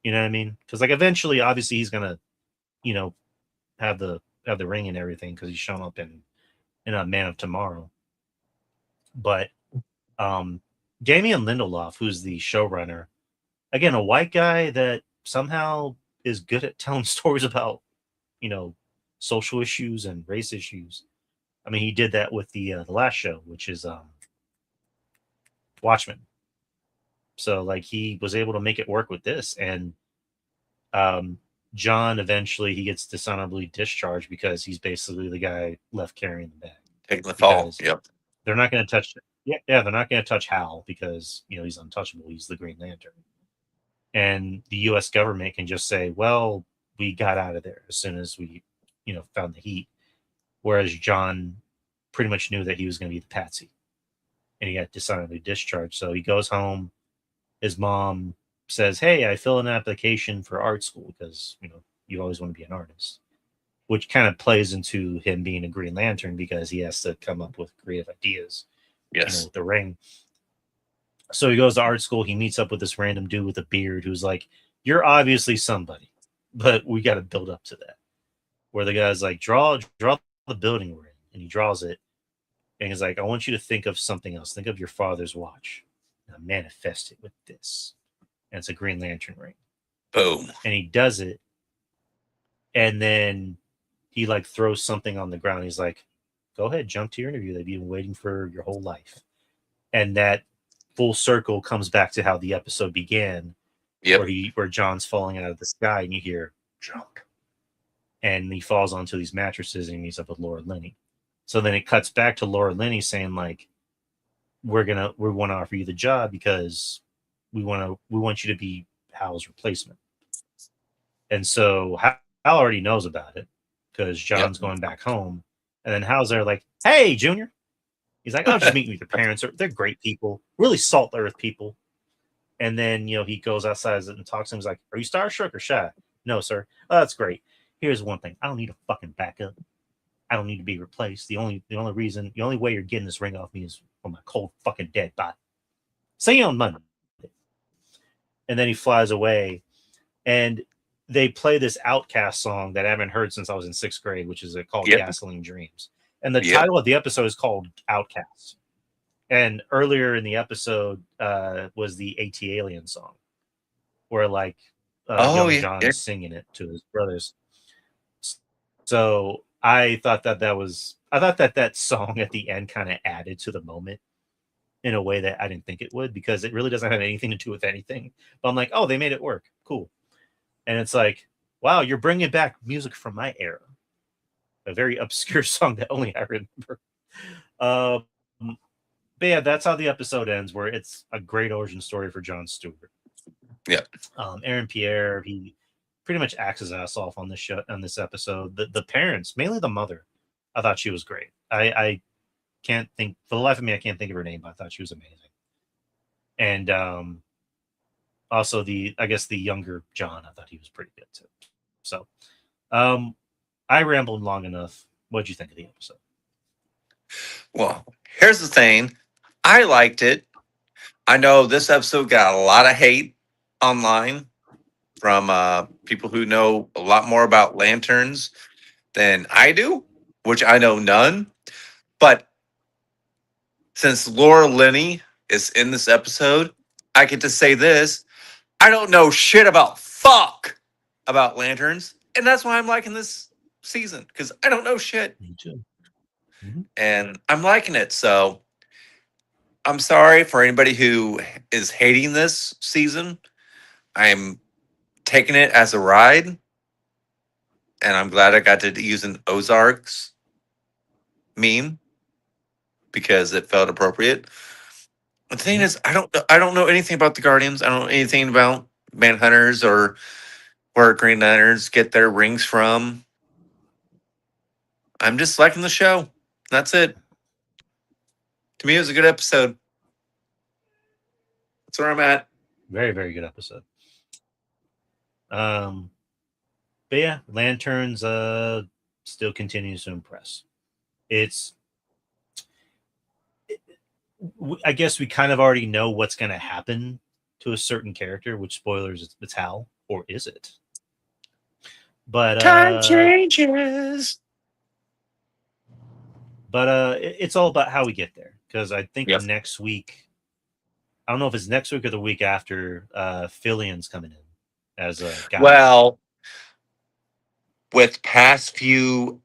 You know what I mean? Because like eventually, obviously, he's gonna, have the ring and everything because he's shown up in a Man of Tomorrow. But Damon Lindelof, who's the showrunner, again, a white guy that somehow is good at telling stories about, social issues and race issues. I mean, he did that with the last show, which is Watchmen. So like he was able to make it work with this, and John eventually he gets dishonorably discharged because he's basically the guy left carrying the bag. Taking the fall. Yep. They're not going to touch. Yeah, they're not going to touch Hal because he's untouchable. He's the Green Lantern, and the U.S. government can just say, "Well, we got out of there as soon as we, found the heat." Whereas John pretty much knew that he was going to be the patsy, and he got dishonorably discharged. So he goes home. His mom says, "Hey, I fill an application for art school because you always want to be an artist," which kind of plays into him being a Green Lantern because he has to come up with creative ideas. Yes. With the ring. So he goes to art school. He meets up with this random dude with a beard who's like, "You're obviously somebody, but we got to build up to that." Where the guy's like, "Draw the building we're in," and he draws it, and he's like, "I want you to think of something else. Think of your father's watch. Now manifest it with this." And it's a Green Lantern ring. Boom. And he does it, and then he like throws something on the ground. He's like, "Go ahead, jump to your interview that you've been waiting for your whole life." And that full circle comes back to how the episode began, Yep. where John's falling out of the sky, and you hear jump, and he falls onto these mattresses and he meets up with Laura Linney. So then it cuts back to Laura Linney saying like, we want to offer you the job because we want you to be Hal's replacement. And so Hal already knows about it because John's going back home, and then Hal's there like, hey, Junior. He's like, oh, just meeting with your parents. They're great people, really salt earth people. And then, he goes outside and talks to him. He's like, are you starstruck or shy? No, sir. Oh, that's great. Here's one thing. I don't need a fucking backup. I don't need to be replaced. The only way you're getting this ring off me is from my cold fucking dead body. See you on Monday. And then he flies away. And they play this Outcast song that I haven't heard since I was in 6th grade, which is called Gasoline Dreams. And the title of the episode is called Outcast. And earlier in the episode was the AT-Alien song, where like young John is singing it to his brothers. So I thought that song at the end kind of added to the moment in a way that I didn't think it would, because it really doesn't have anything to do with anything. But I'm like, oh, they made it work. Cool. And it's like, wow, you're bringing back music from my era. A very obscure song that only I remember. But yeah, that's how the episode ends, where it's a great origin story for Jon Stewart. Yeah. Aaron Pierre, he pretty much acts his ass off on this episode. The parents, mainly the mother, I thought she was great. I can't think for the life of me, I can't think of her name, but I thought she was amazing. And also the younger John, I thought he was pretty good too. So I rambled long enough. What'd you think of the episode? Well, here's the thing. I liked it. I know this episode got a lot of hate online from people who know a lot more about lanterns than I do, which I know none. But since Laura Linney is in this episode, I get to say this. I don't know shit about lanterns. And that's why I'm liking this season, because I don't know shit. Me too. And I'm liking it. So I'm sorry for anybody who is hating this season. I'm taking it as a ride. And I'm glad I got to use an Ozarks meme because it felt appropriate. The thing is, I don't know anything about the Guardians. I don't know anything about Manhunters or where Green Lanterns get their rings from. I'm just liking the show. That's it. To me, it was a good episode. That's where I'm at. Very, very good episode. But yeah, Lanterns still continues to impress. I guess we kind of already know what's going to happen to a certain character, which, spoilers, it's Hal, or is it? But time changes. But it's all about how we get there, because I think next week, I don't know if it's next week or the week after, Fillion's coming in as a guy. Well, with past few,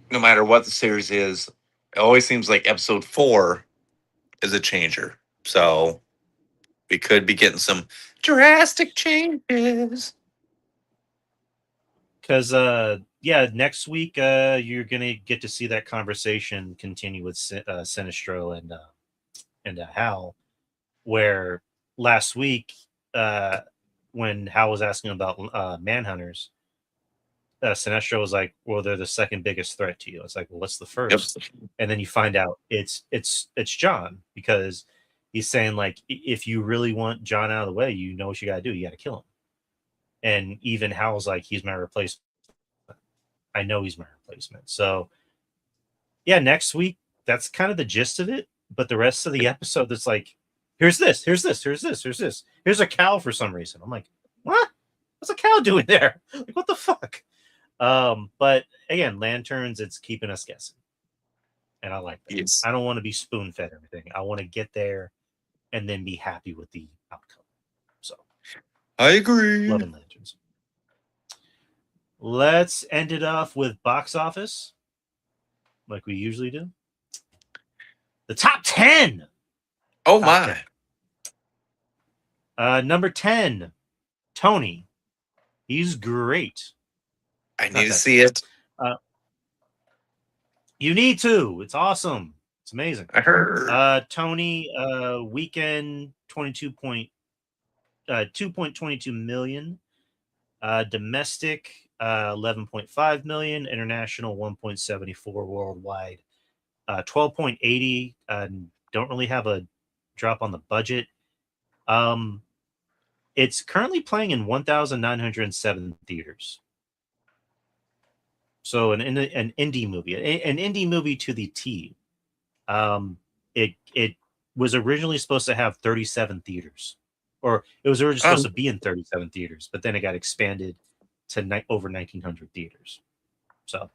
no matter what the series is, it always seems like episode 4 is a changer. So we could be getting some drastic changes. Because next week you're gonna get to see that conversation continue with Sinestro and Hal, where last week when Hal was asking about Manhunters, Sinestro was like, well, they're the second biggest threat to you. It's like, well, what's the first? And then you find out it's John, because he's saying like, if you really want John out of the way, you know what you gotta do. You gotta kill him. And even Hal's like, he's my replacement. I know he's my replacement. So yeah, next week, that's kind of the gist of it. But the rest of the episode, it's like, here's this. Here's a cow for some reason. I'm like, what? What's a cow doing there? Like, what the fuck? But again, Lanterns, it's keeping us guessing. And I like that. Yes. I don't want to be spoon-fed everything. I want to get there and then be happy with the outcome. So I agree. Loving Lanterns. Let's end it off with box office, like we usually do. The top 10. Oh my. 10. Number 10, Tony. He's great. I Not need to that see it. You need to. It's awesome. It's amazing. I heard. Tony, weekend 2.22 million. Domestic 11.5 million. International 1.74 worldwide. 12.80. Don't really have a drop on the budget. It's currently playing in 1,907 theaters. So an indie movie, an indie movie to the T. It was originally supposed to have 37 theaters, or it was originally supposed to be in 37 theaters, but then it got expanded to over 1,900 theaters. So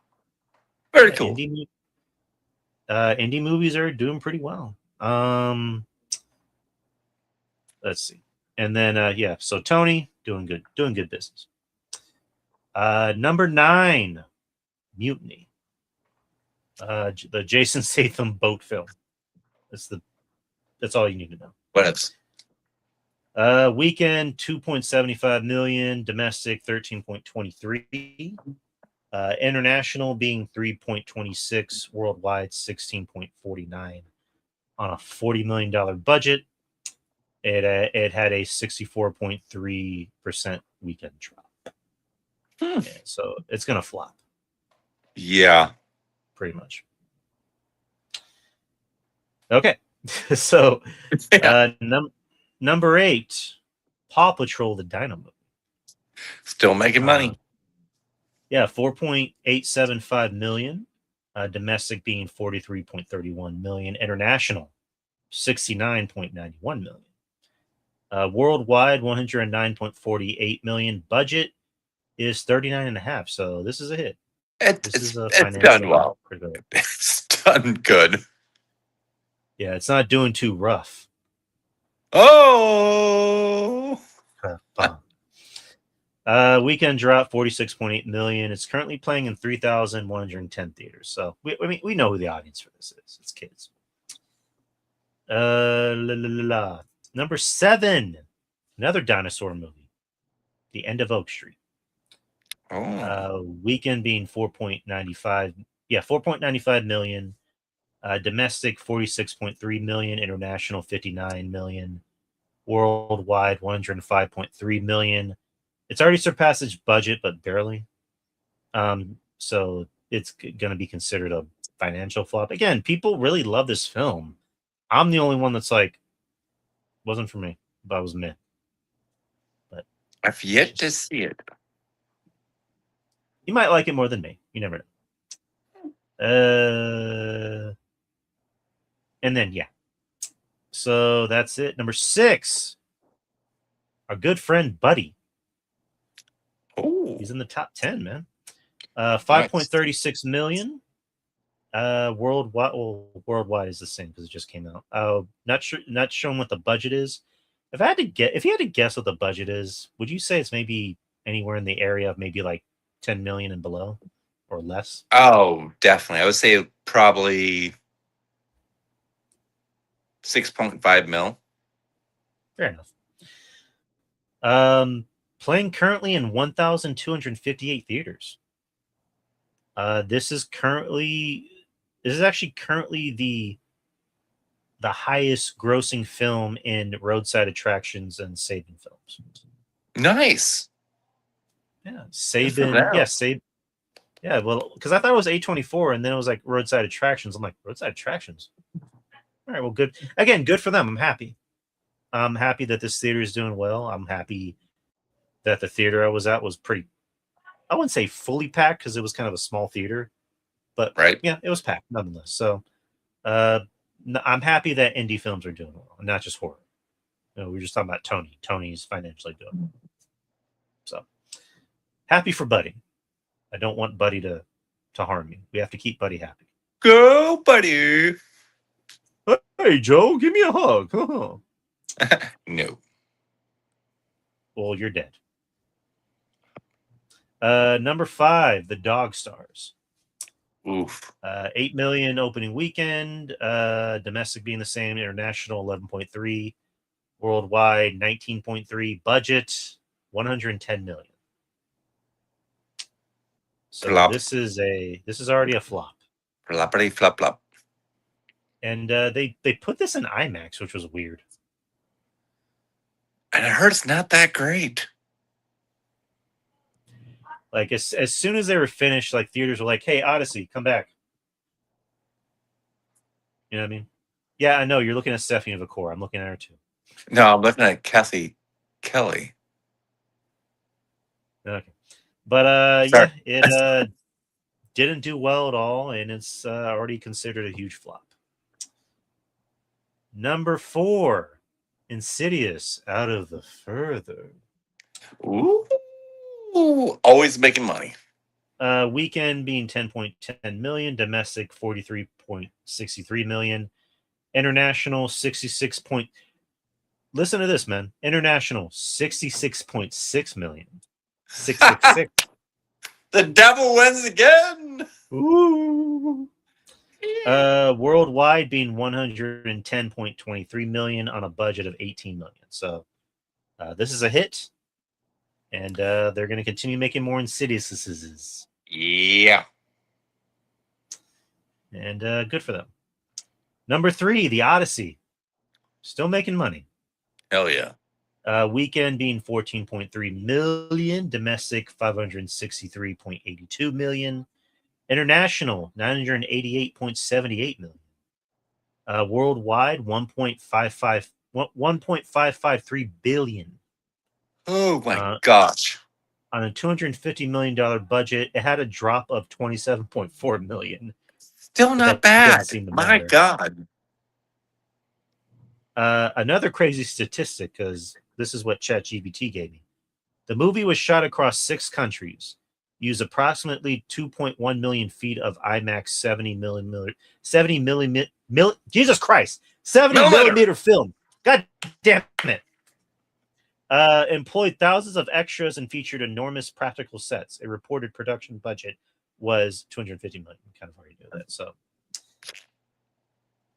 Very cool. Indie movies are doing pretty well. Let's see, and then so Tony doing good business. Number 9, Mutiny. The Jason Statham boat film. That's all you need to know. What else? Weekend 2.75 million, domestic 13.23, international being 3.26, worldwide 16.49. On a $40 million budget, it had a 64.3% weekend drop. Yeah, so it's gonna flop. Yeah, pretty much. Okay, so number 8, Paw Patrol: The Dino Movie. Still making money. Yeah, 4.875 million. Domestic being 43.31 million. International 69.91 million. Worldwide 109.48 million. Budget is 39.5. So this is a hit. It's done well. It's done good. Yeah, it's not doing too rough. Oh. Weekend drop 46.8 million. It's currently playing in 3,110 theaters. So we know who the audience for this is. It's kids. Number 7, another dinosaur movie, The End of Oak Street. Weekend being 4.95. Yeah, 4.95 million. Domestic 46.3 million. International 59 million. Worldwide 105.3 million. It's already surpassed its budget, but barely. So it's going to be considered a financial flop. Again, people really love this film. I'm the only one that's like, wasn't for me, but I was meh. But I've yet to see it. You might like it more than me. You never know. And then, yeah. So that's it. Number 6, our good friend Buddy. Oh, he's in the top 10, man. 5.36 million. Worldwide, well, worldwide is the same because it just came out. Not showing what the budget is. If you had to guess what the budget is, would you say it's maybe anywhere in the area of maybe like 10 million and below or less? Oh, definitely. I would say probably 6.5 mil. Fair enough. Playing currently in 1,258 theaters. This is actually currently the highest grossing film in roadside attractions and Saban films. Nice. Yeah, Saban. Yeah, Saban. Yeah, well, because I thought it was A24, and then it was like roadside attractions. I'm like, roadside attractions. All right, well, good. Again, good for them. I'm happy. I'm happy that this theater is doing well. I'm happy that the theater I was at was pretty, I wouldn't say fully packed because it was kind of a small theater, but right. Yeah, it was packed nonetheless. So I'm happy that indie films are doing well, and not just horror. We were just talking about Tony. Tony's financially doing well. So happy for Buddy. I don't want Buddy to harm me. We have to keep Buddy happy. Go, Buddy. Hey, Joe, give me a hug. No. Well, you're dead. Number 5, The Dog Stars. Oof. 8 million opening weekend. Domestic being the same. International 11.3. Worldwide 19.3. Budget 110 million. So Flop. this is already a flop. Floppity flop flop. And they put this in IMAX, which was weird. And I heard it's not that great. Like as soon as they were finished, like theaters were like, "Hey, Odyssey, come back." You know what I mean? Yeah, I know you're looking at Stephanie Vakor. I'm looking at her too. No, I'm looking at Kathy Kelly. Okay, but Sorry. yeah, it didn't do well at all, and it's already considered a huge flop. Number 4, Insidious, Out of the Further. Ooh, always making money. Weekend being 10.10 million, domestic 43.63 million, international 66 point. Listen to this, man. International 66.6 million. 666. The devil wins again. Ooh. Worldwide being 110.23 million on a budget of 18 million. So this is a hit, and they're going to continue making more Insidious. Yeah. And good for them. Number 3, The Odyssey, still making money. Hell yeah. Weekend being 14.3 million, domestic 563.82 million, international 988.78 million. Worldwide 1.553 billion. Oh my gosh. On a $250 million budget, it had a drop of 27.4 million. Still not bad. Doesn't seem to My matter. God. Another crazy statistic, because this is what ChatGPT gave me. The movie was shot across 6 countries, used approximately 2.1 million feet of IMAX 70 millimeter film. God damn it. Employed thousands of extras and featured enormous practical sets. A reported production budget was 250 million. We kind of already knew that. So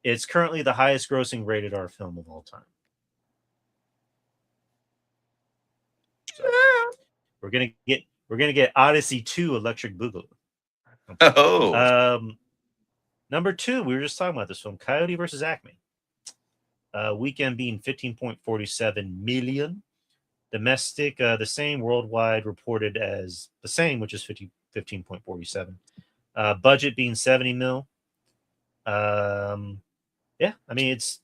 it's currently the highest grossing rated R film of all time. So we're gonna get Odyssey 2 Electric Boogaloo. Oh. Number 2, we were just talking about this film, Coyote versus Acme. Weekend being 15.47 million. Domestic, the same. Worldwide reported as the same, which is 15.47. Budget being 70 mil. Yeah, I mean, it's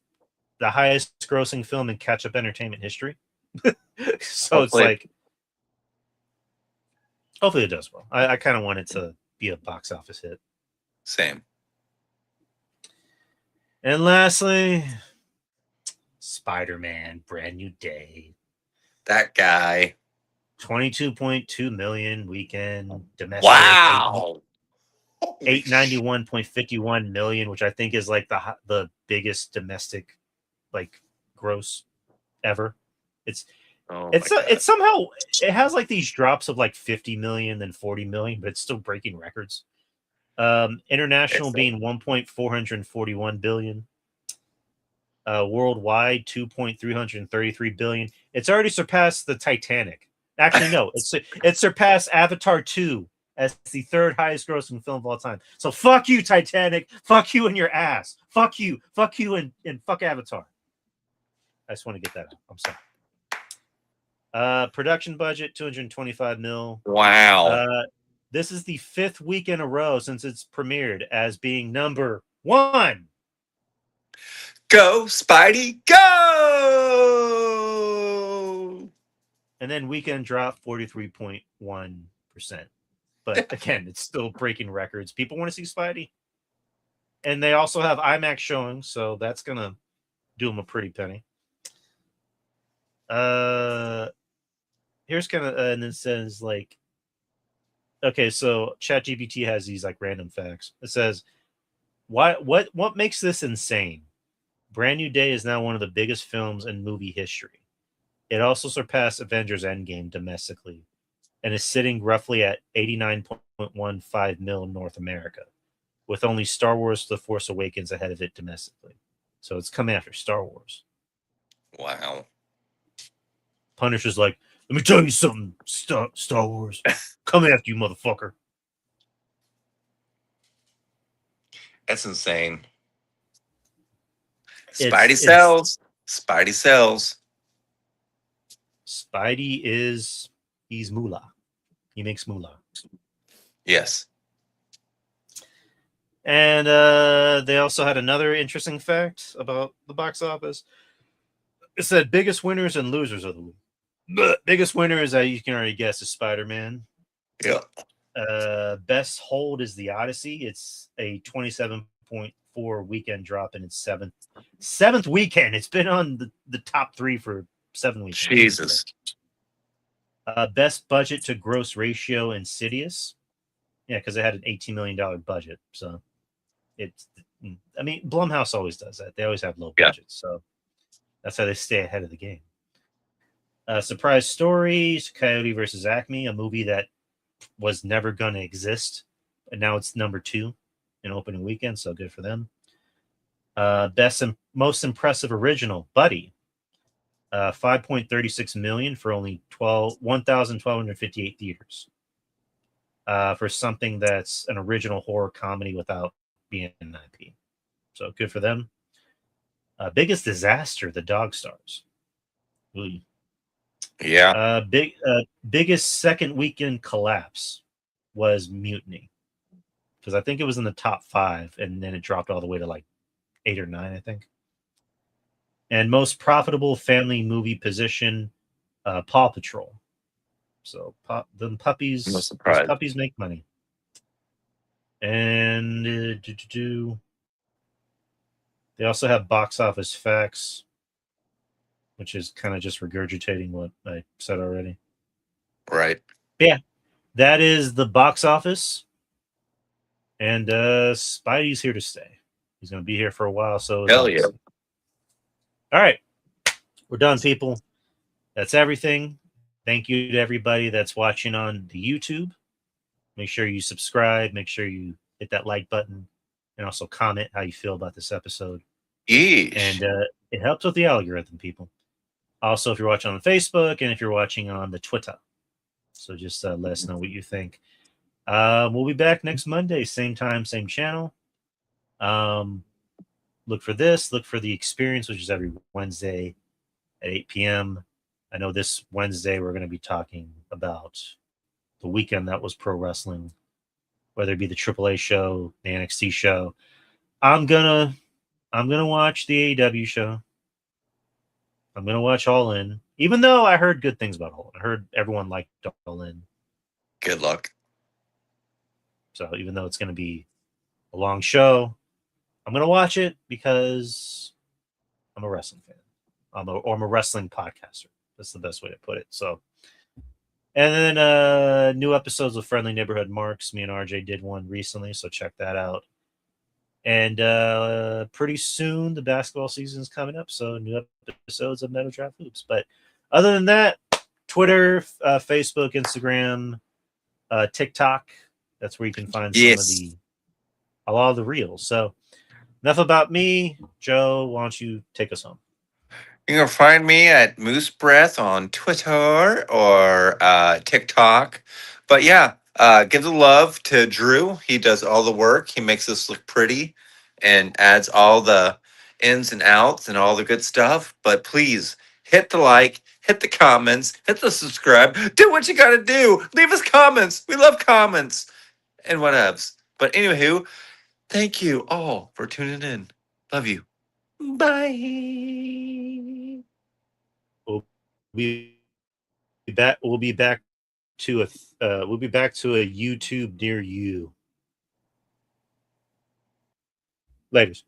the highest grossing film in catch-up entertainment history. So hopefully, it's like, hopefully it does well. I kind of want it to be a box office hit. Same. And lastly, Spider-Man, Brand New Day. That guy. 22.2 million weekend domestic. Wow. 891.51 million, which I think is like the biggest domestic like gross ever. It's somehow it has like these drops of like 50 million, then 40 million, but it's still breaking records. International being 1.441 billion. Worldwide 2.333 billion. It's already surpassed the Titanic. Actually, no, it surpassed Avatar 2 as the 3rd highest grossing film of all time. So fuck you, Titanic. Fuck you in your ass. Fuck you, and fuck Avatar. I just want to get that out. I'm sorry. Production budget 225 mil. Wow. This is the 5th week in a row since it's premiered as being number 1. Go, Spidey, go! And then weekend drop 43.1%. But again, it's still breaking records. People want to see Spidey. And they also have IMAX showing, so that's going to do them a pretty penny. Here's kind of, and it says like, okay, so ChatGPT has these like random facts. It says, what makes this insane? Brand New Day is now one of the biggest films in movie history. It also surpassed Avengers Endgame domestically and is sitting roughly at 89.15 mil in North America, with only Star Wars The Force Awakens ahead of it domestically. So it's coming after Star Wars. Wow. Punisher's like, let me tell you something, Star Wars. Coming after you, motherfucker. That's insane. It's Spidey sells. Spidey sells. Spidey he's moolah. He makes moolah. Yes. And they also had another interesting fact about the box office. It said biggest winners and losers of the week. The biggest winner is, you can already guess, is Spider-Man. Yeah. Best hold is The Odyssey. It's a 27.4 weekend drop in its seventh weekend. It's been on the top 3 for 7 weeks. Jesus. Best budget to gross ratio, Insidious. Yeah, because it had an $18 million budget. So it's, I mean, Blumhouse always does that. They always have low budgets. So that's how they stay ahead of the game. Surprise stories, Coyote versus Acme, a movie that was never going to exist. And now it's number 2 in opening weekend. So good for them. Best and most impressive original, Buddy. 5.36 million for only 1,1258 theaters. For something that's an original horror comedy without being an IP. So good for them. Biggest disaster, The Dog Stars. Ooh. Yeah. Biggest second weekend collapse was Mutiny. Because I think it was in the top 5, and then it dropped all the way to like 8 or 9, I think. And most profitable family movie position, Paw Patrol. So the puppies, those puppies make money. And they also have box office facts, which is kind of just regurgitating what I said already. Right. Yeah, that is the box office. And Spidey's here to stay. He's going to be here for a while. So hell yeah. All right, we're done, people. That's everything. Thank you to everybody that's watching on the YouTube. Make sure you subscribe. Make sure you hit that like button, and also comment how you feel about this episode. Yeesh. And it helps with the algorithm, people. Also, if you're watching on Facebook and if you're watching on the Twitter, so just let us know what you think. We'll be back next Monday, same time, same channel. Look for this. Look for The Experience, which is every Wednesday at 8 p.m. I know this Wednesday we're going to be talking about the weekend that was pro wrestling, whether it be the AAA show, the NXT show. I'm gonna watch the AEW show. I'm gonna watch All In, even though I heard good things about All In. I heard everyone liked All In. Good luck. So even though it's gonna be a long show, I'm gonna watch it because I'm a wrestling fan. I'm a wrestling podcaster. That's the best way to put it. So, and then new episodes of Friendly Neighborhood Marks. Me and RJ did one recently, so check that out. And pretty soon the basketball season is coming up, so new episodes of Metal Draft Hoops. But other than that, Twitter, Facebook, Instagram, TikTok. That's where you can find a lot of the reels. So enough about me. Joe, why don't you take us home? You can find me at Moose Breath on Twitter or TikTok. But yeah, give the love to Drew. He does all the work. He makes us look pretty and adds all the ins and outs and all the good stuff. But please hit the like, hit the comments, hit the subscribe. Do what you got to do. Leave us comments. We love comments and whatevs. But anywho, thank you all for tuning in. Love you. Bye. We'll be back. We'll be back to a YouTube near you. Laters.